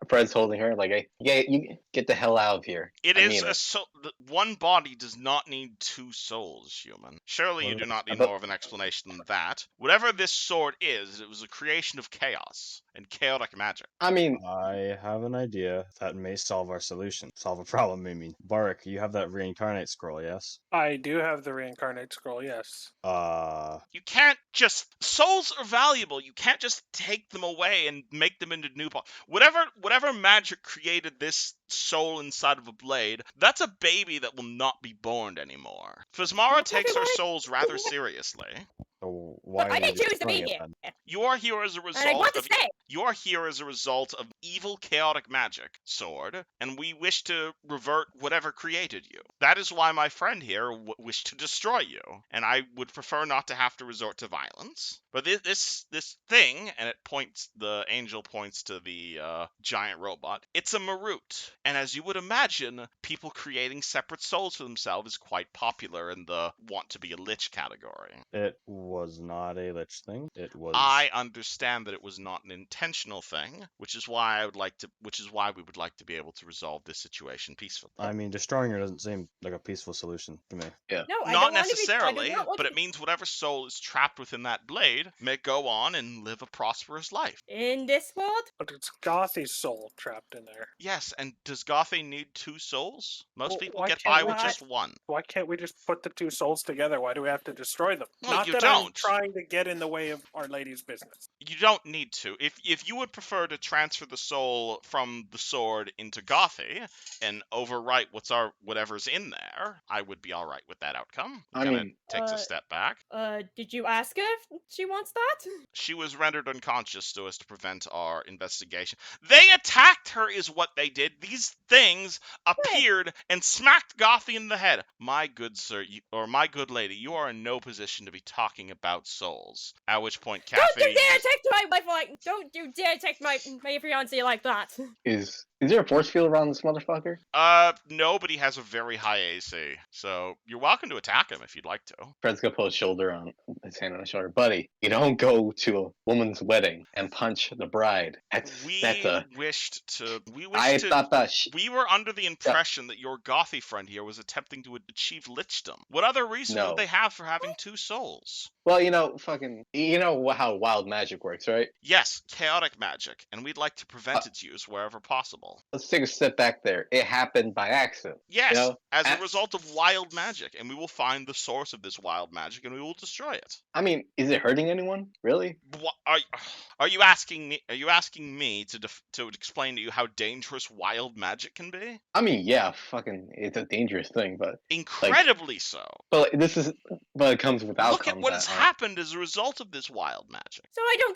Speaker 3: Fred's holding her like, you get the hell out of here.
Speaker 1: It
Speaker 3: I
Speaker 1: is
Speaker 3: mean
Speaker 1: a soul. One body does not need two souls, human. Surely you do not need more of an explanation than that. Whatever this sword is, it was a creation of chaos and chaotic magic.
Speaker 3: I mean,
Speaker 2: I have an idea that may solve our solution. Solve a problem, I mean. Barak, you have that reincarnate scroll, yes?
Speaker 5: I do have the reincarnate scroll, yes.
Speaker 1: You can't just... Souls are valuable. You can't just take them away and make them into new... Whatever magic created this soul inside of a blade, that's a baby that will not be born anymore. Phasmara takes her souls rather seriously.
Speaker 2: So why
Speaker 4: Look, I
Speaker 2: are you
Speaker 4: didn't choose to be
Speaker 2: destroying it
Speaker 4: here.
Speaker 2: then?
Speaker 1: You are here as a
Speaker 4: And I want
Speaker 1: result
Speaker 4: to
Speaker 1: of...
Speaker 4: stay.
Speaker 1: You are here as a result of evil, chaotic magic, Sword, and we wish to revert whatever created you. That is why my friend here wished to destroy you, and I would prefer not to have to resort to violence. But this thing, and the angel points to the giant robot, it's a Marut, and as you would imagine, people creating separate souls for themselves is quite popular in the want to be a lich category.
Speaker 2: It was not a lich thing. It was...
Speaker 1: I understand that it was not an intentional thing, which is why we would like to be able to resolve this situation peacefully.
Speaker 2: I mean, destroying her doesn't seem like a peaceful solution to me.
Speaker 3: yeah.
Speaker 4: No, I
Speaker 1: Not
Speaker 4: don't want
Speaker 1: necessarily,
Speaker 4: to be, I do not want
Speaker 1: but
Speaker 4: to
Speaker 1: it means whatever soul is trapped within that blade may go on and live a prosperous life.
Speaker 4: In this world?
Speaker 5: But it's Gothie's soul trapped in there.
Speaker 1: Yes, and does Gothie need two souls? Most
Speaker 5: Well,
Speaker 1: people
Speaker 5: why
Speaker 1: get
Speaker 5: can't
Speaker 1: by
Speaker 5: we
Speaker 1: with just one.
Speaker 5: Why can't we just put the two souls together? Why do we have to destroy them?
Speaker 1: Well,
Speaker 5: Not
Speaker 1: you
Speaker 5: that I'm
Speaker 1: don't.
Speaker 5: trying to get in the way of Our Lady's business.
Speaker 1: You don't need to. If you would prefer to transfer the soul from the sword into Gothie and overwrite whatever's in there, I would be all right with that outcome.
Speaker 3: I
Speaker 1: Kinda
Speaker 3: mean,
Speaker 1: takes a step back.
Speaker 4: Did you ask her if she wants that?
Speaker 1: She was rendered unconscious so as to prevent our investigation. They attacked her is what they did. These things appeared and smacked Gothie in the head. My good sir, my good lady, you are in no position to be talking about souls. At which point, Kathy...
Speaker 4: Don't you dare take my wife like... Don't you dare take my fiancé like that.
Speaker 3: Is there a force field around this motherfucker?
Speaker 1: No, but he has a very high AC. So you're welcome to attack him if you'd like to.
Speaker 3: Fred's gonna put his shoulder on his hand on his shoulder. Buddy, you don't go to a woman's wedding and punch the bride.
Speaker 1: We
Speaker 3: That's a.
Speaker 1: wished to. We
Speaker 3: I
Speaker 1: wished to.
Speaker 3: thought that.
Speaker 1: We were under the impression that your Gothie friend here was attempting to achieve lichdom. What other reason
Speaker 3: No.
Speaker 1: would they have for having two souls?
Speaker 3: Well, you know how wild magic works, right?
Speaker 1: Yes, chaotic magic, and we'd like to prevent its use wherever possible.
Speaker 3: Let's take a step back there. It happened by accident.
Speaker 1: Yes,
Speaker 3: You know,
Speaker 1: as a
Speaker 3: a-
Speaker 1: result of wild magic, and we will find the source of this wild magic, and we will destroy it.
Speaker 3: I mean, is it hurting anyone? Really?
Speaker 1: Are you asking me? Are you asking me to explain to you how dangerous wild magic can be?
Speaker 3: I mean, yeah, it's a dangerous thing, but
Speaker 1: Incredibly so.
Speaker 3: but it comes with outcomes.
Speaker 1: Look at what has happened as a result of this wild magic.
Speaker 4: So I don't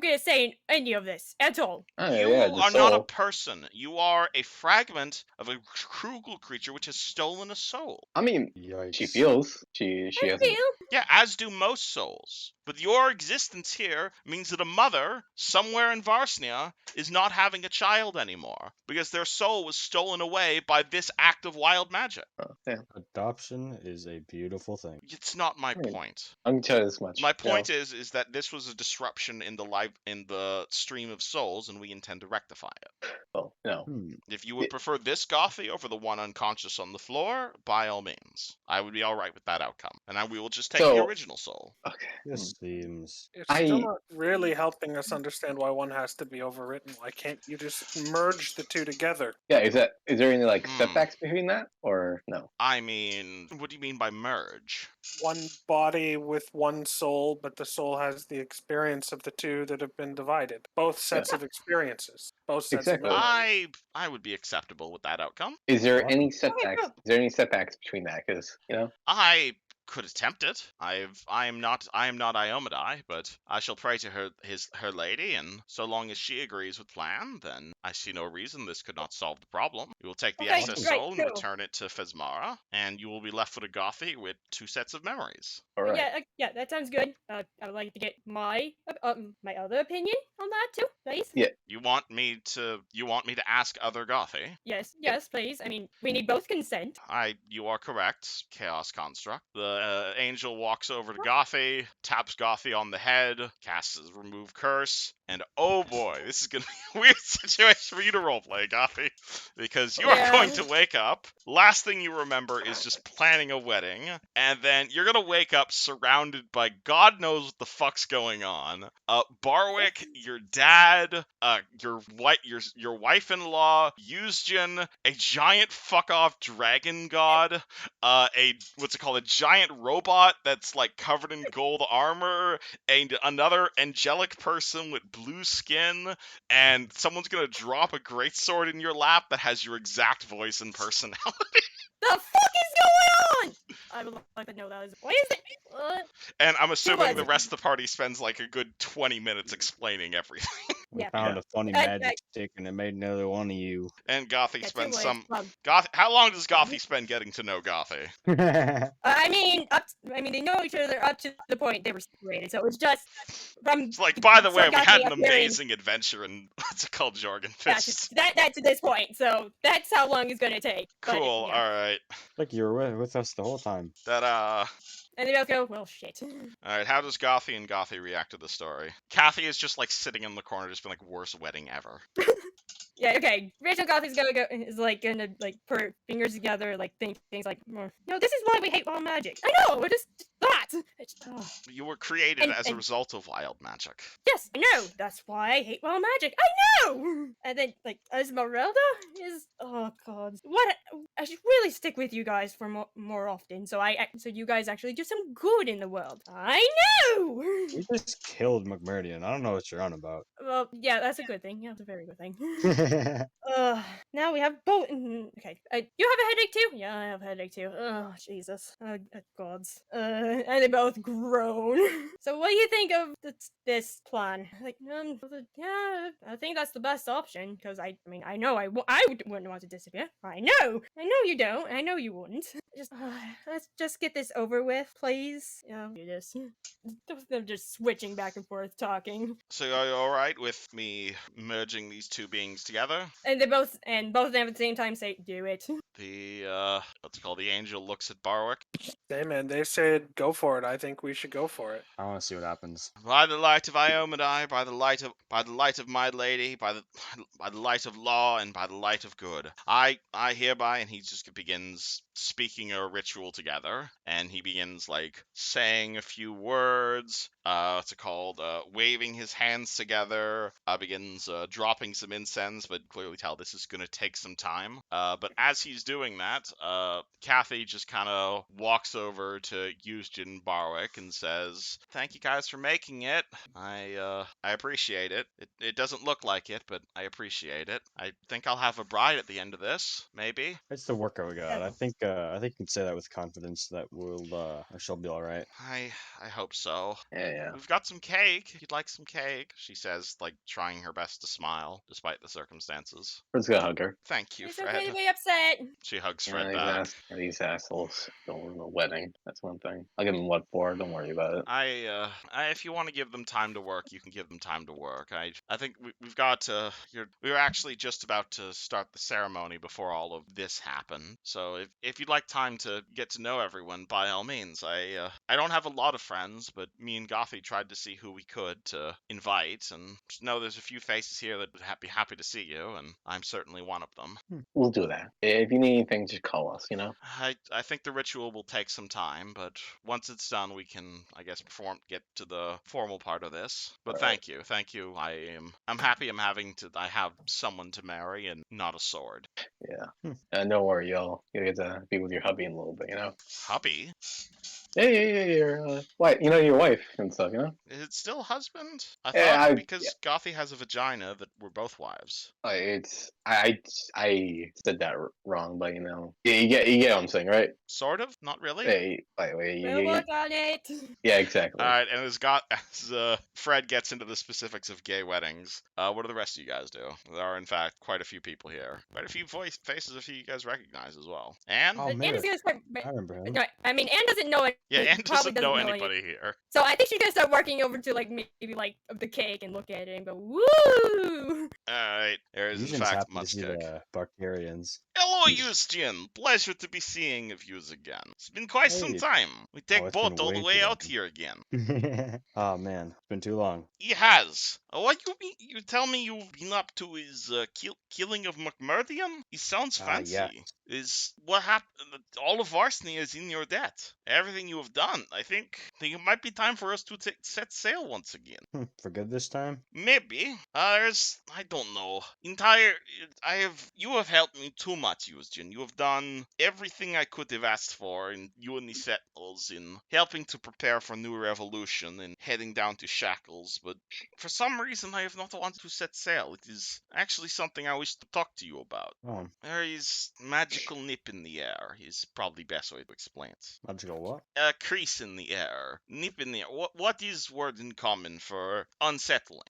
Speaker 4: get a say in any of this at all.
Speaker 3: Oh,
Speaker 1: You
Speaker 3: yeah, the
Speaker 1: are not a
Speaker 3: soul.
Speaker 1: person. You are a fragment of a cruel creature which has stolen a soul.
Speaker 3: I mean,
Speaker 2: Yikes.
Speaker 3: she feels she
Speaker 4: I
Speaker 3: hasn't.
Speaker 4: feel
Speaker 1: Yeah, as do most souls. But your existence here means that a mother, somewhere in Varsnia, is not having a child anymore, because their soul was stolen away by this act of wild magic.
Speaker 3: Oh, yeah.
Speaker 2: Adoption is a beautiful thing.
Speaker 1: It's not my
Speaker 3: Right.
Speaker 1: point.
Speaker 3: I can tell you this much.
Speaker 1: My point is that this was a disruption in the stream of souls, and we intend to rectify it.
Speaker 3: Well, no.
Speaker 1: If you would prefer this Gothie over the one unconscious on the floor, by all means, I would be all right with that outcome, and we will just take the
Speaker 3: So-
Speaker 1: original soul.
Speaker 3: Okay.
Speaker 2: This seems.
Speaker 5: It's still
Speaker 3: I-
Speaker 5: not really helping us understand why one has to be overwritten. Why can't you just merge the two together?
Speaker 3: Yeah, is there any like
Speaker 1: Hmm.
Speaker 3: setbacks between that or no?
Speaker 1: I mean, what do you mean by merge?
Speaker 5: One body with one soul, but the soul has the experience of the two that have been divided. Both sets of experiences. Both sets
Speaker 3: Exactly.
Speaker 5: of memories.
Speaker 1: I would be acceptable with that outcome.
Speaker 3: Is there
Speaker 2: Awesome.
Speaker 3: any setbacks? Is there any setbacks between that? Because
Speaker 1: I could attempt it. I am not Iomadai, but I shall pray to her lady, and so long as she agrees with plan, then I see no reason this could not solve the problem. We will take the
Speaker 4: Okay,
Speaker 1: excess
Speaker 4: right,
Speaker 1: soul and
Speaker 4: cool.
Speaker 1: return it to Fesmara, and you will be left with a Gothie with two sets of memories.
Speaker 3: all right.
Speaker 4: Yeah, that sounds good. I would like to get my other opinion on that too, please.
Speaker 1: You want me to ask other Gothie?
Speaker 4: Yes, please. I mean, we need both consent.
Speaker 1: You are correct. Chaos construct. The angel walks over to Gothie, taps Gothie on the head, casts his remove curse, and oh boy, this is gonna be a weird situation for you to roleplay, Gothie, because you are
Speaker 4: Yeah.
Speaker 1: going to wake up. Last thing you remember is just planning a wedding, and then you're gonna wake up surrounded by God knows what the fuck's going on. Barwick, your dad, your wife-in-law, Yuzjin, a giant fuck-off dragon god, a giant robot that's like covered in gold armor, and another angelic person with blue skin, and someone's gonna drop a greatsword in your lap that has your exact voice and personality.
Speaker 4: The fuck is going on? I would like to know that. What is it? What?
Speaker 1: And I'm assuming
Speaker 4: was
Speaker 1: the
Speaker 4: it?
Speaker 1: rest of the party spends like a good 20 minutes explaining everything.
Speaker 2: We
Speaker 4: Yeah.
Speaker 2: found a funny
Speaker 4: I-
Speaker 2: magic stick and it made another one of you.
Speaker 1: And Gothie
Speaker 4: Yeah,
Speaker 1: spends
Speaker 4: two
Speaker 1: some.
Speaker 4: ways.
Speaker 1: How long does Gothie spend getting to know Gothie?
Speaker 4: I mean, they know each other up to the point they were separated. So it's just from
Speaker 1: It's like, by the
Speaker 4: So
Speaker 1: way, we
Speaker 4: Gothie
Speaker 1: had an
Speaker 4: appearing-
Speaker 1: amazing adventure in what's it called, Jorgen
Speaker 4: that's
Speaker 1: Fist.
Speaker 4: that to this point. So that's how long it's gonna take. But,
Speaker 1: Cool.
Speaker 4: yeah.
Speaker 1: All right.
Speaker 2: Like you were with us the whole time.
Speaker 1: That
Speaker 4: And they both go, well, shit.
Speaker 1: All right. How does Gothie and Gothie react to the story? Kathy is just like sitting in the corner, just being like, worst wedding ever.
Speaker 4: Yeah, okay. Rachel Gothie's gonna put her fingers together, think things like, no, this is why we hate wild magic. I know, we're just that.
Speaker 1: You were created as a
Speaker 4: And-
Speaker 1: result of wild magic.
Speaker 4: Yes, I know. That's why I hate wild magic. I know. And then Esmeralda is, oh god, what? I should really stick with you guys for more often, so you guys actually do some good in the world. I know.
Speaker 2: We just killed McMurdian. I don't know what you're on about.
Speaker 4: Well, yeah, that's a good thing. Yeah, that's a very good thing. Now we have both. Okay, you have a headache too? Yeah, I have a headache too. Oh, Jesus. Oh, gods. And they both groan. So what do you think of this plan? Yeah, I think that's the best option, because I know I wouldn't want to disappear. I know! I know you don't. I know you wouldn't. Just let's just get this over with, please. Do this. Both of them just switching back and forth, talking,
Speaker 1: So are you alright with me merging these two beings together?
Speaker 4: and both of them at the same time say, "Do it."
Speaker 1: The, what's it called? The angel looks at Barwick.
Speaker 5: Hey man, they said go for it. I think we should go for it.
Speaker 2: I want to see what happens.
Speaker 1: By the light of Iomadai, by the light of my lady, by the light of law, and by the light of good, I hereby, and he just begins speaking a ritual together, and he begins like saying a few words. What's it called? Waving his hands together. Begins dropping some incense, but clearly tell this is gonna take some time. But as he's doing that, Kathy just kind of walks over to Eugene Barwick and says, "Thank you guys for making it. I appreciate it. It doesn't look like it, but I appreciate it. I think I'll have a bride at the end of this, maybe."
Speaker 2: It's the workout we got. I think you can say that with confidence that she'll be all right.
Speaker 1: I hope so.
Speaker 3: Yeah.
Speaker 1: We've got some cake. If you'd like some cake, she says, like trying her best to smile despite the circumstances.
Speaker 3: Fred's gonna hug her.
Speaker 1: Thank you,
Speaker 4: It's okay to
Speaker 1: Fred.
Speaker 4: be upset.
Speaker 1: She hugs
Speaker 3: Yeah,
Speaker 1: Fred back.
Speaker 3: these assholes going to the wedding. That's one thing. I'll give them what for. Don't worry about it.
Speaker 1: If you want to give them time to work, you can give them time to work. I think we've got to. We were actually just about to start the ceremony before all of this happened. So if you'd like time to get to know everyone, by all means. I don't have a lot of friends, but me and Gothie tried to see who we could to invite, and just know there's a few faces here that would be happy to see you, and I'm certainly one of them.
Speaker 3: We'll do that. If you need anything, just call us.
Speaker 1: I think the ritual will take some time, but once it's done, we can, I guess, get to the formal part of this. But
Speaker 3: Alright.
Speaker 1: thank you. I'm happy. I have someone to marry and not a sword.
Speaker 3: Yeah. Don't worry, y'all. You get to be with your hubby in a little bit.
Speaker 1: Hubby?
Speaker 3: Yeah. Your wife. Your wife and stuff.
Speaker 1: Is it still husband? I
Speaker 3: Yeah,
Speaker 1: thought because Gothie has a vagina that we're both wives.
Speaker 3: I said that wrong, but yeah, you get what I'm saying, right?
Speaker 1: Sort of, not really.
Speaker 3: Wait,
Speaker 4: We'll work on it.
Speaker 3: yeah, exactly.
Speaker 1: All right, and as Fred gets into the specifics of gay weddings, what do the rest of you guys do? There are, in fact, quite a few people here. Quite a few faces of who you guys recognize as well. Anne?
Speaker 2: Oh,
Speaker 4: Anne
Speaker 2: man.
Speaker 4: is gonna start.
Speaker 2: I remember him.
Speaker 4: No, I mean, Anne doesn't know it.
Speaker 1: Yeah, Anne
Speaker 4: probably
Speaker 1: doesn't know
Speaker 4: any-
Speaker 1: anybody here.
Speaker 4: So I think she's gonna start working over to like maybe like the cake and look at it and go, "Woo!"
Speaker 1: Alright, there is in
Speaker 2: Eugene's
Speaker 1: fact
Speaker 2: happy to see
Speaker 1: Muskeg.
Speaker 2: the Barbarians.
Speaker 1: Hello, Eustian! Pleasure to be seeing of yous again. It's been quite some
Speaker 2: Hey.
Speaker 1: time. We take
Speaker 2: it's been
Speaker 1: boat all the
Speaker 2: way
Speaker 1: way
Speaker 2: too
Speaker 1: out
Speaker 2: long.
Speaker 1: here again.
Speaker 2: Oh man, it's been too long.
Speaker 1: He has. What you tell me you've been up to is killing of McMurdian? He sounds fancy.
Speaker 2: Yeah.
Speaker 1: Is what happened? All of Varsny is in your debt. Everything you have done. I think it might be time for us to set sail once again.
Speaker 2: For good this time?
Speaker 1: Maybe. I don't know. You have helped me too much, Eugen. You have done everything I could have asked for in you and the Sentinels in helping to prepare for new revolution and heading down to Shackles, but for some reason I have not wanted to set sail. It is actually something I wish to talk to you about.
Speaker 2: Oh,
Speaker 1: There is magical nip in the air, is probably best way to explain it.
Speaker 2: magical what?
Speaker 1: A crease in the air. Nip in the air. What is word in common for unsettling?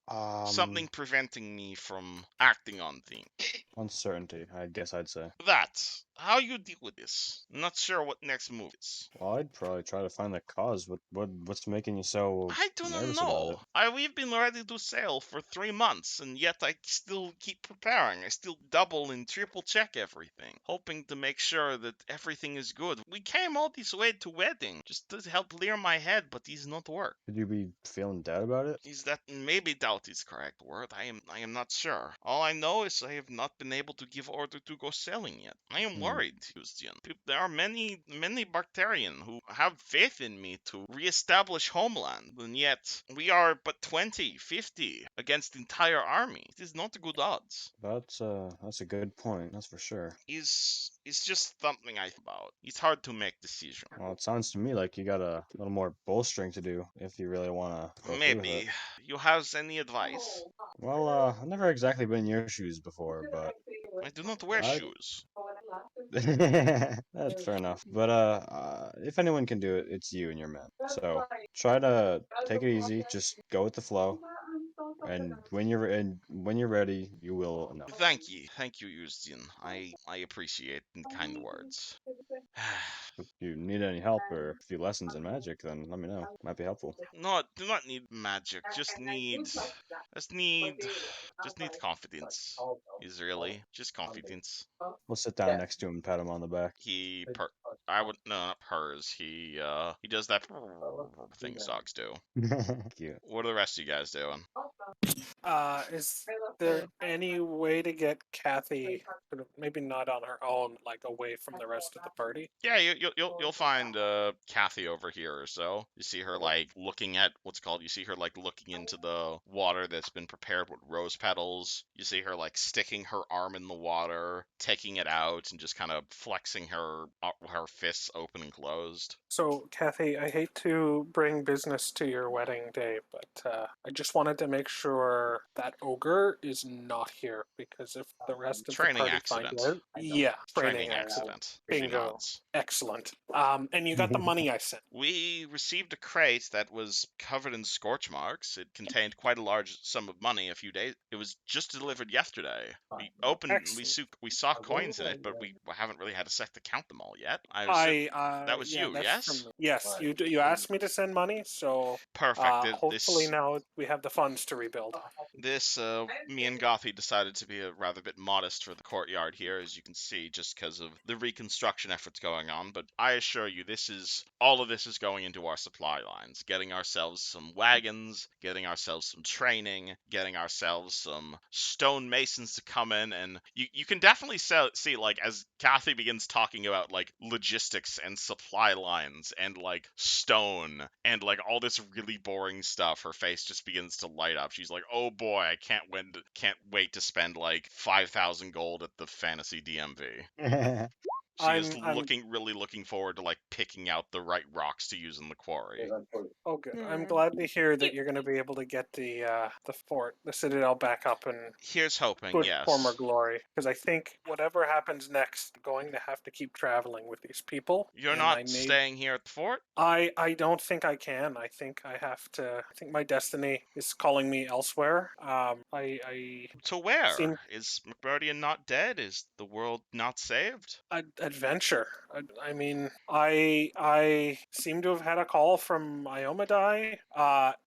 Speaker 1: Something preventing me from acting on things.
Speaker 2: Uncertainty, I guess I'd say.
Speaker 1: That. How you deal with this? Not sure what next move is.
Speaker 2: Well, I'd probably try to find the cause. What's making you so
Speaker 1: I do not
Speaker 2: nervous about
Speaker 1: know. We've been ready to sail for 3 months, and yet I still keep preparing. I still double and triple check everything, hoping to make sure that everything is good. We came all this way to wedding just to help clear my head, but it's not work.
Speaker 2: Could you be feeling doubt about it?
Speaker 1: Is that maybe doubt is correct word? I am not sure. All I know is I have not been able to give order to go sailing yet. I am worried, Eustian. There are many Bacterian who have faith in me to reestablish homeland, and yet we are but 20, 50 against the entire army. It is not good odds.
Speaker 2: That's a good point. That's for sure.
Speaker 1: It's just something I think about. It's hard to make decision.
Speaker 2: Well, it sounds to me like you got a little more bolstering to do if you really want to go through with
Speaker 1: Maybe.
Speaker 2: it.
Speaker 1: You have any advice?
Speaker 2: Well, I've never exactly been in your shoes before, but
Speaker 1: I do not wear
Speaker 2: I-
Speaker 1: shoes.
Speaker 2: that's fair enough. But if anyone can do it, it's you and your men. So try to take it easy. Just go with the flow. And when you're ready, you will know.
Speaker 1: Thank you, Yuzdin. I appreciate the kind words.
Speaker 2: If you need any help or a few lessons in magic, then let me know. Might be helpful.
Speaker 1: No, do not need magic. Just need, just need confidence. Is really just confidence.
Speaker 2: We'll sit down next to him and pat him on the back.
Speaker 1: I would no, not purrs. He does that things dogs do.
Speaker 2: Cute.
Speaker 1: What are the rest of you guys doing?
Speaker 5: Is there any way to get Kathy, sort of maybe not on her own, like away from the rest of the party?
Speaker 1: Yeah, you'll find Kathy over here or so. You see her like looking at what's called. You see her like looking into the water that's been prepared with rose petals. You see her like sticking her arm in the water, taking it out, and just kind of flexing her fists open and closed.
Speaker 5: So, Kathy, I hate to bring business to your wedding day, but I just wanted to make sure that ogre is not here, because if the rest of
Speaker 1: Training
Speaker 5: the party
Speaker 1: accident.
Speaker 5: find out, yeah,
Speaker 1: Training accident. She
Speaker 5: Bingo.
Speaker 1: nods.
Speaker 5: Excellent. And you got the money I sent.
Speaker 1: We received a crate that was covered in scorch marks. It contained quite a large sum of money a few days. It was just delivered yesterday. We opened and we saw coins in it, but we haven't really had a sec to count them all yet. That was you,
Speaker 5: that's
Speaker 1: yes?
Speaker 5: from me. Yes, you asked me to send money, so
Speaker 1: Perfect.
Speaker 5: hopefully now we have the funds to rebuild.
Speaker 1: Me and Gothie decided to be a rather bit modest for the courtyard here, as you can see, just because of the reconstruction efforts going on. But I assure you, all of this is going into our supply lines, getting ourselves some wagons, getting ourselves some training, getting ourselves some stonemasons to come in, and you can definitely see, like, as Kathy begins talking about, like, logistics and supply lines and, like, stone and, like, all this really boring stuff, her face just begins to light up. She's like, oh boy, I can't wait to spend, like, 5,000 gold at the fantasy DMV. She is really looking forward to, like, picking out the right rocks to use in the quarry.
Speaker 5: Oh, good. I'm
Speaker 4: Hmm.
Speaker 5: glad to hear that you're going to be able to get the fort, the citadel, back up and
Speaker 1: Here's hoping,
Speaker 5: good
Speaker 1: yes.
Speaker 5: former glory. Because I think whatever happens next, I'm going to have to keep traveling with these people.
Speaker 1: You're
Speaker 5: and
Speaker 1: not staying here at the fort?
Speaker 5: I don't think I can. I think I have to. I think my destiny is calling me elsewhere. I
Speaker 1: To where?
Speaker 5: seem
Speaker 1: Is McBurdian not dead? Is the world not saved?
Speaker 5: adventure. I mean, I seem to have had a call from Iomadai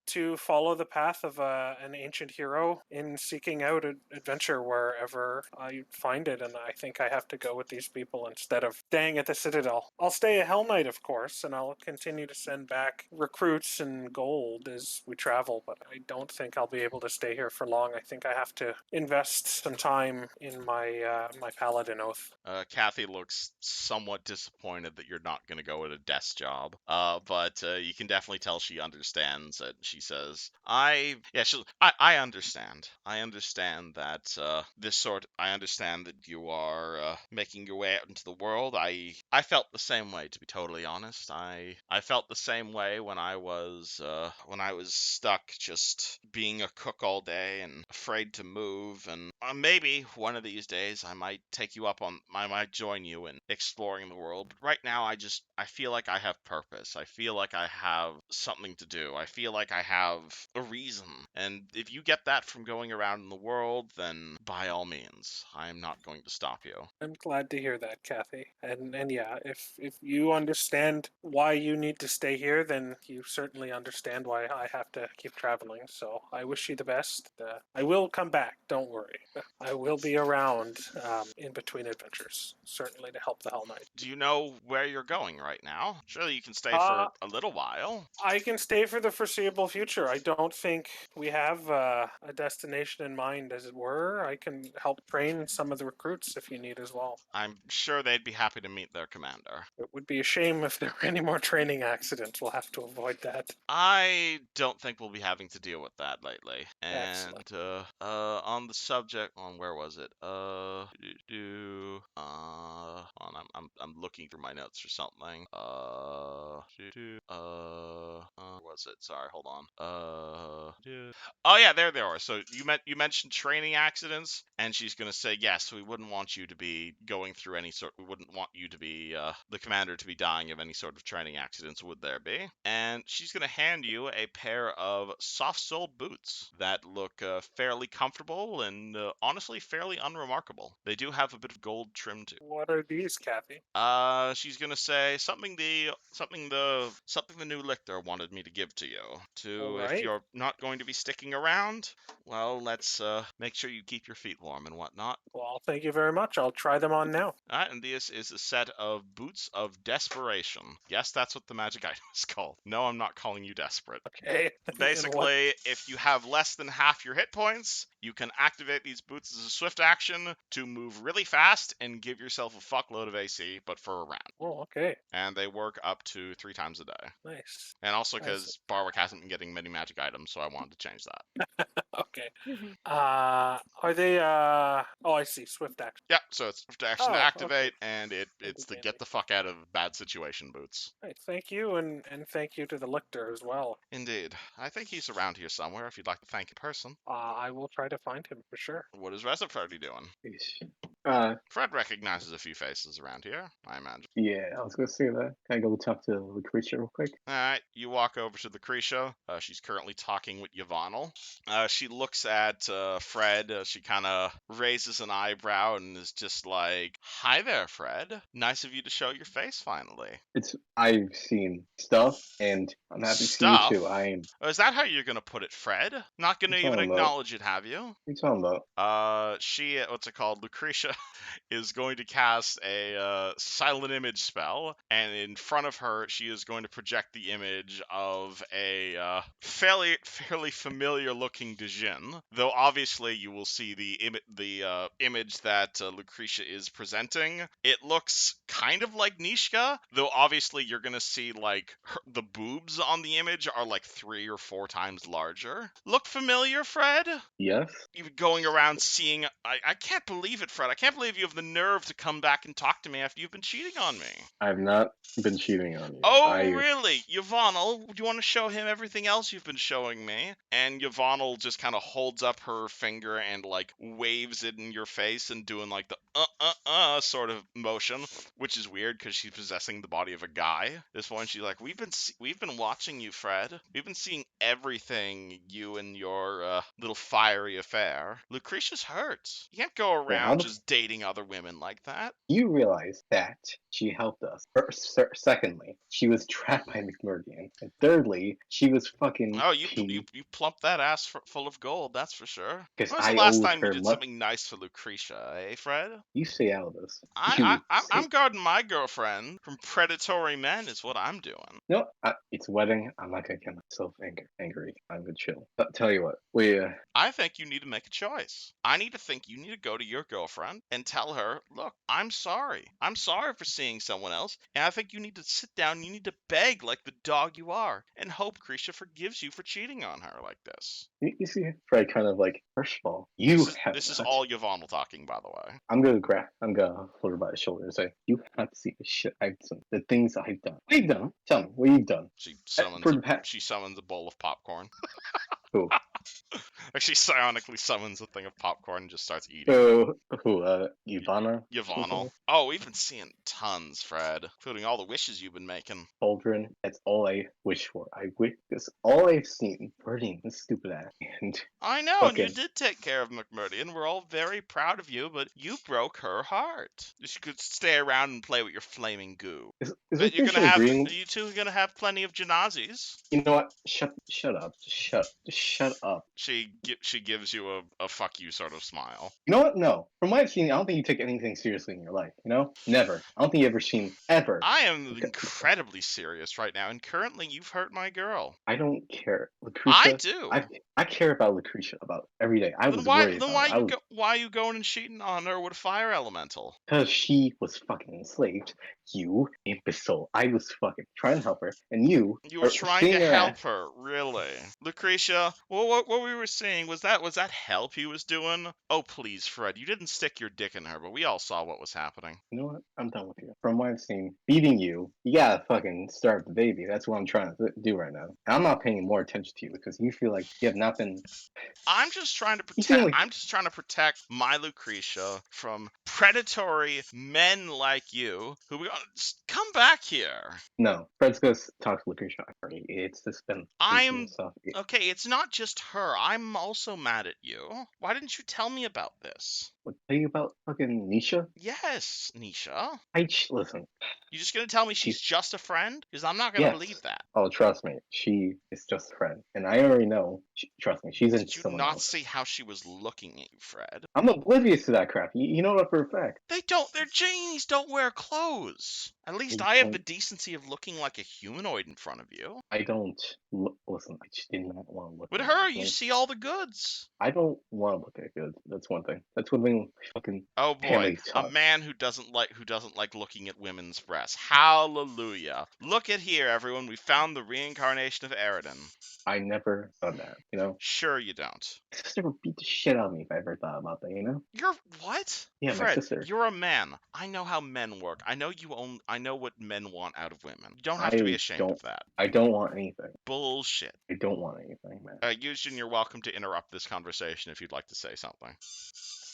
Speaker 5: to follow the path of an ancient hero in seeking out adventure wherever I find it, and I think I have to go with these people instead of staying at the Citadel. I'll stay a Hell Knight, of course, and I'll continue to send back recruits and gold as we travel, but I don't think I'll be able to stay here for long. I think I have to invest some time in my my paladin oath.
Speaker 1: Kathy looks somewhat disappointed that you're not going to go at a desk job. But you can definitely tell she understands it. She says, I understand. I understand that I understand that you are making your way out into the world. I felt the same way, to be totally honest. I felt the same way when I was stuck just being a cook all day and afraid to move. And maybe one of these days I might join you in exploring the world. But right now I feel like I have purpose. I feel like I have something to do. I feel like I have a reason. And if you get that from going around in the world, then by all means, I'm not going to stop you.
Speaker 5: I'm glad to hear that, Kathy. And yeah, if you understand why you need to stay here, then you certainly understand why I have to keep traveling. So I wish you the best. I will come back. Don't worry. I will be around in between adventures, certainly to help the Hell Knight.
Speaker 1: Do you know where you're going right now? Surely you can stay for a little while.
Speaker 5: I can stay for the foreseeable future. I don't think we have a destination in mind, as it were. I can help train some of the recruits if you need as well.
Speaker 1: I'm sure they'd be happy to meet their commander.
Speaker 5: It would be a shame if there were any more training accidents. We'll have to avoid that.
Speaker 1: I don't think we'll be having to deal with that lately. And
Speaker 5: Excellent.
Speaker 1: on the subject, where was it? I'm looking through my notes or something. Where was it? Sorry, hold on. Oh yeah, there they are. So you mentioned training accidents, and she's gonna say yes. We wouldn't want you to be going through any sort. We wouldn't want you to be the commander to be dying of any sort of training accidents. Would there be? And she's gonna hand you a pair of soft-soled boots that look fairly comfortable and honestly fairly unremarkable. They do have a bit of gold trim to.
Speaker 5: What are these, Kathy?
Speaker 1: She's gonna say something the new lictor wanted me to give to you. To if
Speaker 5: Alright.
Speaker 1: you're not going to be sticking around, well, let's make sure you keep your feet warm and whatnot.
Speaker 5: Well, thank you very much. I'll try them on now.
Speaker 1: Alright, and this is a set of boots of desperation. Yes, that's what the magic item is called. No, I'm not calling you desperate.
Speaker 5: Okay. And what-
Speaker 1: Basically, if you have less than half your hit points, you can activate these boots as a swift action to move really fast and give yourself a fuckload of AC, but for a round.
Speaker 5: Oh, okay.
Speaker 1: And they work up to 3 times a day.
Speaker 5: Nice.
Speaker 1: And also
Speaker 5: I see.
Speaker 1: because Barwick hasn't been getting many magic items, so I wanted to change that.
Speaker 5: Okay. Are they? Oh, I see. Swift action.
Speaker 1: Yeah, so it's swift action to
Speaker 5: Oh,
Speaker 1: activate, and it's
Speaker 5: That'd
Speaker 1: the
Speaker 5: be
Speaker 1: get the fuck out of bad situation boots.
Speaker 5: Right, thank you, and thank you to the lictor as well.
Speaker 1: Indeed. I think he's around here somewhere if you'd like to thank in person.
Speaker 5: I will try to find him for sure.
Speaker 1: What is Rutherford doing? Fred recognizes a few faces around here, I imagine.
Speaker 3: Yeah, I was gonna say that. Can I go talk to Lucretia real quick?
Speaker 1: Alright, you walk over to Lucretia. She's currently talking with Yvonne. She looks at Fred. She kind of raises an eyebrow and is just like, "Hi there, Fred. Nice of you to show your face finally."
Speaker 3: I've seen stuff, and I'm happy to see
Speaker 1: Stuff?
Speaker 3: you too.
Speaker 1: Oh, is that how you're gonna put it, Fred? Not gonna even
Speaker 3: talking about?
Speaker 1: acknowledge it, have you?
Speaker 3: What are you talking about?
Speaker 1: She, what's it called? Lucretia is going to cast a silent image spell, and in front of her, she is going to project the image of a fairly familiar looking Djinn. Though obviously you will see the image that Lucretia is presenting. It looks kind of like Nishka, though obviously you're gonna see like the boobs on the image are like 3 or 4 times larger. Look familiar, Fred?
Speaker 3: Yes.
Speaker 1: You've going around seeing. I can't believe it, Fred. I can't believe you have the nerve to come back and talk to me after you've been cheating on me.
Speaker 3: I've not been cheating on you.
Speaker 1: Oh, really? Yvonne, do you want to show him everything else you've been showing me? And Yvonne just kind of holds up her finger and like waves it in your face and doing like the sort of motion, which is weird because she's possessing the body of a guy. This one, she's like, we've been watching you, Fred. We've been seeing everything you and your little fiery affair. Lucretia's hurt. You can't go around just dating other women like that.
Speaker 3: You realize that she helped us. Secondly, she was trapped by McMurdian. And thirdly, she was fucking.
Speaker 1: Oh, you plumped that ass full of gold, that's for sure. When
Speaker 3: 'Cause
Speaker 1: was the
Speaker 3: I
Speaker 1: last
Speaker 3: owed
Speaker 1: time you
Speaker 3: her
Speaker 1: did something nice for Lucretia, eh, Fred?
Speaker 3: You stay out of this.
Speaker 1: I'm guarding my girlfriend from predatory men is what I'm doing.
Speaker 3: No, it's wedding. I'm not gonna get myself angry. I'm gonna chill. But tell you what,
Speaker 1: I think you need to make a choice. I need to think you need to go to your girlfriend and tell her, look, I'm sorry. I'm sorry for seeing someone else. And I think you need to sit down, you need to beg like the dog you are, and hope Lucretia forgives you for cheating on her like this.
Speaker 3: You see Fred kind of like, first of all,
Speaker 1: This is all Yvonne talking, by the way.
Speaker 3: I'm gonna hold her by the shoulder and say, you have to see the shit I've done, the things I've done. What you've done? Tell me, what you've done.
Speaker 1: She summons a bowl of popcorn.
Speaker 3: Who?
Speaker 1: Like she psionically summons a thing of popcorn and just starts eating.
Speaker 3: Ivana?
Speaker 1: Yvonne. Oh, we've been seeing tons, Fred, including all the wishes you've been making.
Speaker 3: Cauldron. That's all I wish for. I wish because all I've seen, Birdie, this stupid ass, and
Speaker 1: I know, and you did take care of McMurdian. We're all very proud of you, but you broke her heart. You could stay around and play with your flaming goo. But you're gonna have you two are gonna have plenty of janazis.
Speaker 3: You know what? Shut up. Shut up.
Speaker 1: She gives you a fuck you sort of smile.
Speaker 3: You know what? No. From what I've seen, I don't think you take anything seriously in your life. You know? Never. I don't think you ever seen ever.
Speaker 1: I am incredibly serious right now, and currently you've hurt my girl.
Speaker 3: I don't care, Lucretia.
Speaker 1: I do.
Speaker 3: I care about Lucretia about every day. Why
Speaker 1: are you going and cheating on her with a fire elemental?
Speaker 3: Because she was fucking enslaved. You imbecile. I was fucking trying to help her, and you
Speaker 1: were trying to help her, really? Lucretia, well, what we were saying, was that help he was doing? Oh, please, Fred, you didn't stick your dick in her, but we all saw what was happening.
Speaker 3: You know what? I'm done with you. From what I've seen, beating you, you gotta fucking starve the baby. That's what I'm trying to do right now. And I'm not paying more attention to you because you feel like you have not been.
Speaker 1: I'm just trying to
Speaker 3: You feel
Speaker 1: protect.
Speaker 3: like
Speaker 1: I'm just trying to protect my Lucretia from predatory men like you who come back here.
Speaker 3: no. Fred's gonna talk to Lucretia. It's just been sleeping and stuff.
Speaker 1: Okay. It's not just her. I'm also mad at you. Why didn't you tell me about this?
Speaker 3: What tell you about fucking Nisha?
Speaker 1: Yes, Nisha.
Speaker 3: Listen.
Speaker 1: You just gonna tell me she's
Speaker 3: She's
Speaker 1: just a friend? Because I'm not gonna
Speaker 3: yes.
Speaker 1: believe that.
Speaker 3: Oh, trust me. She is just a friend, and I already know. Trust me, she's into
Speaker 1: Did you
Speaker 3: someone
Speaker 1: not
Speaker 3: else.
Speaker 1: see how she was looking at you, Fred?
Speaker 3: I'm oblivious to that crap. You know that for a fact.
Speaker 1: They don't. Their genies don't wear clothes. At least I have the decency of looking like a humanoid in front of you.
Speaker 3: I don't listen. I just did not want to look.
Speaker 1: With
Speaker 3: at
Speaker 1: her,
Speaker 3: it.
Speaker 1: you see all the goods.
Speaker 3: I don't want to look at good. That's one thing. That's one thing. Fucking
Speaker 1: Oh boy,
Speaker 3: family
Speaker 1: a
Speaker 3: talk.
Speaker 1: man who doesn't like looking at women's breasts. Hallelujah! Look at here, everyone. We found the reincarnation of Eridan.
Speaker 3: I never done that. You know.
Speaker 1: Sure, you don't.
Speaker 3: My sister would beat the shit out of me if I ever thought about that. You know.
Speaker 1: You're what?
Speaker 3: Yeah, my
Speaker 1: Fred,
Speaker 3: sister.
Speaker 1: you're a man. I know how men work. I know what men want out of women. You don't have to be ashamed of that.
Speaker 3: I don't want anything.
Speaker 1: Bullshit.
Speaker 3: I don't want anything, man.
Speaker 1: Eugene, you're welcome to interrupt this conversation if you'd like to say something.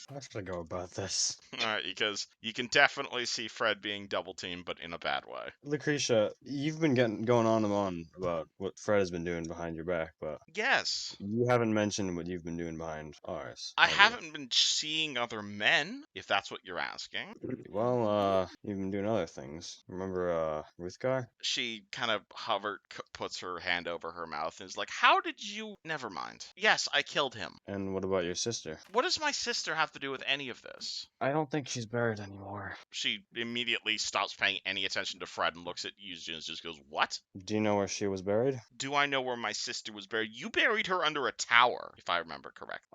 Speaker 2: How should I go about this?
Speaker 1: Alright, because you can definitely see Fred being double teamed, but in a bad way.
Speaker 2: Lucretia, you've been going on and on about what Fred has been doing behind your back, but
Speaker 1: Yes.
Speaker 2: you haven't mentioned what you've been doing behind ours.
Speaker 1: I
Speaker 2: have you?
Speaker 1: haven't been seeing other men, if that's what you're asking.
Speaker 2: Well, you've been doing other things. Remember, Ruthgar?
Speaker 1: She kind of puts her hand over her mouth and is like, how did you... Never mind. Yes, I killed him.
Speaker 2: And what about your sister?
Speaker 1: What does my sister have to do with any of this?
Speaker 2: I don't think she's buried anymore.
Speaker 1: She immediately stops paying any attention to Fred and looks at Yuzjin and just goes, what?
Speaker 2: Do you know where she was buried?
Speaker 1: Do I know where my sister was buried? You buried her under a tower, if I remember correctly.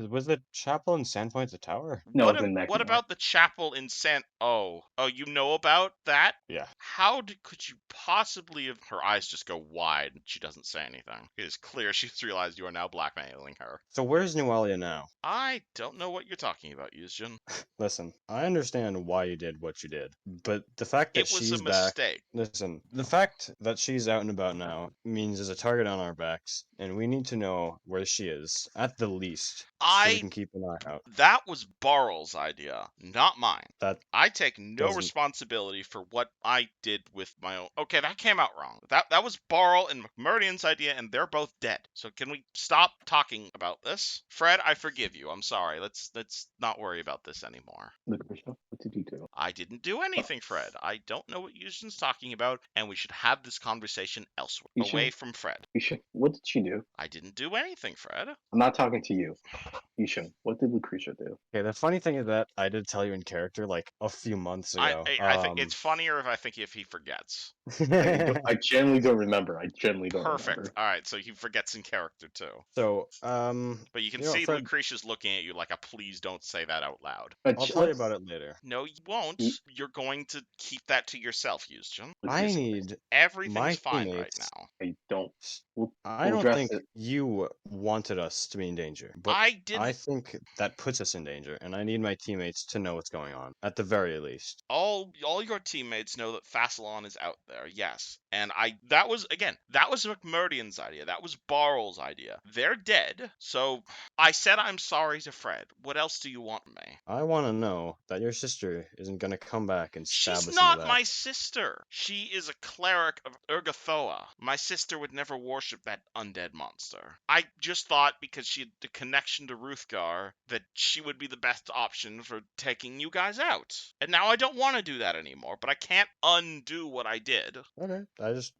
Speaker 2: Was the chapel in Sandpoint the tower?
Speaker 3: No,
Speaker 1: What,
Speaker 3: it's in Mexico.
Speaker 1: what about the chapel in San... Oh, you know about that?
Speaker 2: Yeah.
Speaker 1: How could you possibly have... Her eyes just go wide and she doesn't say anything. It is clear she's realized you are now blackmailing her.
Speaker 2: So where's Nualia now?
Speaker 1: I don't know what you're talking about, Yuzjin.
Speaker 2: Listen, I understand why you did what you did, but the fact that
Speaker 1: It was
Speaker 2: she's
Speaker 1: a
Speaker 2: back...
Speaker 1: mistake.
Speaker 2: Listen, the fact that she's out and about now means there's a target on our backs, and we need to know where she is, at the least, so we can keep an eye out.
Speaker 1: That was Barl's idea, not mine.
Speaker 2: That
Speaker 1: I take no
Speaker 2: doesn't-
Speaker 1: responsibility for what I did with my own... Okay, that came out wrong. That was Barl and McMurdian's idea, and they're both dead. So can we stop talking about this? Fred, I forgive you. I'm sorry. Let's not worry about this anymore.
Speaker 3: Lucretia, what did you do?
Speaker 1: I didn't do anything, Fred. I don't know what Yuzhin's talking about, and we should have this conversation elsewhere, away from Fred.
Speaker 3: What did she do?
Speaker 1: I didn't do anything, Fred.
Speaker 3: I'm not talking to you. Yushin, what did Lucretia do?
Speaker 2: Okay, the funny thing is that I did tell you in character like a few months ago.
Speaker 1: I think it's funnier if he forgets.
Speaker 3: I generally don't remember.
Speaker 1: Perfect.
Speaker 3: Remember.
Speaker 1: All right, so he forgets in character too.
Speaker 2: So,
Speaker 1: But you can
Speaker 2: you know,
Speaker 1: see
Speaker 2: Fred-
Speaker 1: Lucretia's looking at you like a please don't say that out loud.
Speaker 2: I'll tell you about it later.
Speaker 1: No, you won't. You're going to keep that to yourself, Yuzjin.
Speaker 2: I need
Speaker 1: Everything's
Speaker 2: my
Speaker 1: fine right
Speaker 2: teammates.
Speaker 1: now.
Speaker 3: I don't.
Speaker 2: I
Speaker 3: We'll
Speaker 2: don't
Speaker 3: address
Speaker 2: think
Speaker 3: it.
Speaker 2: you wanted us to be in danger, but
Speaker 1: I didn't.
Speaker 2: I think that puts us in danger, and I need my teammates to know what's going on, at the very least.
Speaker 1: All your teammates know that Fasalon is out there, yes. And that was McMurdian's idea. That was Barl's idea. They're dead, so I said I'm sorry to Fred. What else do you want from me?
Speaker 2: I want to know that your sister isn't going to come back and stab us
Speaker 1: She's
Speaker 2: in
Speaker 1: not
Speaker 2: the back.
Speaker 1: my sister. She is a cleric of Urgathoa. My sister would never worship that undead monster. I just thought because she had the connection to Ruthgar that she would be the best option for taking you guys out. And now I don't want to do that anymore, but I can't undo what I did.
Speaker 2: Okay,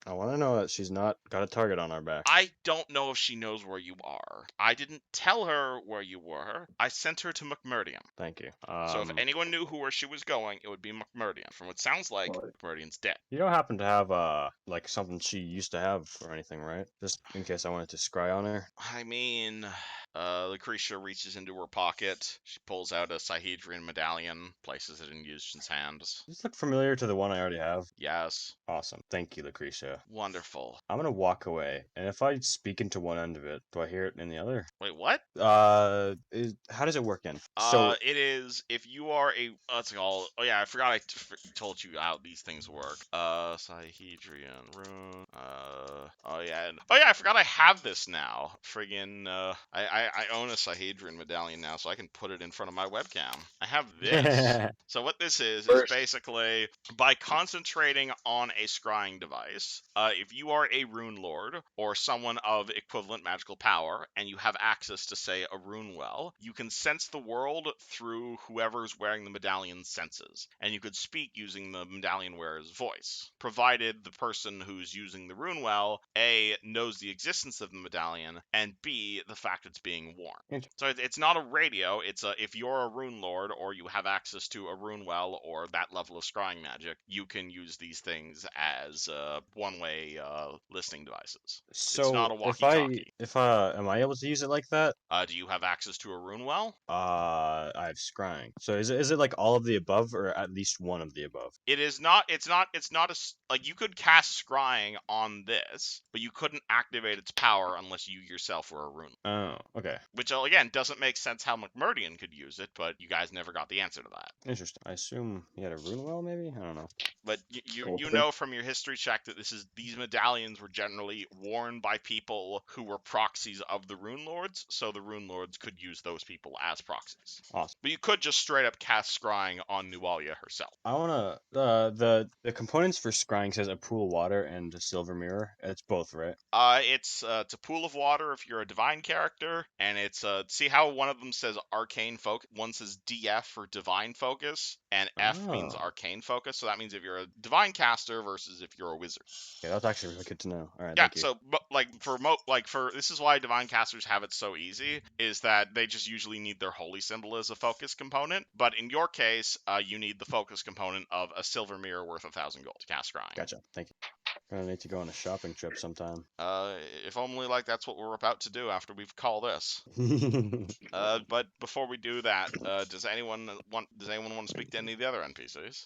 Speaker 2: I want to know that she's not got a target on our back.
Speaker 1: I don't know if she knows where you are. I didn't tell her where you were. I sent her to McMurdian.
Speaker 2: Thank you.
Speaker 1: So if anyone knew where she was going, it would be McMurdian. From what sounds like,
Speaker 3: Well,
Speaker 1: McMurdian's dead.
Speaker 2: You don't happen to have like something she used to have or anything, right? Just in case I wanted to scry on her.
Speaker 1: I mean, Lucretia reaches into her pocket. She pulls out a Sihedrian medallion, places it in Yushin's hands.
Speaker 2: Does this look familiar to the one I already have?
Speaker 1: Yes.
Speaker 2: Awesome. Thank you, Lucretia.
Speaker 1: Wonderful.
Speaker 2: I'm gonna walk away, and if I speak into one end of it, do I hear it in the other?
Speaker 1: Wait, what?
Speaker 2: How does it work in? So
Speaker 1: It is if you are a what's it called? Oh yeah, I forgot told you how these things work. Sihedrian rune. Oh yeah, I forgot I have this now. Friggin' I own a Sihedrian medallion now, so I can put it in front of my webcam. I have this. So what this is
Speaker 3: First-
Speaker 1: basically by concentrating on a scrying device. If you are a rune lord or someone of equivalent magical power, and you have access to say a rune well, you can sense the world through whoever's wearing the medallion's senses, and you could speak using the medallion wearer's voice, provided the person who's using the rune well, A, knows the existence of the medallion, and B, the fact it's being worn. So it's not a radio, it's if you're a rune lord or you have access to a rune well or that level of scrying magic, you can use these things as one-way listening devices.
Speaker 2: So
Speaker 1: not a
Speaker 2: if
Speaker 1: walkie-talkie.
Speaker 2: am I able to use it like that?
Speaker 1: Do you have access to a rune well?
Speaker 2: I have scrying. So is it like all of the above, or at least one of the above?
Speaker 1: It is not. It's not like you could cast scrying on this, but you couldn't activate its power unless you yourself were a rune.
Speaker 2: Oh, okay.
Speaker 1: Which again doesn't make sense how McMurdian could use it, but you guys never got the answer to that.
Speaker 2: Interesting. I assume he had a rune well, maybe? I don't know.
Speaker 1: But you know from your history check that these medallions were generally worn by people who were proxies of the Rune Lords, so the Rune Lords could use those people as proxies.
Speaker 2: Awesome.
Speaker 1: But you could just straight up cast scrying on Nualia herself.
Speaker 2: I wanna the components for scrying says a pool of water and a silver mirror. It's both, right?
Speaker 1: It's a pool of water if you're a divine character, and it's see how one of them says arcane focus, one says DF for divine focus, and F means
Speaker 2: Oh.
Speaker 1: arcane focus. So that means if you're a divine caster versus if you're a wizard.
Speaker 2: Okay, that's actually really good to know. All right,
Speaker 1: Yeah,
Speaker 2: thank you.
Speaker 1: so but for this is why divine casters have it so easy, is that they just usually need their holy symbol as a focus component. But in your case, you need the focus component of a silver mirror worth 1,000 gold to cast scrying.
Speaker 2: Gotcha. Thank you. Gonna need to go on a shopping trip sometime.
Speaker 1: If only like that's what we're about to do after we've called this. But before we do that, does anyone want to speak to any of the other NPCs?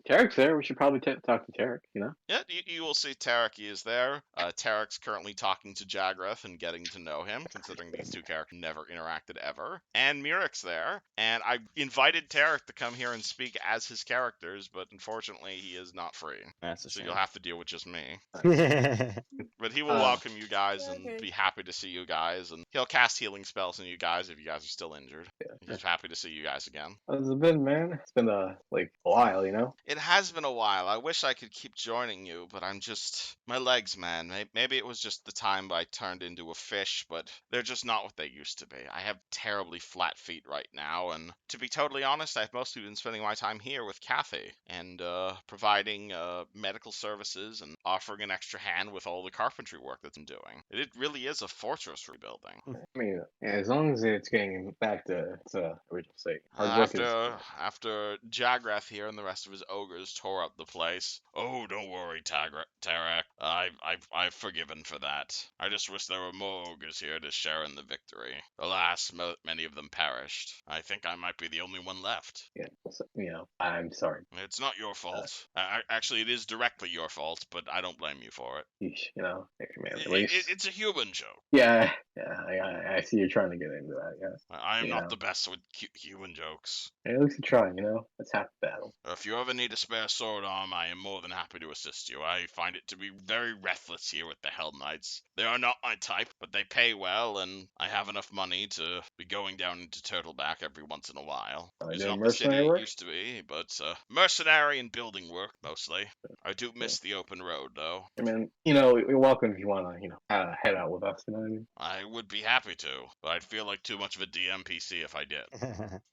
Speaker 3: Tarek's there. We should probably talk to Tarek, you know?
Speaker 1: Yeah, you will see Tarek is there. Tarek's currently talking to Jagrath and getting to know him, considering these two characters never interacted ever. And Murek's there, and I invited Tarek to come here and speak as his characters, but unfortunately he is not free.
Speaker 2: That's a
Speaker 1: So
Speaker 2: shame.
Speaker 1: you'll have to deal with just me.
Speaker 2: Yeah.
Speaker 1: But he will welcome you guys
Speaker 4: Yeah,
Speaker 1: and
Speaker 4: okay.
Speaker 1: be happy to see you guys, and he'll cast healing spells on you guys if you guys are still injured. He's happy to see you guys again.
Speaker 3: How's it been, man? It's been like a while, you know?
Speaker 1: It has been a while. I wish I could keep joining you, but I'm just my legs, man. Maybe it was just the time I turned into a fish, but they're just not what they used to be. I have terribly flat feet right now, and to be totally honest, I've mostly been spending my time here with Gothie and providing medical services and offering an extra hand with all the carpentry work that I'm doing. It really is a fortress rebuilding.
Speaker 3: I mean, as long as it's getting back to its original state. Hard work is.
Speaker 1: After Jagrath here and the rest of his ogres tore up the place. Oh, don't worry, Tarek. I've forgiven for that. I just wish there were more ogres here to share in the victory. Alas, many of them perished. I think I might be the only one left.
Speaker 3: Yeah, so, you know, I'm sorry.
Speaker 1: It's not your fault. Actually, it is directly your fault, but I don't blame you for it.
Speaker 3: You know, man, at least.
Speaker 1: It's a human joke.
Speaker 3: Yeah, I see you're trying to get into that. Yeah,
Speaker 1: I am
Speaker 3: You
Speaker 1: not
Speaker 3: know.
Speaker 1: the best with human jokes.
Speaker 3: at least you're trying. You know, that's half the battle.
Speaker 1: If you ever need a spare sword arm, I am more than happy to assist you. I find it to be very restless here with the Hell Knights. They are not my type, but they pay well, and I have enough money to be going down into Turtleback every once in a while.
Speaker 3: Are you
Speaker 1: It's
Speaker 3: doing
Speaker 1: not the city
Speaker 3: mercenary
Speaker 1: it
Speaker 3: work?
Speaker 1: used to be, but mercenary and building work, mostly. I do miss the open road, though.
Speaker 3: I mean, you know, you're welcome if you want to, you know, head out with us. You know what I mean?
Speaker 1: I would be happy to, but I'd feel like too much of a DMPC if I did.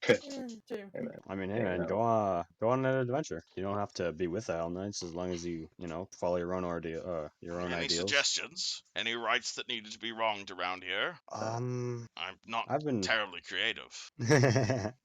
Speaker 4: True.
Speaker 3: Hey, man.
Speaker 2: I mean, hey
Speaker 3: Yeah,
Speaker 2: man,
Speaker 3: no.
Speaker 2: go on an adventure. You don't have to be with the Hell Knights as long as you follow your own your own
Speaker 1: Any
Speaker 2: ideals.
Speaker 1: suggestions? Any rights that needed to be wronged around here? I'm not.
Speaker 2: I've been been
Speaker 1: terribly creative.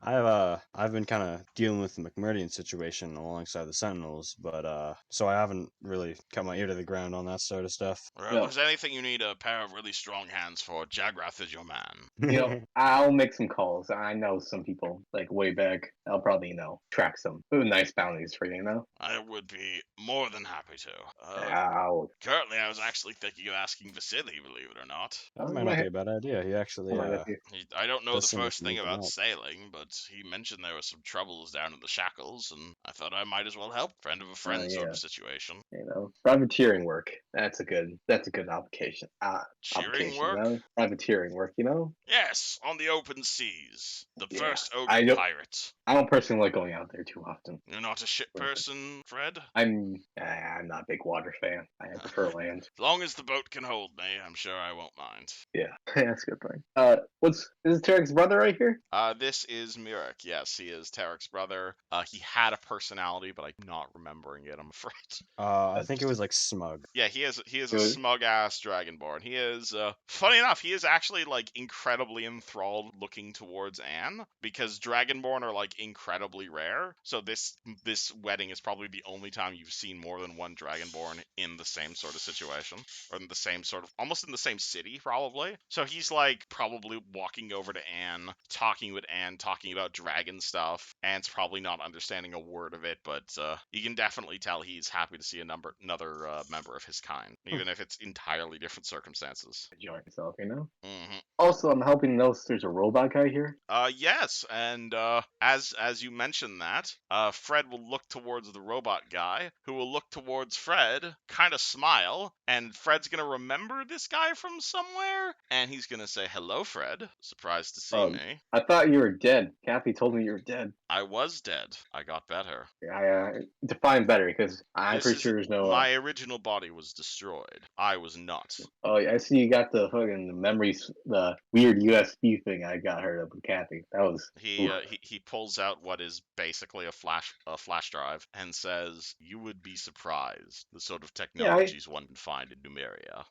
Speaker 2: I've been kind of dealing with the McMurdian situation alongside the Sentinels, but so I haven't really cut my ear to the ground on that sort of stuff.
Speaker 1: Well,
Speaker 3: Yeah.
Speaker 1: if there's anything you need a pair of really strong hands for, Jagrath is your man.
Speaker 3: You know, I'll make some calls. I know some people like way back. I'll probably track some nice bounties for you.
Speaker 1: I would be more than happy to.
Speaker 3: I'll.
Speaker 1: Currently, I was actually thinking of asking Vasily, believe it or not.
Speaker 2: That might not be a bad idea. He actually
Speaker 1: I don't know
Speaker 2: does
Speaker 1: the
Speaker 2: seem like
Speaker 1: first
Speaker 2: he
Speaker 1: thing
Speaker 2: needs some
Speaker 1: about
Speaker 2: help.
Speaker 1: sailing, but he mentioned there were some troubles down in the shackles, and I thought I might as well help. Friend of a friend sort of situation.
Speaker 3: Privateering work. That's a good application.
Speaker 1: Cheering
Speaker 3: Application,
Speaker 1: work?
Speaker 3: Privateering work.
Speaker 1: Yes, on the open seas. The
Speaker 3: Yeah,
Speaker 1: first
Speaker 3: I
Speaker 1: ogre
Speaker 3: don't-
Speaker 1: pirate.
Speaker 3: I don't personally like going out there too often.
Speaker 1: You're not a ship person, Fred?
Speaker 3: I'm not a big water fan. I prefer land.
Speaker 1: As long as the boat can hold me, I'm sure I won't mind.
Speaker 3: Yeah, that's a good point. Is this Tarek's brother right here?
Speaker 1: This is Mirek. Yes, he is Tarek's brother. He had a personality, but I'm not remembering it, I'm afraid.
Speaker 2: I think it was like smug.
Speaker 1: Yeah, he is a
Speaker 3: Good.
Speaker 1: smug-ass dragonborn. He is, funny enough, he is actually, like, incredibly enthralled looking towards Anne, because dragonborn are, like, incredibly rare, so this wedding is probably the only time you've seen more than one dragonborn in the same sort of situation, or in the same sort of, almost in the same city, probably. So he's, like, probably walking over to Anne, talking with Anne, talking about dragon stuff. Anne's probably not understanding a word of it, but you can definitely tell he's happy to see another member of his kind, even if it's entirely different circumstances.
Speaker 3: Enjoy yourself,
Speaker 1: Mm-hmm.
Speaker 3: Also, I'm helping notice there's a robot guy here.
Speaker 1: Yes, and as you mentioned that, Fred will look towards the robot guy, who will look towards Fred, kind of smile, and Fred's gonna remember this guy from somewhere, and he's gonna say, "Hello, Fred. Surprised to see me."
Speaker 3: I thought you were dead. Kathy told me you were dead.
Speaker 1: I was dead. I got better.
Speaker 3: I define better because I'm
Speaker 1: This
Speaker 3: pretty
Speaker 1: is
Speaker 3: sure there's no.
Speaker 1: my original body was destroyed. I was not.
Speaker 3: Oh, I see you got the fucking memories, the weird USB thing I got heard of with Kathy. That was.
Speaker 1: He pulls out what is basically a flash drive and says, "You would be surprised the sort of technologies one can find in Numeria."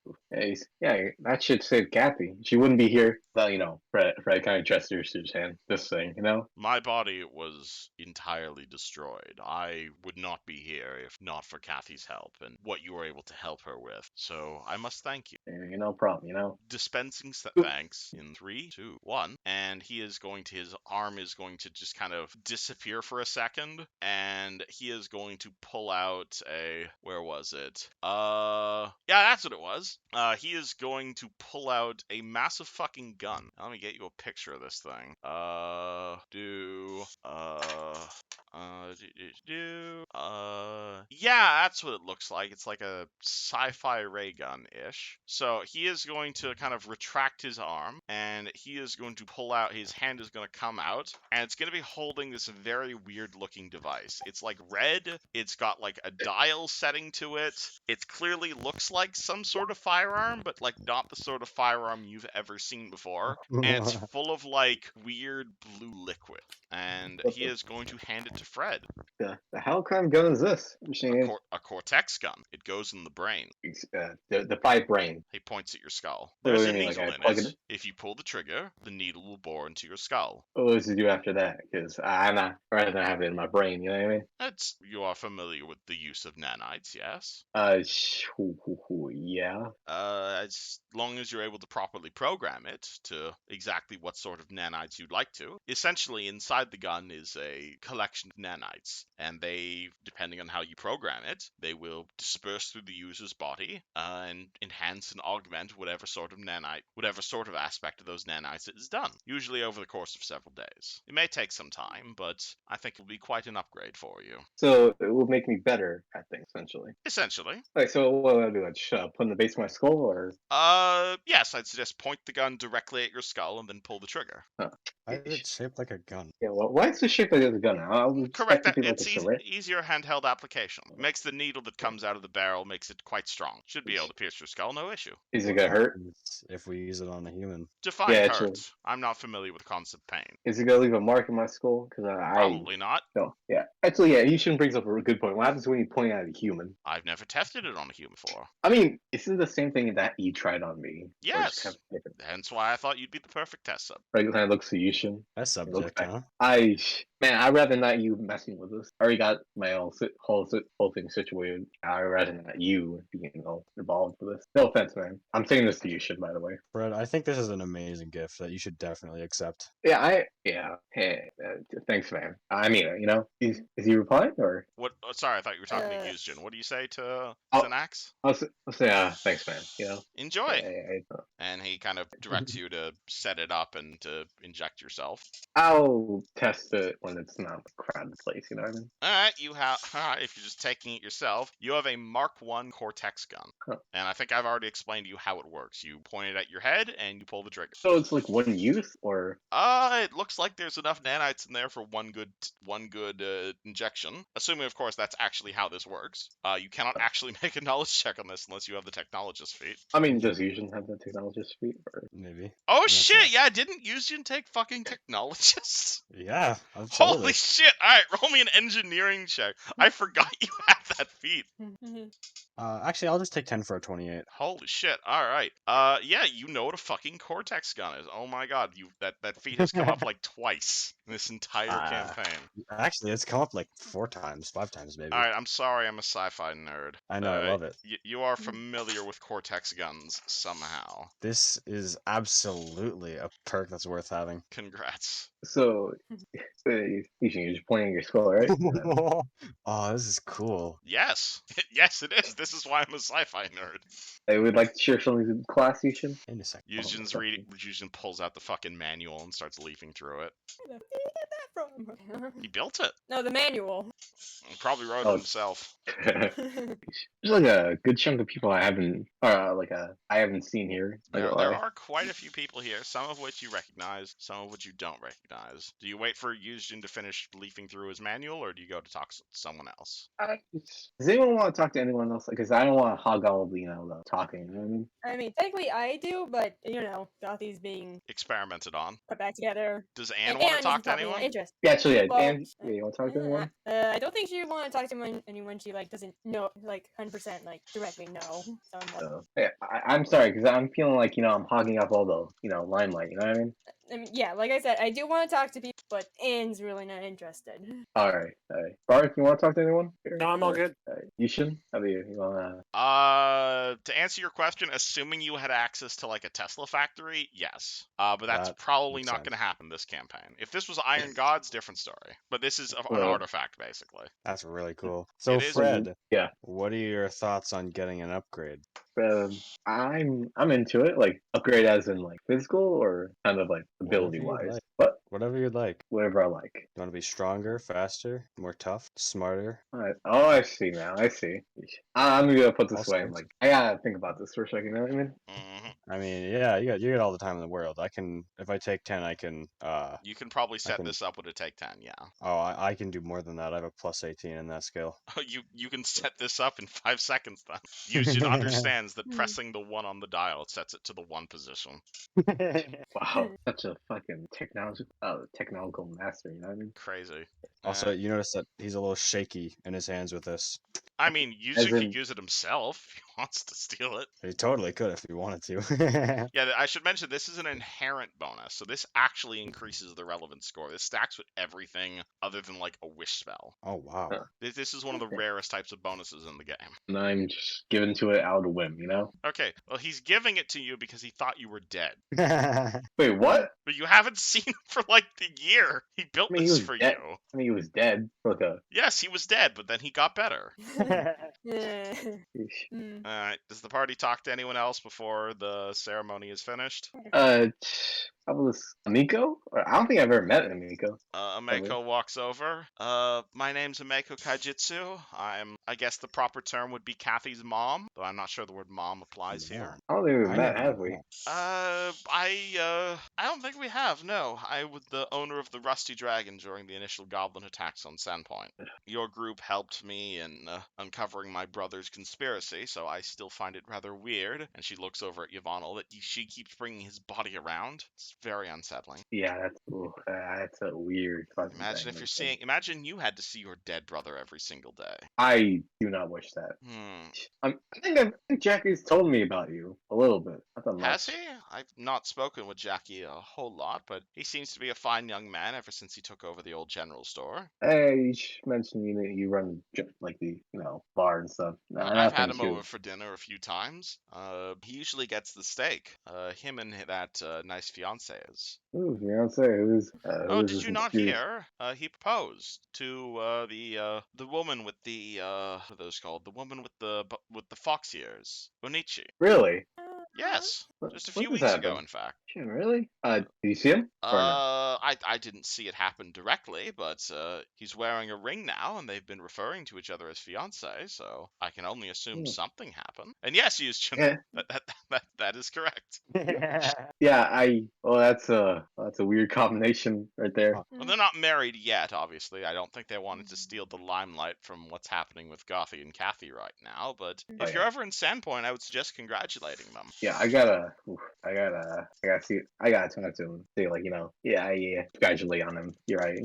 Speaker 3: Yeah, that should save Kathy. She wouldn't be here. But Fred kind of gestures to his hand. This thing.
Speaker 1: My body was entirely destroyed. I would not be here if not for Kathy's help and what you were able to help her with. So I must thank you.
Speaker 3: No problem.
Speaker 1: Dispensing thanks in 3, 2, 1, and his arm is going to just kind of disappear for a second, and he is going to pull out where was it? Yeah, that's what it was. He is going to pull out a massive fucking gun. Let me get you a picture of this thing. Yeah, that's what it looks like. It's like a sci-fi ray gun-ish. So he is going to kind of retract his arm, and he is going to pull out, his hand is going to come out, and it's going to be holding this very weird-looking device. It's like red, it's got like a dial setting to it. It clearly looks like some sort of firearm, but like not the sort of firearm you've ever seen before. And it's full of like weird blue liquid. And he is going to hand it to Fred.
Speaker 3: The hell kind of gun is this?
Speaker 1: A Cortex gun. It goes in the brain.
Speaker 3: The pipe brain.
Speaker 1: He points at your skull.
Speaker 3: So
Speaker 1: There's
Speaker 3: what
Speaker 1: a
Speaker 3: do you mean,
Speaker 1: needle
Speaker 3: like, I
Speaker 1: in
Speaker 3: plug
Speaker 1: it.
Speaker 3: it
Speaker 1: If you pull the trigger, the needle will bore into your skull.
Speaker 3: What does it do after that? Because I'm not rather than have it in my brain. You know what I mean?
Speaker 1: You are familiar with the use of nanites, yes?
Speaker 3: Yeah.
Speaker 1: As long as you're able to properly program it to exactly what sort of nanites you'd like to. Essentially, inside the gun is a collection of nanites, and they, depending on how you program it, they will disperse through the user's body and enhance and augment whatever sort of aspect of those nanites is done, usually over the course of several days. It may take some time, but I think it will be quite an upgrade for you.
Speaker 3: So it will make me better at things,
Speaker 1: Essentially.
Speaker 3: Like, so what do I do? I just put in the base of my skull, or?
Speaker 1: Yes, I'd suggest point the gun directly at your skull and then pull the trigger.
Speaker 2: Why is it shaped like a gun?
Speaker 3: Yeah, well, why is it shaped like a gun? I was
Speaker 1: Correct.
Speaker 3: expecting
Speaker 1: It's
Speaker 3: like a syringe.
Speaker 1: easier handheld application. Makes the needle that comes out of the barrel makes it quite strong. Should be able to pierce your skull, no issue.
Speaker 3: Is it gonna hurt?
Speaker 2: If we use it on a human.
Speaker 1: Define
Speaker 3: Yeah,
Speaker 1: hurt.
Speaker 3: actually.
Speaker 1: I'm not familiar with the concept pain.
Speaker 3: Is it gonna leave a mark in my skull? Because
Speaker 1: Probably not.
Speaker 3: No. Yeah. Actually, yeah. You shouldn't bring up a good point. What happens when you point at a human?
Speaker 1: I've never tested it on a human before.
Speaker 3: I mean, isn't the same thing that you tried on me? Or just
Speaker 1: Yes.
Speaker 3: kind of different?
Speaker 1: Hence why I thought you'd be the perfect perfect test sub.
Speaker 3: Right, kind of looks to Yushin.
Speaker 2: That subject, huh?
Speaker 3: Man, I'd rather not you messing with this. I already got my whole thing situated. I'd rather not you being involved with this. No offense, man. I'm saying this to Yushin, by the way.
Speaker 2: Fred, I think this is an amazing gift that you should definitely accept.
Speaker 3: Yeah. Hey, thanks, man. I mean, is he replying or?
Speaker 1: What? Oh, sorry, I thought you were talking to
Speaker 4: Uh,
Speaker 1: Yusjin. What do you say to
Speaker 3: I'll-
Speaker 1: Xanax?
Speaker 3: I'll say, thanks, man.
Speaker 1: Enjoy.
Speaker 3: I,
Speaker 1: And he kind of directs you to set it up and to inject yourself.
Speaker 3: I'll test it when it's not a crowded place. You know what I mean?
Speaker 1: All right, you have. If you're just taking it yourself, you have a Mark I Cortex gun,
Speaker 3: Huh.
Speaker 1: and I think I've already explained to you how it works. You point it at your head and you pull the trigger.
Speaker 3: So it's like one use, or
Speaker 1: It looks like there's enough nanites in there for one good injection. Assuming, of course, that's actually how this works. You cannot actually make a knowledge check on this unless you have the technologist feat.
Speaker 3: I mean, does Yushin have the technologist feat? Or
Speaker 2: Maybe.
Speaker 1: Oh
Speaker 2: That's
Speaker 1: shit!
Speaker 2: not-
Speaker 1: Yeah, didn't Yusjin take fucking technologist?
Speaker 2: Yeah.
Speaker 1: Holy shit! All right, roll me an engineering check. I forgot you had that feat.
Speaker 2: Actually, I'll just take 10 for a 28.
Speaker 1: Holy shit! All right. Yeah, you know what a fucking Cortex gun is. Oh my god, that feat has come up like twice in this entire campaign.
Speaker 2: Actually, it's come up like 4 times, 5 times maybe.
Speaker 1: All right, I'm sorry, I'm a sci-fi nerd.
Speaker 2: I know, I love it.
Speaker 1: You are familiar with Cortex guns somehow.
Speaker 2: This is absolutely a perk that's worth having.
Speaker 1: Congrats.
Speaker 3: so, Yushin, you're just pointing at your skull, right?
Speaker 2: Oh, this is cool.
Speaker 1: Yes, yes, it is. This is why I'm a sci-fi nerd.
Speaker 3: I would like to share something to the class, Yushin.
Speaker 2: In a second.
Speaker 1: Yushin's reading. Yushin pulls out the fucking manual and starts leafing through it.
Speaker 4: Where did you get that from?
Speaker 1: He built it.
Speaker 4: No, the manual.
Speaker 1: He probably wrote it
Speaker 3: Oh.
Speaker 1: himself.
Speaker 3: There's like a good chunk of people I haven't seen here.
Speaker 1: There are quite a few people here, some of which you recognize, some of which you don't recognize. Do you wait for Yushin to finish leafing through his manual, or do you go to talk to someone else?
Speaker 3: Does anyone want to talk to anyone else? Because I don't want to hog all the talking. You know what I mean?
Speaker 4: I mean, technically I do, but Gothie's being
Speaker 1: Experimented on.
Speaker 4: put back together.
Speaker 1: Does Anne
Speaker 4: And
Speaker 1: want to
Speaker 4: Anne
Speaker 1: talk
Speaker 4: isn't
Speaker 1: to
Speaker 4: talking
Speaker 1: anyone?
Speaker 4: Interest.
Speaker 3: Yeah, actually, yeah.
Speaker 4: Well,
Speaker 3: Dan, you want to talk to anyone?
Speaker 4: I don't think she want to talk to anyone she doesn't know 100% directly know. So I'm like,
Speaker 3: Yeah, I'm sorry because I'm feeling like I'm hogging up all the limelight. You know what I mean?
Speaker 4: yeah, like I said, I do want to talk to people, but Anne's really not interested.
Speaker 3: All right. Barth, you want to talk to anyone?
Speaker 5: No, I'm all good.
Speaker 3: You should. How about you? You want
Speaker 1: To answer your question, assuming you had access to like a Tesla factory, yes. But that's
Speaker 2: That
Speaker 1: probably
Speaker 2: makes
Speaker 1: not
Speaker 2: sense.
Speaker 1: going to happen this campaign. If this was Iron Gods, different story. But this is an
Speaker 3: Well-
Speaker 1: artifact, basically.
Speaker 2: That's really cool. So,
Speaker 1: It is.
Speaker 2: Fred,
Speaker 3: Yeah.
Speaker 2: what are your thoughts on getting an upgrade?
Speaker 3: I'm into it. Like upgrade as in like physical or kind of like ability
Speaker 2: Whatever you'd
Speaker 3: wise.
Speaker 2: like.
Speaker 3: But
Speaker 2: Whatever you'd like.
Speaker 3: whatever I like.
Speaker 2: You want to be stronger, faster, more tough, smarter?
Speaker 3: All right. Oh, I see now. I see. I'm gonna put this
Speaker 2: All
Speaker 3: way. I'm
Speaker 2: sorts.
Speaker 3: like, I gotta think about this for a second. You know what I mean?
Speaker 1: hmm
Speaker 2: I mean, yeah, you get all the time in the world. I can, if I take 10, I can,
Speaker 1: You can probably set
Speaker 2: can-
Speaker 1: this up with a take 10, yeah.
Speaker 2: I can do more than that. I have a plus 18 in that skill.
Speaker 1: You can set this up in 5 seconds then. Yushin understands that pressing the 1 on the dial sets it to the 1 position.
Speaker 3: Wow, such a fucking technological master. You know what I mean?
Speaker 1: Crazy.
Speaker 2: Also, you notice that he's a little shaky in his hands with this.
Speaker 1: I mean,
Speaker 3: As
Speaker 1: Yushin could
Speaker 3: in-
Speaker 1: use it himself if he wants to steal it.
Speaker 2: He totally could if he wanted to.
Speaker 1: Yeah, I should mention this is an inherent bonus, so this actually increases the relevant score. This stacks with everything other than like a wish spell.
Speaker 2: Oh, wow.
Speaker 1: This is one of the
Speaker 3: Okay.
Speaker 1: rarest types of bonuses in the game.
Speaker 3: And I'm just giving to it out of whim. You know?
Speaker 1: Okay, well he's giving it to you because he thought you were dead,
Speaker 3: Wait, what?
Speaker 1: but you haven't seen him for like a year. He built
Speaker 3: I mean, he
Speaker 1: this
Speaker 3: was
Speaker 1: for
Speaker 3: dead.
Speaker 1: you.
Speaker 3: I mean, he was dead for like a.
Speaker 1: Yes, he was dead, but then he got better.
Speaker 4: Mm.
Speaker 1: Alright, does the party talk to anyone else before the ceremony is finished?
Speaker 3: How about this Amiko? I don't think I've ever met Amiko.
Speaker 1: Ameko walks over. My name's Ameko Kaijitsu. I guess the proper term would be Kathy's mom, though I'm not sure the word mom applies here.
Speaker 3: I don't think we've
Speaker 2: I
Speaker 3: met,
Speaker 2: never
Speaker 3: have
Speaker 2: knew
Speaker 3: we?
Speaker 2: that.
Speaker 1: I don't think we have, no. I was the owner of the Rusty Dragon during the initial goblin attacks on Sandpoint. Your group helped me in uncovering my brother's conspiracy, so I still find it rather weird. And she looks over at Yvonne that she keeps bringing his body around. It's It's very unsettling.
Speaker 3: Yeah, that's a weird fucking
Speaker 1: Imagine
Speaker 3: thing.
Speaker 1: if you're seeing. Imagine you had to see your dead brother every single day.
Speaker 3: I do not wish that. I think Jackie's told me about you a little bit. Not that much.
Speaker 1: Has he? I've not spoken with Jackie a whole lot, but he seems to be a fine young man ever since he took over the old general store.
Speaker 3: Hey, you mentioned you run like the bar and stuff.
Speaker 1: I've had him over for dinner a few times. He usually gets the steak. Him and that nice fiance is.
Speaker 3: Ooh, fiance, who's
Speaker 1: Oh, did you not hear? He proposed to the woman with the what are those called? The woman with the fox ears, Onichi.
Speaker 3: Really?
Speaker 1: Yes, just a few
Speaker 3: When does
Speaker 1: weeks
Speaker 3: that
Speaker 1: ago,
Speaker 3: happen?
Speaker 1: in fact.
Speaker 3: Shit, really? Did you see him? Or no?
Speaker 1: I didn't see it happen directly, but he's wearing a ring now, and they've been referring to each other as fiance, so I can only assume something happened. And yes, Yushin,
Speaker 3: Yeah.
Speaker 1: that is correct.
Speaker 3: Yeah, well, that's a weird combination right there.
Speaker 1: Well, they're not married yet, obviously. I don't think they wanted to steal the limelight from what's happening with Gothie and Kathy right now, but if you're ever in Sandpoint, I would suggest congratulating them.
Speaker 3: Yeah, I gotta see. I gotta talk to him. See, like, yeah, congratulate on him. You're right,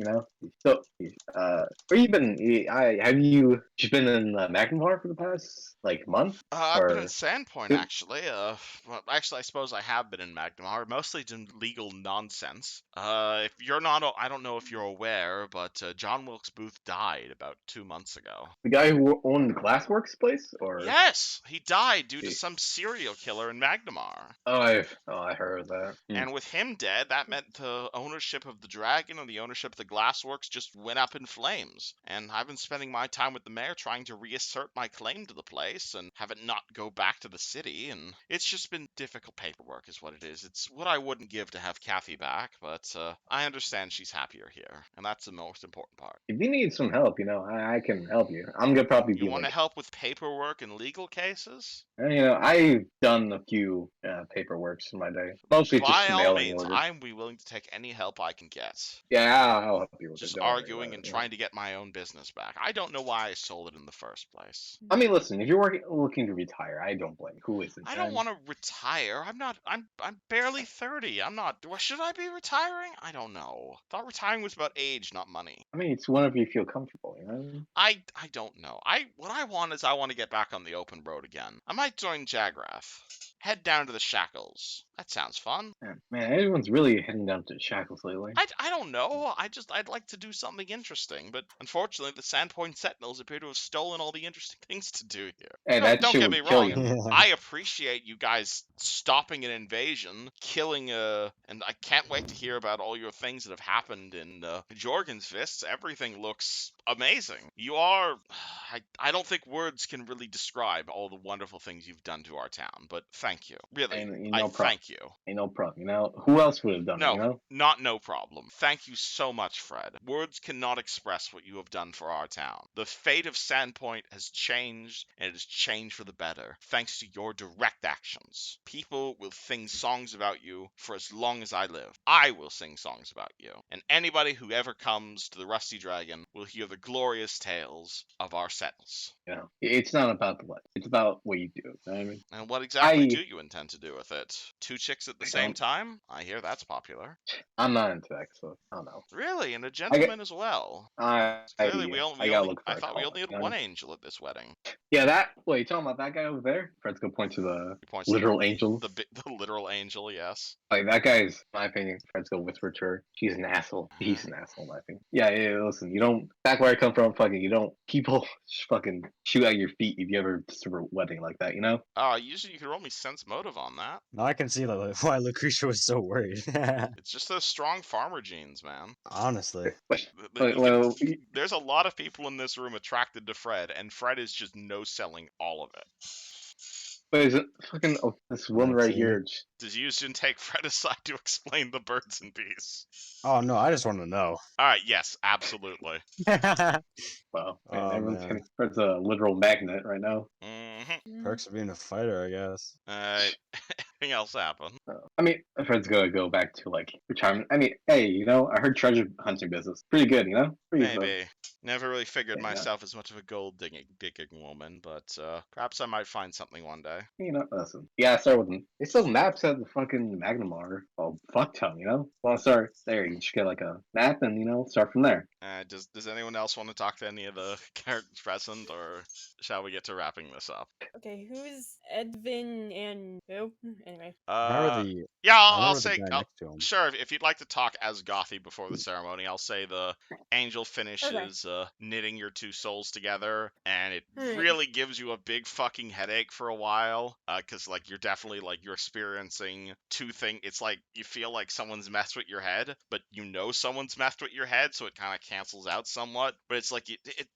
Speaker 3: So, where you been? Have you just been in Magnemar for the past month?
Speaker 1: I've been in Sandpoint, actually. Well, actually, I suppose I have been in Magnemar, mostly doing legal nonsense. If you're not, I don't know if you're aware, but John Wilkes Booth died about 2 months ago.
Speaker 3: The guy who owned the Glassworks place, or
Speaker 1: yes, he died due to some serial killer in Magnemar.
Speaker 3: I heard of that.
Speaker 1: And with him dead, that meant the ownership of the Dragon and the ownership of the Glassworks just went up in flames. And I've been spending my time with the mayor trying to reassert my claim to the place and have it not go back to the city. And it's just been difficult paperwork is what it is. It's what I wouldn't give to have Kathy back, but I understand she's happier here. And that's the most important part.
Speaker 3: If you need some help, I can help you. I'm gonna probably be.
Speaker 1: You want to help with paperwork and legal cases?
Speaker 3: I've done a few paperworks in my day. Mostly just
Speaker 1: by all
Speaker 3: mailing
Speaker 1: means,
Speaker 3: orders.
Speaker 1: I'm willing to take any help I can get.
Speaker 3: Yeah, I'll help you with
Speaker 1: Just
Speaker 3: it.
Speaker 1: arguing and trying to get my own business back. I don't know why I sold it in the first place.
Speaker 3: I mean, listen, if you're looking to retire, I don't blame you. Who isn't?
Speaker 1: I don't want to retire. I'm barely 30. I'm not. Should I be retiring? I don't know. Thought retiring was about age, not money.
Speaker 3: I mean, it's whenever you feel comfortable,
Speaker 1: I don't know. What I want is I want to get back on the open road again. I might join Jagrath. Head down to the Shackles. That sounds fun.
Speaker 3: Man, everyone's really heading down to Shackles lately.
Speaker 1: I don't know. I'd like to do something interesting, but unfortunately the Sandpoint Sentinels appear to have stolen all the interesting things to do here.
Speaker 3: Hey,
Speaker 1: Don't get me wrong.
Speaker 2: you.
Speaker 1: I appreciate you guys stopping an invasion, killing and I can't wait to hear about all your things that have happened in Jorgen's Fists. Everything looks amazing. You are I don't think words can really describe all the wonderful things you've done to our town, but thank you. Really, thank you.
Speaker 3: Ain't no problem. Who else would have done it,
Speaker 1: Not no problem. Thank you so much, Fred. Words cannot express what you have done for our town. The fate of Sandpoint has changed, and it has changed for the better, thanks to your direct actions. People will sing songs about you for as long as I live. I will sing songs about you. And anybody who ever comes to the Rusty Dragon will hear the glorious tales of our Sentinels.
Speaker 3: It's not about the what. It's about what you do. You know what I mean?
Speaker 1: And what exactly do you intend to do with it? 2 chicks at the same time? I hear that's popular.
Speaker 3: I'm not into that, so I don't know.
Speaker 1: Really? And a gentleman as well? Clearly, I thought we only had one angel at this wedding.
Speaker 3: Yeah, you talking about that guy over there? Fred's gonna point to the literal angel.
Speaker 1: The literal angel, yes.
Speaker 3: Like, that guy's, in my opinion, Fred's gonna whisper to her, she's an asshole. He's an asshole, in my opinion. Yeah, listen, you don't, back where I come from, you don't, people fucking shoot at your feet if you ever disturb a wedding like that,
Speaker 1: Usually you can roll me sense motive on that.
Speaker 2: No, I can see why Lucretia was so worried.
Speaker 1: It's just those strong farmer genes, man.
Speaker 2: Honestly.
Speaker 1: There's a lot of people in this room attracted to Fred, and Fred is just no-selling all of it.
Speaker 3: But is it fucking this woman right here?
Speaker 1: Does Yushin take Fred aside to explain the birds and bees?
Speaker 2: Oh no, I just want to know.
Speaker 1: Alright, yes, absolutely.
Speaker 3: Wow, man, Fred's a literal magnet right now.
Speaker 1: Mm-hmm.
Speaker 2: Perks of being a fighter, I guess.
Speaker 1: anything else happen.
Speaker 3: I mean, Fred's gonna go back to like retirement. I mean, hey, I heard treasure hunting business pretty good. Pretty fun.
Speaker 1: Maybe. Never really figured
Speaker 3: Yeah,
Speaker 1: myself as much of a gold digging woman, but perhaps I might fight something one day.
Speaker 3: Listen. Yeah, start with them. They sell maps at the fucking Magnum Bar. Oh, fuck ton. Want to start there? You just get like a map and start from there.
Speaker 1: Does anyone else want to talk to any of the characters present, or shall we get to wrapping this up?
Speaker 4: Okay, who's Edvin and who? Anyway.
Speaker 1: Yeah, I'll
Speaker 2: remember the
Speaker 1: say,
Speaker 2: guy next to him.
Speaker 1: sure, if you'd like to talk as Gothie before the ceremony, I'll say the angel finishes knitting your two souls together, and it
Speaker 4: Alright.
Speaker 1: really gives you a big fucking headache for a while, because, like, you're definitely, like, you're experiencing two things. It's like, you feel like someone's messed with your head, but someone's messed with your head, so it kind of cancels out somewhat, but it's like,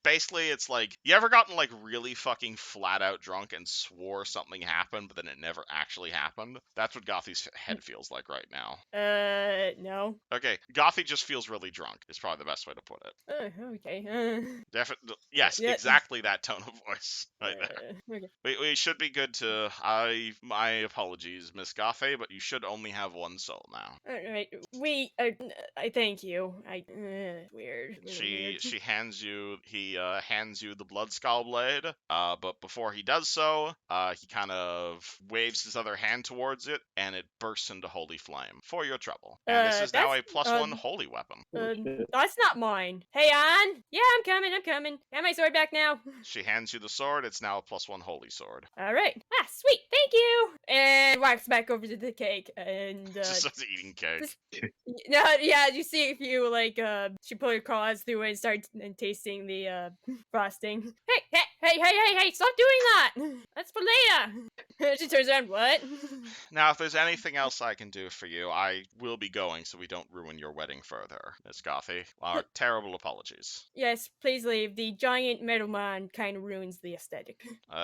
Speaker 1: basically, it's like, you ever gotten, like, really fucking flat out drunk and swore something happened, but then it never actually happened? That's what Gothie's head feels like right now.
Speaker 4: No.
Speaker 1: Okay, Gothie just feels really drunk, is probably the best way to put it.
Speaker 4: Okay.
Speaker 1: Yes,
Speaker 4: Yeah.
Speaker 1: exactly that tone of voice right there.
Speaker 4: Okay.
Speaker 1: We should be good to, my apologies, Miss Gothie, but you should only have one soul now.
Speaker 4: Alright. I thank you. Weird. Really weird.
Speaker 1: He hands you the blood skull blade, but before he does so, he kind of waves his other hand towards it, and it bursts into holy flame for your trouble. And this is now a +1 holy weapon.
Speaker 4: That's not mine. Hey, Ann. Yeah, I'm coming. Got my sword back now.
Speaker 1: She hands you the sword. It's now a +1 holy sword.
Speaker 4: All right. Sweet. Thank you. And walks back over to the cake and
Speaker 1: Just starts eating cake.
Speaker 4: Yeah, you see if you like she put her claws through it and starts tasting the frosting. Hey, stop doing that! That's for later! She turns around, what?
Speaker 1: Now, if there's anything else I can do for you, I will be going so we don't ruin your wedding further, Miss Gothie. Our terrible apologies.
Speaker 4: Yes, please leave. The giant metal man kind of ruins the aesthetic.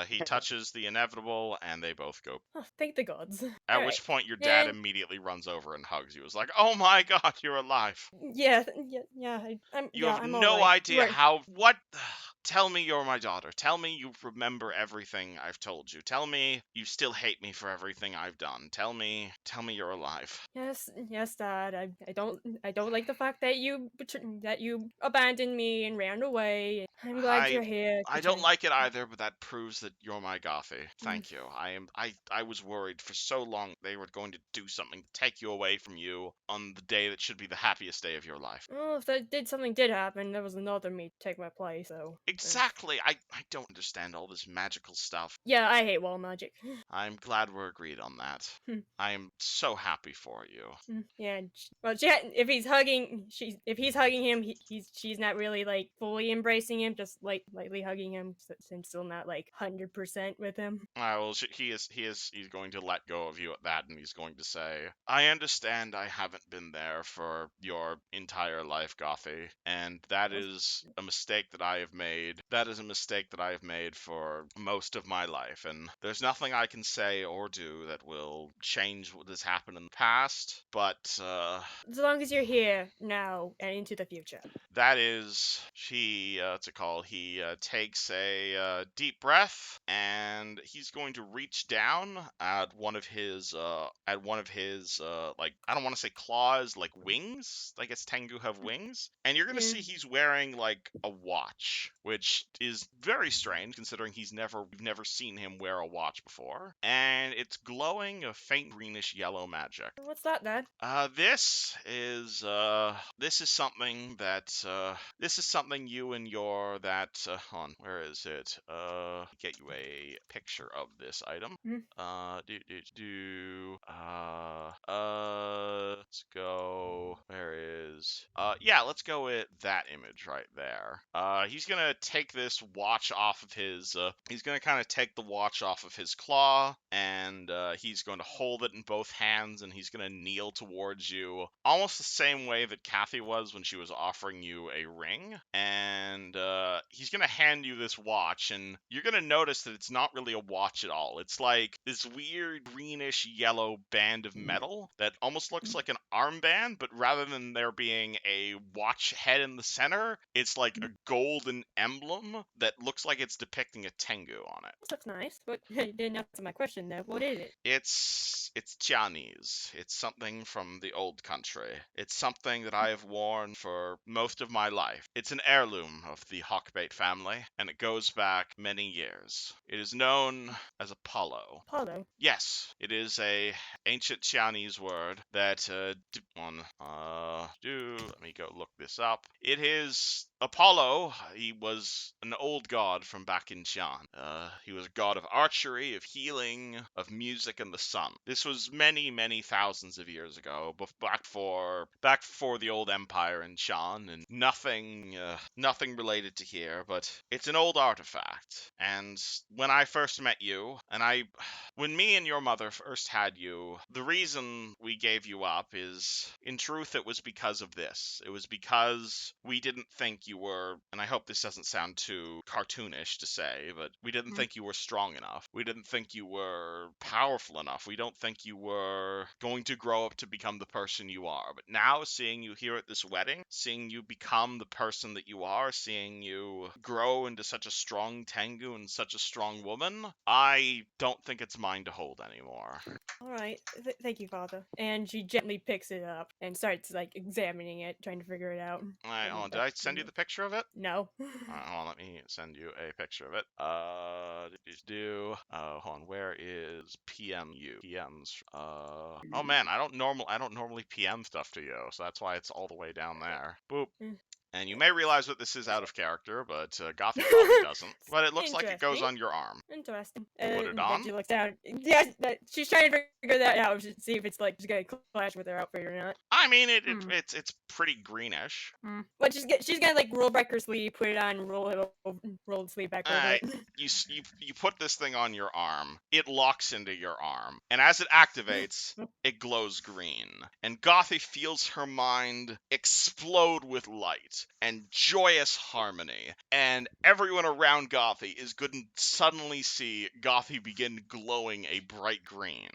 Speaker 1: He touches the inevitable, and they both go.
Speaker 4: Oh, thank the gods.
Speaker 1: At which point your dad immediately runs over and hugs you. It's like, oh my god, you're alive.
Speaker 4: Yeah.
Speaker 1: You have
Speaker 4: I'm
Speaker 1: no
Speaker 4: alright.
Speaker 1: idea what... Tell me you're my daughter. Tell me you remember everything I've told you. Tell me you still hate me for everything I've done. Tell me you're alive.
Speaker 4: Yes, Dad. I don't like the fact that you abandoned me and ran away. I'm glad you're here.
Speaker 1: I don't like it either, but that proves that you're my Gothie. Thank you. I was worried for so long they were going to do something to take you away from you on the day that should be the happiest day of your life.
Speaker 4: Well, if something did happen, there was another me to take my place, so...
Speaker 1: Exactly! I don't understand all this magical stuff.
Speaker 4: Yeah, I hate wall magic.
Speaker 1: I'm glad we're agreed on that. I am so happy for you.
Speaker 4: Yeah, well, if he's hugging him, she's not really, like, fully embracing him, just, like, lightly hugging him, since still not, like, 100% with him.
Speaker 1: Well, he's going to let go of you at that, and he's going to say, I understand I haven't been there for your entire life, Gothie, and that is a mistake that I have made. That is a mistake that I have made for most of my life, and there's nothing I can say or do that will change what has happened in the past, but,
Speaker 4: as long as you're here, now, and into the future.
Speaker 1: That is, he takes a deep breath, and he's going to reach down at one of his, like, I don't want to say claws, like wings. I guess Tengu have wings. And you're going to see he's wearing, like, a watch, which is very strange, considering you've never seen him wear a watch before. And it's glowing a faint greenish yellow magic.
Speaker 4: What's that, Dad?
Speaker 1: This is something you and your, hold on, where is it? Get you a picture of this item. Let's go, let's go with that image right there. He's gonna take this watch off of his, he's gonna kind of take the watch off of his claw, and he's going to hold it in both hands, and he's gonna kneel towards you, almost the same way that Kathy was when she was offering you a ring, and he's gonna hand you this watch, and you're gonna notice that it's not really a watch at all. It's like this weird greenish yellow band of metal that almost looks like an armband, but rather than there being a watch head in the center, it's like a golden emblem that looks like it's depicting a tengu on it.
Speaker 4: This looks nice, but you didn't answer my question though. What is it?
Speaker 1: It's Chinese. It's something from the old country. It's something that I have worn for most of my life. It's an heirloom of the Hawkbait family, and it goes back many years. It is known as Apollo.
Speaker 4: Apollo.
Speaker 1: Yes, it is a ancient Chinese word that let me go look this up. It is Apollo. He was an old god from back in Xi'an. He was a god of archery, of healing, of music, and the sun. This was many, many thousands of years ago, back before the old empire in Xi'an, and nothing related to here. But it's an old artifact. And when I first met you, when me and your mother first had you, the reason we gave you up is, in truth, it was because of this. It was because we didn't think you were, and I hope this doesn't sound too cartoonish to say, but we didn't think you were strong enough. We didn't think you were powerful enough. We don't think you were going to grow up to become the person you are. But now, seeing you here at this wedding, seeing you become the person that you are, seeing you grow into such a strong Tengu and such a strong woman, I don't think it's mine to hold anymore.
Speaker 4: All right, thank you, Father. And she gently picks it up and starts like examining it, trying to figure it out.
Speaker 1: Did I send you the picture of it?
Speaker 4: No.
Speaker 1: Hold on, let me send you a picture of it. Hold on, where is PMU? PMs. Oh man, I don't normally PM stuff to you, so that's why it's all the way down there. Boop. And you may realize that this is out of character, but Gothie probably doesn't. But it looks like it goes on your arm.
Speaker 4: Interesting.
Speaker 1: Put it on?
Speaker 4: She looks down. Yes, she's trying to figure that out. See if it's like just gonna clash with her outfit or not.
Speaker 1: I mean, it's pretty greenish.
Speaker 4: But she's gonna like roll back her sleeve, put it on, roll the sleeve back over it.
Speaker 1: You put this thing on your arm. It locks into your arm, and as it activates, it glows green. And Gothie feels her mind explode with light and joyous harmony, and everyone around Gothie is going to suddenly see Gothie begin glowing a bright green.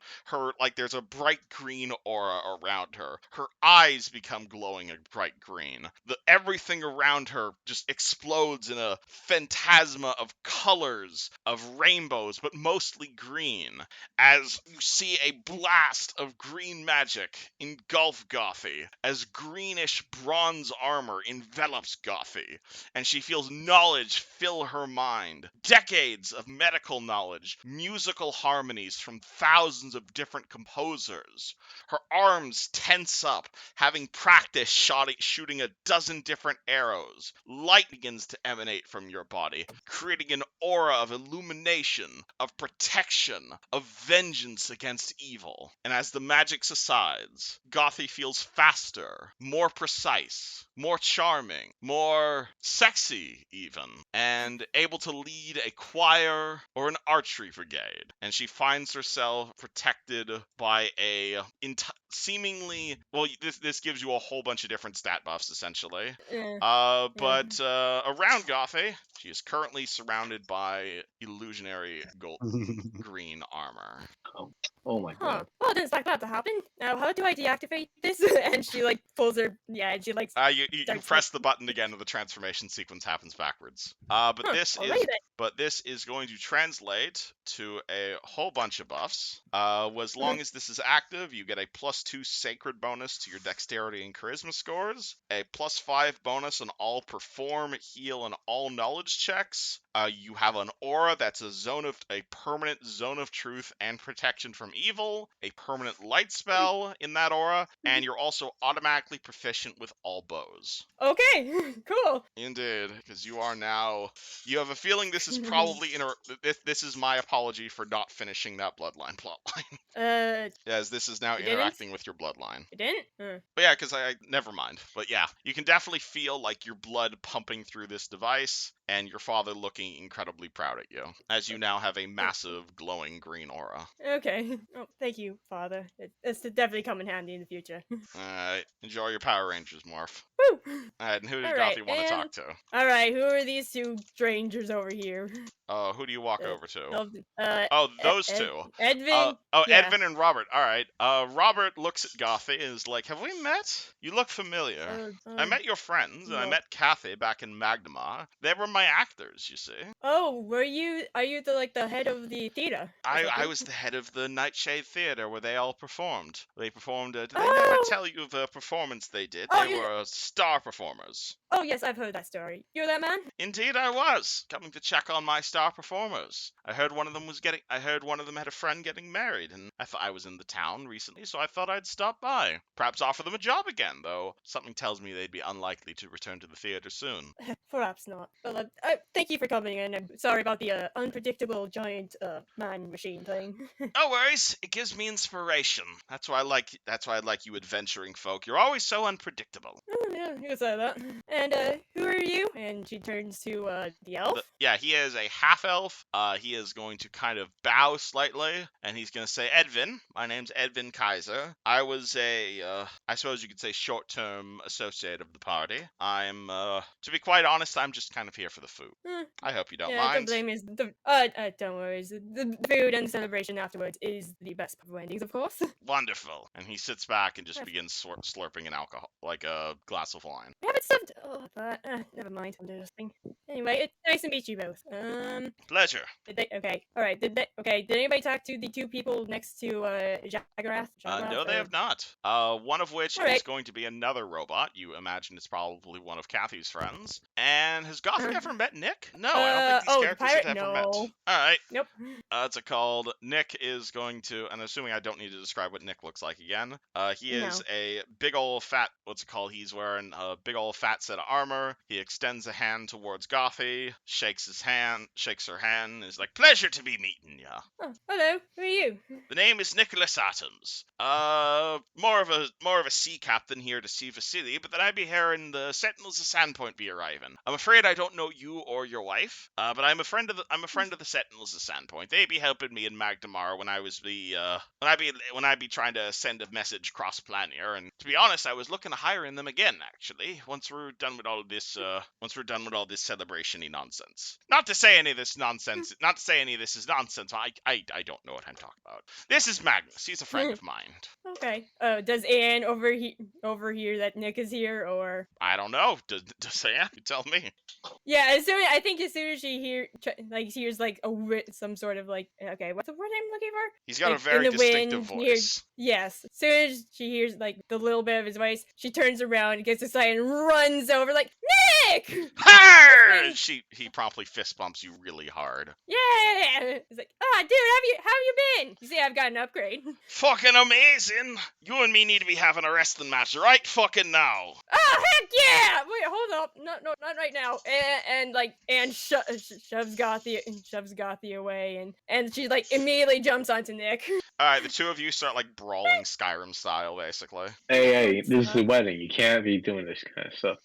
Speaker 1: There's a bright green aura around her. Her eyes become glowing a bright green. Everything around her just explodes in a phantasma of colors, of rainbows, but mostly green, as you see a blast of green magic engulf Gothie, as greenish bronze armor envelops Gothie, and she feels knowledge fill her mind. Decades of medical knowledge, musical harmonies from thousands of different composers. Her arms tense up, having practiced shooting a dozen different arrows. Light begins to emanate from your body, creating an aura of illumination, of protection, of vengeance against evil. And as the magic subsides, Gothie feels faster, more precise, more charming, more sexy even, and able to lead a choir or an archery brigade. And she finds herself protected by a seemingly, well, this gives you a whole bunch of different stat buffs essentially. But around Gothie, she is currently surrounded by illusionary gold green armor.
Speaker 3: Oh my god.
Speaker 4: Well, I didn't expect that to happen. Now, how do I deactivate this? And she like pulls her. Yeah, and she like.
Speaker 1: You press the button again, and the transformation sequence happens backwards. But this is going to translate to a whole bunch of buffs. As long as this is active, you get a +2 sacred bonus to your dexterity and charisma scores, a +5 bonus on all perform, heal, and all knowledge checks. You have an aura that's a permanent zone of truth and protection from evil, a permanent light spell in that aura, and you're also automatically proficient with all bows.
Speaker 4: Okay, cool.
Speaker 1: Indeed, because you have a feeling this is probably this is my apology for not finishing that bloodline plotline. As this is now interacting with your bloodline.
Speaker 4: It didn't?
Speaker 1: But yeah, because never mind. But yeah, you can definitely feel like your blood pumping through this device, and your father looking incredibly proud at you, as you now have a massive glowing green aura.
Speaker 4: Okay. Oh, thank you, Father. It's to definitely come in handy in the future.
Speaker 1: Alright, enjoy your Power Rangers, Morph.
Speaker 4: Woo!
Speaker 1: And who did
Speaker 4: All right,
Speaker 1: Gothie want to
Speaker 4: and
Speaker 1: talk to?
Speaker 4: all right, who are these two strangers over here?
Speaker 1: Who do you walk
Speaker 4: Uh,
Speaker 1: over to?
Speaker 4: oh,
Speaker 1: Those two.
Speaker 4: Edvin. Yeah.
Speaker 1: Edvin and Robert. All right. Robert looks at Gothie and is like, "Have we met? You look familiar. I met your friends, and I
Speaker 4: no.
Speaker 1: met Kathy back in Magnemar. They were my actors, you see.
Speaker 4: Oh, are you the head of the theater?
Speaker 1: I was the head of the Nightshade Theater where they all performed. They performed. Did they never
Speaker 4: Oh!
Speaker 1: tell you the performance they did?
Speaker 4: Oh,
Speaker 1: They were star performers.
Speaker 4: Oh yes, I've heard that story. You're that man?
Speaker 1: Indeed, I was coming to check on my star performers. I heard one of them had a friend getting married, and I thought I was in the town recently, so I thought I'd stop by. Perhaps offer them a job again, though something tells me they'd be unlikely to return to the theater soon.
Speaker 4: Perhaps not. Well, thank you for coming, and I'm sorry about the unpredictable giant man machine thing.
Speaker 1: No worries. It gives me inspiration. That's why I like you adventuring folk. You're always so unpredictable.
Speaker 4: Yeah, you can say that. And who are you? And she turns to the elf.
Speaker 1: Yeah, he is a half elf. He is going to kind of bow slightly, and he's going to say, "Edvin, my name's Edvin Kaiser. I was I suppose you could say short-term associate of the party. To be quite honest, I'm just kind of here for the food. I hope you don't
Speaker 4: Yeah,
Speaker 1: mind."
Speaker 4: don't blame me. Don't worry. The food and celebration afterwards is the best of endings, of course.
Speaker 1: Wonderful. And he sits back and just begins slurping an alcohol, like a glass of wine.
Speaker 4: We haven't stuffed. Oh, but never mind. I'm interesting. Anyway, it's nice to meet you both.
Speaker 1: Pleasure.
Speaker 4: Okay. All right. Did anybody talk to the two people next to Jagarath?
Speaker 1: No, they have not. One of which
Speaker 4: All right.
Speaker 1: is going to be another robot. You imagine it's probably one of Kathy's friends. And has Gothie ever met Nick? No, I don't think these
Speaker 4: the
Speaker 1: characters
Speaker 4: pirate?
Speaker 1: have ever
Speaker 4: No.
Speaker 1: met. All right.
Speaker 4: Nope.
Speaker 1: It's called. Nick is going to, and assuming I don't need to describe what Nick looks like again. He is a big old fat. What's it called? He's wearing a big old fat set of armor. He extends a hand towards Gothie, shakes her hand, is like, "Pleasure to be meeting ya."
Speaker 4: Oh, hello. Who are you?
Speaker 1: The name is Nicholas Atoms. More of a sea captain here to Siva City, but then I be hearing the Sentinels of Sandpoint be arriving. I'm afraid I don't know you or your wife, but I'm a friend of the Sentinels of Sandpoint. They be helping me in Magnemar when I be trying to send a message cross Planier. And to be honest, I was looking to hiring them again. Actually, once we're done with all this celebration-y nonsense. Not to say any of this is nonsense. I don't know what I'm talking about. This is Magnus. He's a friend of mine.
Speaker 4: Okay. Does Anne overhear that Nick is here, or?
Speaker 1: I don't know. Does Anne? You tell me.
Speaker 4: Yeah, as soon as she hears like some sort of like, okay, what's the word I'm looking for?
Speaker 1: He's got
Speaker 4: like,
Speaker 1: a very
Speaker 4: in the
Speaker 1: distinctive
Speaker 4: wind,
Speaker 1: voice.
Speaker 4: Yes. As soon as she hears like the little bit of his voice, she turns around, gets excited, and runs over like, Nick!
Speaker 1: Arr! He promptly fist bumps you really hard.
Speaker 4: Yeah! He's like, dude, how you been? You see, I've got an upgrade.
Speaker 1: Fucking amazing! You and me need to be having a wrestling match right fucking now.
Speaker 4: Oh heck yeah! Wait, hold up, no, not right now. And shoves Gothie away, and she like immediately jumps onto Nick.
Speaker 1: All right, the two of you start like brawling Skyrim style, basically.
Speaker 3: Hey, this is a wedding. You can't be doing this kind of stuff.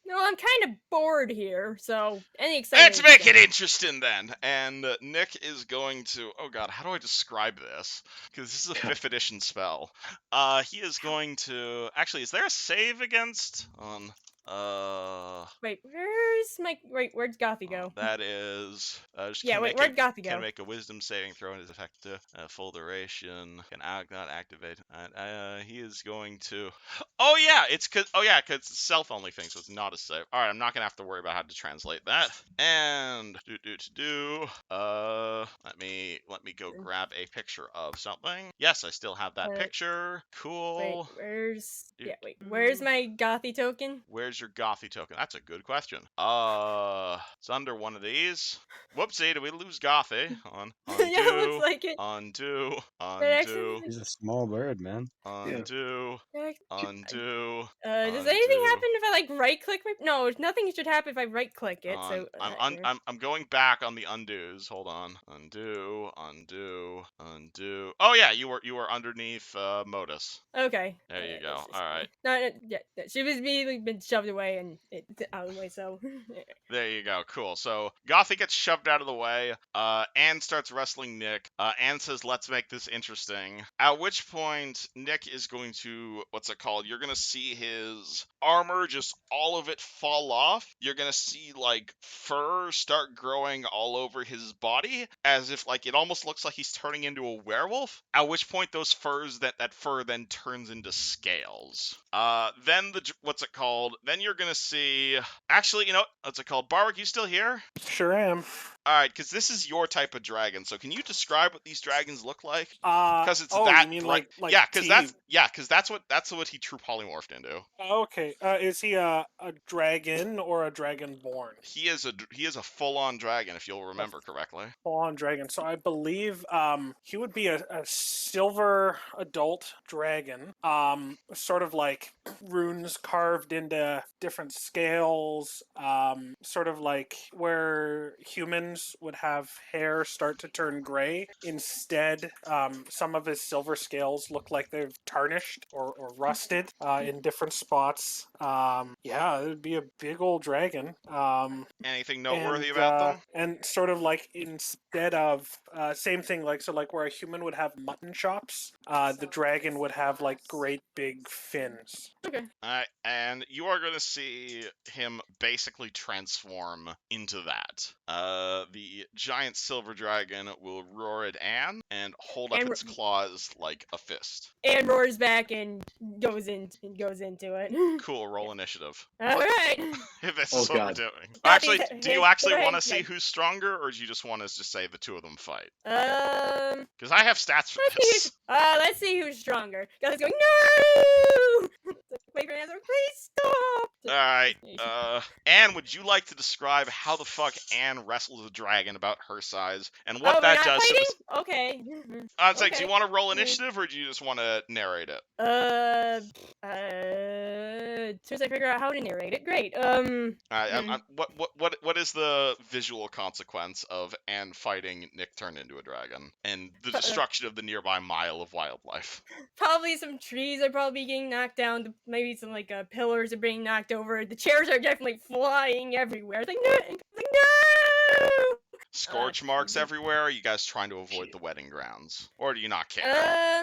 Speaker 4: Well, I'm kind of bored here, so any excitement.
Speaker 1: Let's make it interesting then. And Nick is going to. Oh god, how do I describe this? Because this is a 5th edition spell. He is going to. Actually, is there a save against?
Speaker 4: Wait, where's Gothie go?
Speaker 1: That is.
Speaker 4: Where'd Gothie go?
Speaker 1: Can make a wisdom saving throw and is effective. Full duration. Can not activate. He is going to. Oh yeah, it's cause it's a self only thing, so it's not a save. All right, I'm not gonna have to worry about how to translate that. And let me go grab a picture of something. Yes, I still have that picture. Cool.
Speaker 4: Where's my Gothie token?
Speaker 1: Where's your Gothie token? That's a good question. It's under one of these. Whoopsie, did we lose Gothie?
Speaker 4: Yeah, it looks like it.
Speaker 1: Undo.
Speaker 2: He's a small bird, man.
Speaker 1: Undo.
Speaker 4: Does anything happen if I like right click? No, nothing should happen if I right click it. So
Speaker 1: I'm going back on the undos. Hold on. Undo. Oh yeah, you were underneath Modus.
Speaker 4: Okay.
Speaker 1: There you go. All right.
Speaker 4: No, yeah, she was immediately been shoved shoved away and it's out of the way. So
Speaker 1: There you go. Cool. So Gothie gets shoved out of the way. Anne starts wrestling Nick. Anne says, "Let's make this interesting." At which point, Nick is going to, what's it called? You're gonna see his armor, just all of it fall off. You're gonna see like fur start growing all over his body, as if like it almost looks like he's turning into a werewolf. At which point, those furs that fur then turns into scales. Then what's it called? Then you're gonna see. Actually, you know, what's it called? Barwick, you still here?
Speaker 5: Sure am.
Speaker 1: Alright, because this is your type of dragon, so can you describe what these dragons look like?
Speaker 5: Because
Speaker 1: Because it's that
Speaker 5: you mean
Speaker 1: bright.
Speaker 5: like
Speaker 1: Yeah, because
Speaker 5: T?
Speaker 1: that's what he true polymorphed into.
Speaker 5: Okay. Is he a dragon or a dragonborn?
Speaker 1: He is a full-on dragon, if you'll remember correctly.
Speaker 5: Full-on dragon. So I believe he would be a silver adult dragon. Sort of like runes carved into different scales. Sort of like where humans would have hair start to turn gray. Instead, some of his silver scales look like they've tarnished or rusted in different spots. Yeah, it would be a big old dragon.
Speaker 1: Anything noteworthy about them?
Speaker 5: And sort of like instead of same thing, like so like where a human would have mutton chops, the dragon would have like great big fins.
Speaker 4: okay.
Speaker 1: Alright, and you are going to see him basically transform into that. The giant silver dragon will roar at Anne and hold up
Speaker 4: And
Speaker 1: its claws like a fist.
Speaker 4: And roars back and goes into it.
Speaker 1: Cool, roll initiative.
Speaker 4: All right.
Speaker 1: If this
Speaker 3: Oh,
Speaker 1: is what
Speaker 3: God.
Speaker 1: we're doing.
Speaker 4: That
Speaker 1: Actually,
Speaker 4: means-
Speaker 1: do you
Speaker 4: hey,
Speaker 1: actually
Speaker 4: hey,
Speaker 1: want to see
Speaker 4: hey.
Speaker 1: who's stronger, or do you just want to just say the two of them fight? Because I have stats for
Speaker 4: Let's
Speaker 1: this.
Speaker 4: see who's stronger. Guys going no. Wait for an answer. Please stop.
Speaker 1: Alright, Anne, would you like to describe how the fuck Anne wrestles a dragon about her size, and what
Speaker 4: we're
Speaker 1: that
Speaker 4: not
Speaker 1: does to
Speaker 4: fighting?
Speaker 1: this...
Speaker 4: Okay.
Speaker 1: I was like, do
Speaker 4: Okay.
Speaker 1: you want to roll initiative, or do you just want to narrate it?
Speaker 4: As soon as I figure out how to narrate it, great.
Speaker 1: What is the visual consequence of Anne fighting Nick turned into a dragon, and the destruction of the nearby mile of wildlife?
Speaker 4: Probably some trees are probably getting knocked down. Maybe some like pillars are being knocked over. The chairs are definitely flying everywhere. It's like no.
Speaker 1: Scorch marks everywhere? Are you guys trying to avoid the wedding grounds? Or do you not care?
Speaker 4: I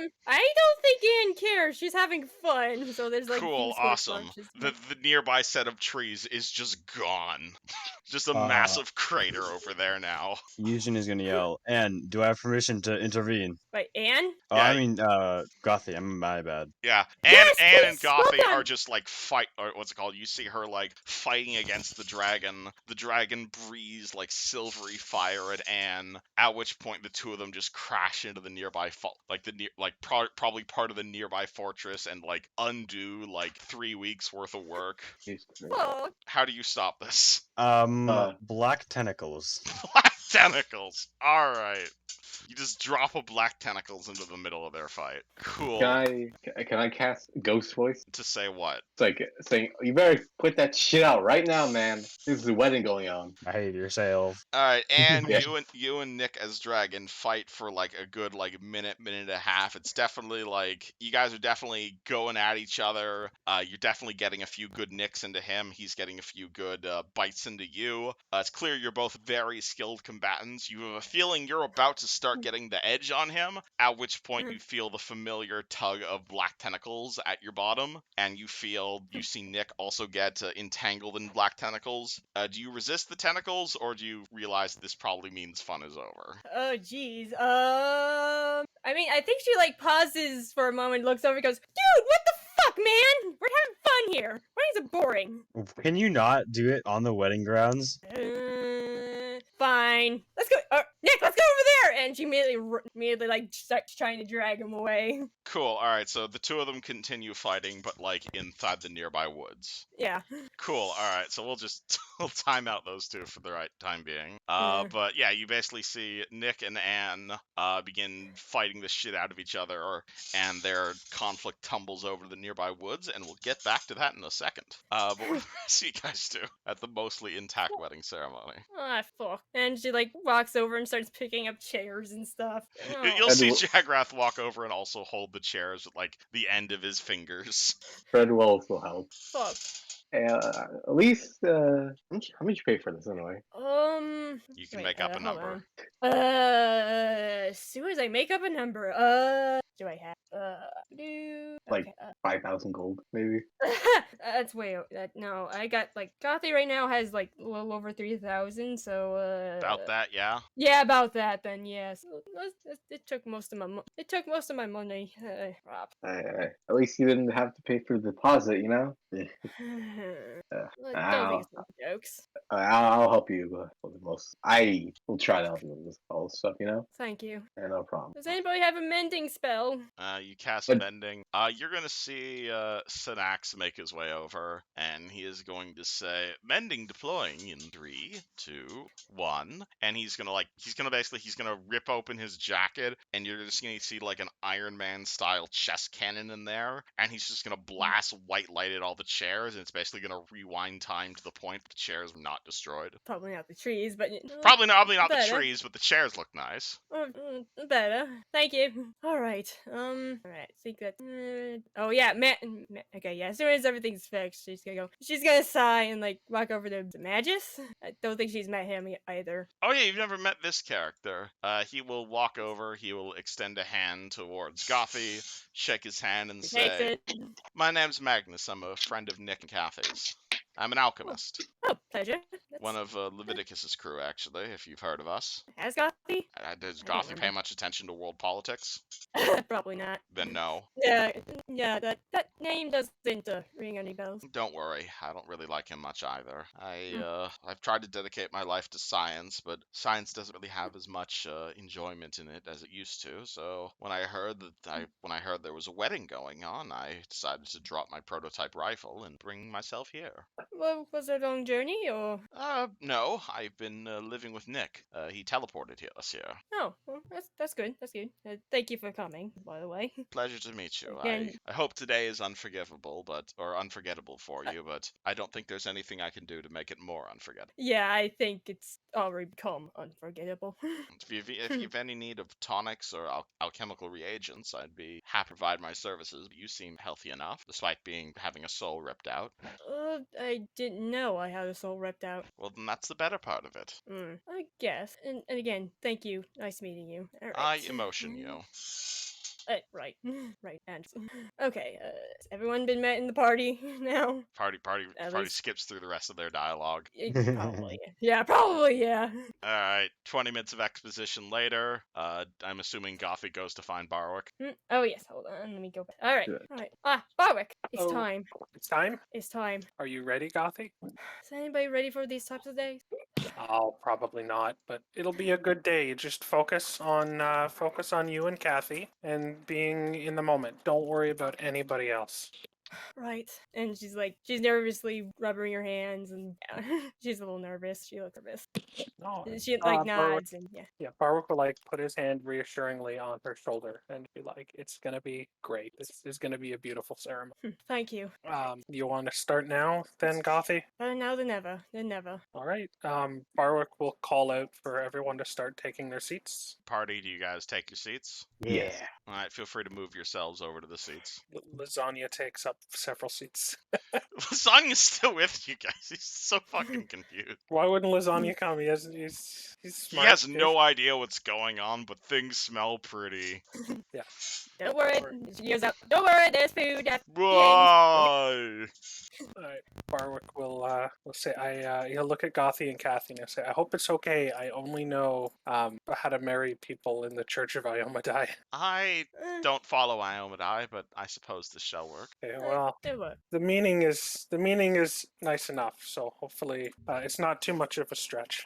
Speaker 4: don't think Anne cares. She's having fun. So there's like
Speaker 1: Cool,
Speaker 4: these scorch
Speaker 1: awesome.
Speaker 4: marks.
Speaker 1: The nearby set of trees is just gone. Just a massive crater over there now.
Speaker 2: Yujin is gonna yell, "And do I have permission to intervene?"
Speaker 4: Wait, Anne?
Speaker 2: Oh,
Speaker 1: Yeah.
Speaker 2: I mean, Gothie. I'm my bad.
Speaker 1: Yeah,
Speaker 4: Yes,
Speaker 1: Anne and
Speaker 4: please, well
Speaker 1: Gothie
Speaker 4: done.
Speaker 1: are just like or what's it called? You see her like fighting against the dragon. The dragon breathes like silvery fire at Anne. At which point, the two of them just crash into the nearby probably part of the nearby fortress and like undo like 3 weeks worth of work.
Speaker 4: Oh,
Speaker 1: How do you stop this?
Speaker 2: Black tentacles.
Speaker 1: Black tentacles. All right. You just drop a black tentacles into the middle of their fight. Cool.
Speaker 3: Can I cast Ghost Voice?
Speaker 1: To say what?
Speaker 3: It's like saying, you better put that shit out right now, man. There's a wedding going on.
Speaker 2: I hate your sale.
Speaker 1: All right, and
Speaker 3: Yeah.
Speaker 1: you and Nick as dragon fight for like a good like minute and a half. It's definitely like you guys are definitely going at each other. You're definitely getting a few good nicks into him. He's getting a few good bites into you. It's clear you're both very skilled combatants. You have a feeling you're about to start getting the edge on him. At which point you feel the familiar tug of black tentacles at your bottom, and you see Nick also get entangled in black tentacles. Do you resist the tentacles, or do you realize this probably means fun is over?
Speaker 4: oh, jeez. I mean, I think she like pauses for a moment, looks over, and goes, "Dude, what the fuck, man? We're having fun here. Weddings are boring."
Speaker 2: Can you not do it on the wedding grounds?
Speaker 4: Fine. Let's go. Nick, let's go over there. And she immediately like starts trying to drag him away.
Speaker 1: Cool. All right. So the two of them continue fighting, but like inside the nearby woods.
Speaker 4: Yeah.
Speaker 1: Cool. All right. So we'll time out those two for the right time being.
Speaker 4: Yeah.
Speaker 1: But yeah, you basically see Nick and Anne begin fighting the shit out of each other, and their conflict tumbles over to the nearby woods, and we'll get back to that in a second. But what do the rest of you guys do at the mostly intact wedding ceremony?
Speaker 4: Ah, fuck. And she like walks over and starts picking up chairs and stuff. Oh.
Speaker 1: You'll see Jagrath walk over and also hold the chairs with like the end of his fingers.
Speaker 3: Fred will also help.
Speaker 4: Fuck.
Speaker 3: At least, how much you pay for this anyway?
Speaker 1: You can
Speaker 4: Wait,
Speaker 1: make up a
Speaker 4: hold
Speaker 1: number.
Speaker 4: on. As soon as I make up a number, do I have,
Speaker 3: Like
Speaker 4: okay,
Speaker 3: 5,000 gold, maybe.
Speaker 4: that's way, no, I got, like, Gothie right now has, like, a little over 3,000, so,
Speaker 1: About that, yeah.
Speaker 4: yeah, about that then, yes. It took most of my money, crap.
Speaker 3: At least you didn't have to pay for the deposit, you know?
Speaker 4: Don't think it's no jokes.
Speaker 3: I'll help you with the most. I will try to help you with all this stuff, you know?
Speaker 4: Thank you.
Speaker 3: Yeah, no problem.
Speaker 4: Does anybody have a mending spell?
Speaker 1: You cast
Speaker 3: But-
Speaker 1: mending. You're gonna see Synax make his way over, and he is going to say, "Mending deploying in 3, 2, 1," and he's gonna rip open his jacket, and you're just gonna see like an Iron Man style chest cannon in there, and he's just gonna blast white light at all the chairs, and it's basically gonna rewind time to the point the chairs were not destroyed.
Speaker 4: Probably not the trees, but
Speaker 1: Probably not the
Speaker 4: better.
Speaker 1: trees, but the chairs look nice.
Speaker 4: Better. Thank you. All right. I think that. Oh yeah, okay, yeah. As soon as everything's fixed, she's gonna go. She's gonna sigh and like walk over to Magus. I don't think she's met him either.
Speaker 1: Oh yeah, you've never met this character. He will walk over, he will extend a hand towards Gothie, shake his hand and
Speaker 4: She takes
Speaker 1: say,
Speaker 4: it.
Speaker 1: "My name's Magnus, I'm a friend of Nick and Kathy's. I'm an alchemist.
Speaker 4: Oh, pleasure.
Speaker 1: One of Leviticus's crew, actually, if you've heard of us.
Speaker 4: Has Gothie?
Speaker 1: Does
Speaker 4: I don't
Speaker 1: Gothie pay
Speaker 4: remember.
Speaker 1: much attention to world politics?
Speaker 4: Probably not.
Speaker 1: Then no.
Speaker 4: Yeah, that name doesn't ring any bells.
Speaker 1: Don't worry, I don't really like him much either. I've tried to dedicate my life to science, but science doesn't really have as much enjoyment in it as it used to. So when I heard there was a wedding going on, I decided to drop my prototype rifle and bring myself here.
Speaker 4: Well, was it a long journey or?
Speaker 1: No, I've been living with Nick. He teleported us here.
Speaker 4: Oh, well, that's good. That's good. Thank you for coming, by the way.
Speaker 1: Pleasure to meet you.
Speaker 4: Again.
Speaker 1: I hope today is unforgettable for you, but I don't think there's anything I can do to make it more unforgettable.
Speaker 4: Yeah, I think it's already become unforgettable.
Speaker 1: If you have any need of tonics or alchemical reagents, I'd be happy to provide my services. You seem healthy enough, despite having a soul ripped out.
Speaker 4: I didn't know I had a soul ripped out.
Speaker 1: Well, then that's the better part of it.
Speaker 4: I guess. And again, thank you. Nice meeting you. All
Speaker 1: I
Speaker 4: right.
Speaker 1: emotion you.
Speaker 4: Right. Right. And okay. Has everyone been met in the party now?
Speaker 1: Party
Speaker 4: At least-
Speaker 1: skips through the rest of their dialogue.
Speaker 4: Probably. Yeah. Probably. Yeah.
Speaker 1: All right, 20 minutes of exposition later. I'm assuming Gothie goes to find Barwick.
Speaker 4: Oh yes. Hold on. Let me go back. All right.
Speaker 3: Good.
Speaker 4: All right. Barwick. It's
Speaker 5: Oh.
Speaker 4: time.
Speaker 5: It's time.
Speaker 4: It's time.
Speaker 5: Are you ready, Gothie?
Speaker 4: Is anybody ready for these types of days?
Speaker 5: Oh, probably not, but it'll be a good day. Just focus on you and Kathy and being in the moment. Don't worry about anybody else.
Speaker 4: Right. And she's nervously rubbing her hands, and she's a little nervous. She looks nervous.
Speaker 5: No,
Speaker 4: She
Speaker 5: Barwick-
Speaker 4: nods, and yeah.
Speaker 5: Yeah, Barwick will like put his hand reassuringly on her shoulder and be like, "It's gonna be great. This is gonna be a beautiful ceremony."
Speaker 4: Thank you.
Speaker 5: You want to start now, then, Gothie?
Speaker 4: Better now than ever.
Speaker 5: All right. Barwick will call out for everyone to start taking their seats.
Speaker 1: Party, do you guys take your seats?
Speaker 3: Yeah.
Speaker 1: All right, feel free to move yourselves over to the seats.
Speaker 5: Lasagna takes up several seats.
Speaker 1: Lasagna's still with you guys. He's so fucking confused.
Speaker 5: Why wouldn't Lasagna come? He's
Speaker 1: He
Speaker 5: smart.
Speaker 1: has
Speaker 5: dude.
Speaker 1: no idea what's going on, but things smell pretty.
Speaker 4: Don't worry. She yells out, "Don't worry, there's food at the end."
Speaker 1: Why?
Speaker 5: Alright, Barwick will say, he'll look at Gothie and Kathy and he'll say, "I hope it's okay. I only know how to marry people in the Church of Iomadai."
Speaker 1: I don't follow Iomadai, but I suppose this shall work.
Speaker 5: Okay, well,
Speaker 4: It worked.
Speaker 5: the meaning is nice enough, so hopefully it's not too much of a stretch.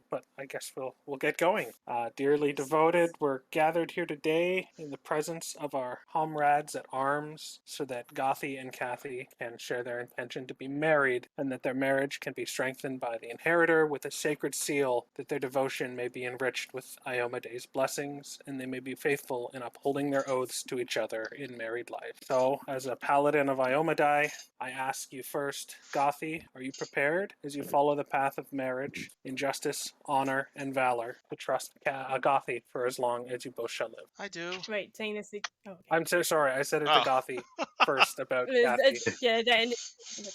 Speaker 5: But I guess we'll get going. Dearly devoted, we're gathered here today in the presence of our comrades at arms, so that Gothie and Kathy can share their intention to be married, and that their marriage can be strengthened by the inheritor with a sacred seal, that their devotion may be enriched with Iomadai's blessings, and they may be faithful in upholding their oaths to each other in married life. So, as a paladin of Iomadai, I ask you first, Gothie, are you prepared as you follow the path of marriage in justice, honor, and valor to trust Gothie for as long as you both shall live?
Speaker 1: I do.
Speaker 4: Right, saying this Oh, okay.
Speaker 5: I'm so sorry. I said it to
Speaker 1: Oh.
Speaker 5: Gothie first about
Speaker 4: It's-
Speaker 5: Kathy.
Speaker 4: it's- yeah, then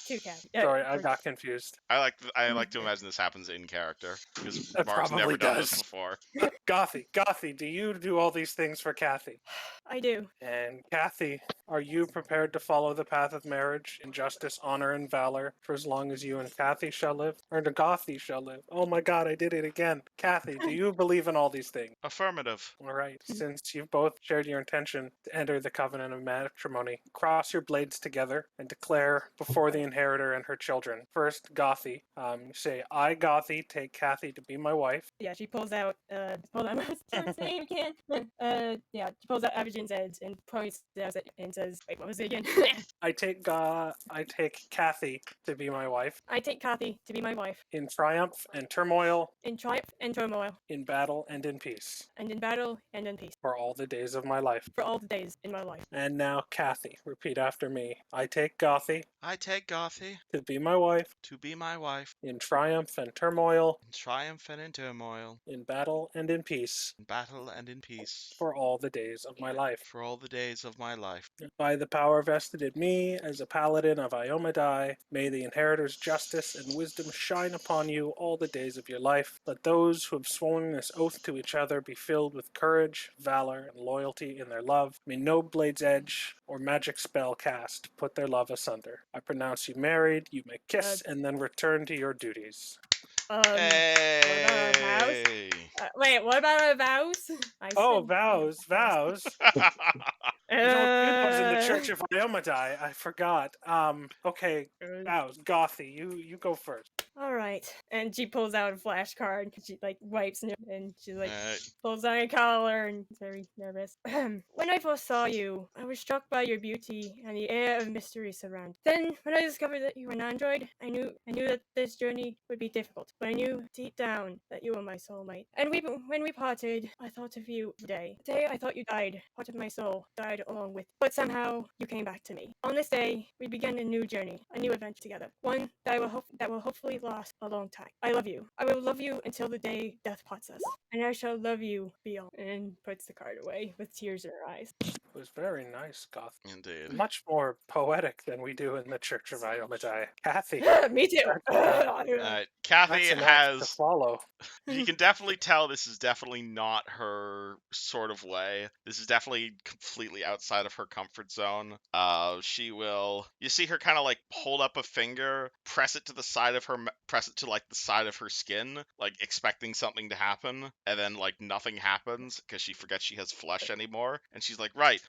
Speaker 4: two Kathy.
Speaker 5: Sorry, I got confused.
Speaker 1: I like to imagine this happens in character because
Speaker 5: It
Speaker 1: Mark's never
Speaker 5: probably
Speaker 1: done this
Speaker 5: does.
Speaker 1: before.
Speaker 5: Gothie, do you do all these things for Kathy?
Speaker 4: I do.
Speaker 5: And Kathy, are you prepared to follow the path of marriage in justice, honor, and valor for as long as you and Kathy shall live? Or the Gothie shall live? Oh my god, I did it again. Kathy, do you believe in all these things?
Speaker 1: Affirmative.
Speaker 5: All right, since you've both shared your intention to enter the covenant of matrimony, cross your blades together and declare before the inheritor and her children. First, Gothie, say, I, Gothie, take Kathy to be my wife.
Speaker 4: Yeah, she pulls out. Hold on, what's her name again? Yeah, she pulls out Abijin's edge and points at it and says, "Wait, what was it again?"
Speaker 5: I take Kathy to be my wife
Speaker 4: I take Kathy to be my wife
Speaker 5: in triumph and turmoil,
Speaker 4: in triumph and turmoil,
Speaker 5: in battle and in peace,
Speaker 4: and in battle and in peace,
Speaker 5: for all the days of my life.
Speaker 4: for all the days in my life.
Speaker 5: And now, Kathy, repeat after me. I take Gothie
Speaker 1: I take Gothie
Speaker 5: to be my wife
Speaker 1: to be my wife
Speaker 5: in triumph and turmoil,
Speaker 1: in triumph and in turmoil,
Speaker 5: in battle and in peace,
Speaker 1: in battle and in peace,
Speaker 5: for all the days of my life.
Speaker 1: for all the days of my life.
Speaker 5: By the power vested in me as a paladin of Iomadai, may the inheritor's justice and wisdom shine upon you all the days of your life. Let those who have sworn this oath to each other be filled with courage, valor, and loyalty in their love. May no blade's edge or magic spell cast put their love asunder. I pronounce you married. You may kiss and then return to your duties.
Speaker 4: What about our vows?
Speaker 1: Hey!
Speaker 4: Wait, what about our vows?
Speaker 5: Oh, vows. We don't do those in the Church of Iomadai. I forgot. Okay, vows. Gothie, you go first.
Speaker 4: All right, and she pulls out a flashcard. She like wipes it, and she like
Speaker 1: Alright.
Speaker 4: pulls on her collar and is very nervous. When I first saw you, I was struck by your beauty and the air of mystery surround. Then, when I discovered that you were an android, I knew that this journey would be difficult. But I knew deep down that you were my soulmate. And when we parted, I thought of you today. The day I thought you died, part of my soul died along with. But somehow you came back to me. On this day, we began a new journey, a new adventure together. One that will hopefully last a long time. I love you. I will love you until the day death parts us, and I shall love you beyond. And puts the card away with tears in her eyes.
Speaker 5: It was very nice, Goth.
Speaker 1: Indeed.
Speaker 5: Much more poetic than we do in the Church of Iomadai. Kathy,
Speaker 4: Me too.
Speaker 1: Alright, Kathy
Speaker 5: that's an act to
Speaker 1: has.
Speaker 5: follow.
Speaker 1: You can definitely tell this is definitely not her sort of way. This is definitely completely outside of her comfort zone. She will. You see her kind of like hold up a finger, press it to the side of her, press it to like the side of her skin, like expecting something to happen, and then like nothing happens because she forgets she has flesh anymore, and she's like, right,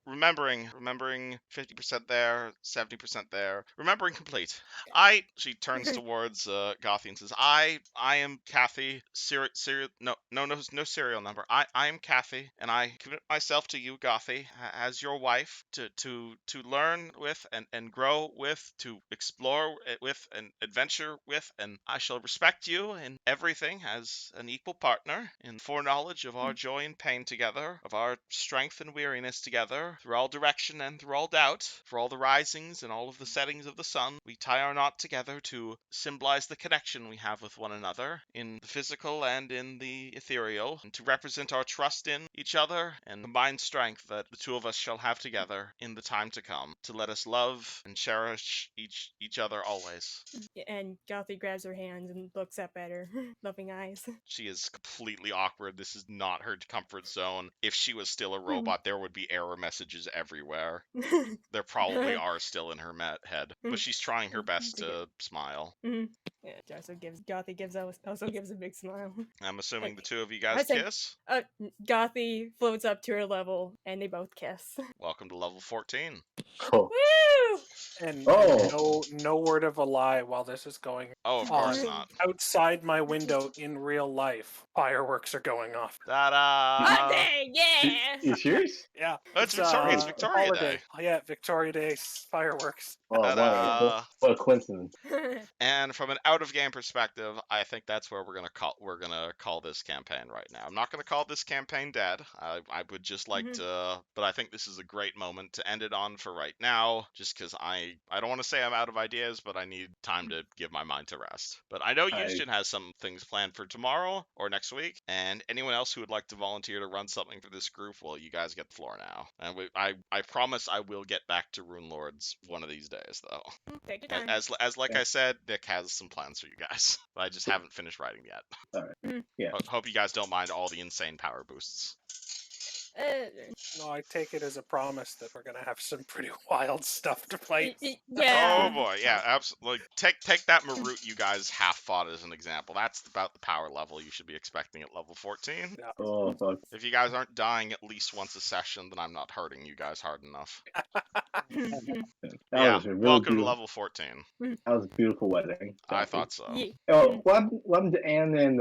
Speaker 1: remembering 50% there, 70% there, remembering complete. She turns towards Gothie and says, I am Kathy. No serial number. I am Kathy, and I commit myself to you, Gothie, as your wife, to learn with and grow with, to explore with and adventure with, and I shall respect you in everything as an equal partner in foreknowledge of our joy and pain together, of our strength and weariness together, through all direction and through all doubt, for all the risings and all of the settings of the sun. We tie our knot together to symbolize the connection we have with one another in the physical and in the ethereal, and to represent our trust in each other and combined strength that the two of us shall have together in the time to come, to let us love and cherish each other always.
Speaker 4: And Gothie grabs her hands and looks up at her, loving eyes.
Speaker 1: She is completely awkward. This is not her comfort zone. If she was still a robot, there would be error messages everywhere. There probably are still in her head, but she's trying her best to smile.
Speaker 4: Yeah, Gothie also gives a big smile.
Speaker 1: I'm assuming the two of you guys
Speaker 4: I said-
Speaker 1: kiss.
Speaker 4: Gothie floats up to her level, and they both kiss.
Speaker 1: Welcome to level 14.
Speaker 3: Cool.
Speaker 4: Woo!
Speaker 5: And
Speaker 3: Oh.
Speaker 5: no word of a lie while this is going
Speaker 1: Oh, of course
Speaker 4: Oh.
Speaker 1: not.
Speaker 5: outside my window in real life. Fireworks are going off.
Speaker 1: Ta-da!
Speaker 4: Hot day, yeah!
Speaker 3: You serious?
Speaker 5: Yeah.
Speaker 1: It's Victoria
Speaker 5: holiday.
Speaker 1: Day.
Speaker 5: Oh, yeah, Victoria Day fireworks.
Speaker 3: Oh,
Speaker 1: Ta-da.
Speaker 3: what a coincidence.
Speaker 1: And from an out-of-game perspective, I think that's where we're gonna call this campaign right now. I'm not gonna call this campaign dead. I would just like to, but I think this is a great moment to end it on for right now. Just because I don't want to say I'm out of ideas, but I need time to give my mind to rest. But I know Eugene has some things planned for tomorrow or next week, and anyone else who would like to volunteer to run something for this group, well, you guys get the floor now. now. And I promise I will get back to Runelords one of these days, though.
Speaker 4: Take your time.
Speaker 1: As like
Speaker 3: Yeah.
Speaker 1: I said, Nick has some plans for you guys. But I just haven't finished writing yet.
Speaker 3: Yeah.
Speaker 1: Hope you guys don't mind all the insane power boosts.
Speaker 5: No, I take it as a promise that we're gonna have some pretty wild stuff to fight.
Speaker 4: Yeah.
Speaker 1: Oh boy, yeah, absolutely. Take that Marut you guys half fought as an example. That's about the power level you should be expecting at level 14.
Speaker 5: Yeah.
Speaker 3: Oh fuck.
Speaker 1: If you guys aren't dying at least once a session, then I'm not hurting you guys hard enough.
Speaker 3: That was a really
Speaker 1: welcome to
Speaker 3: beautiful.
Speaker 1: level 14.
Speaker 3: That was a beautiful wedding.
Speaker 1: I thought so.
Speaker 4: Yeah.
Speaker 3: Oh, what happened to Anne and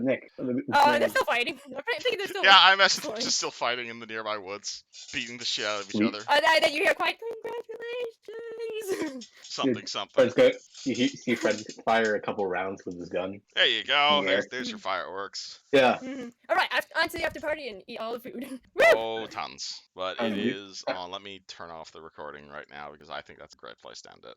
Speaker 3: Nick?
Speaker 4: They're still fighting. I think they're still.
Speaker 1: Yeah, I imagine
Speaker 4: Sorry.
Speaker 1: they're just still fighting in the nearby woods, beating the shit out of each
Speaker 3: Sweet.
Speaker 1: other.
Speaker 4: Then you hear quite congratulations.
Speaker 1: Something.
Speaker 3: Fred's go. You see Fred fire a couple rounds with his gun.
Speaker 1: There you go.
Speaker 3: Yeah.
Speaker 1: There's your fireworks.
Speaker 3: Yeah.
Speaker 4: All right, on to the after party and eat all the food. Woo!
Speaker 1: Oh, tons. But it is. Let me turn off the recording right now because I think that's a great place to end it.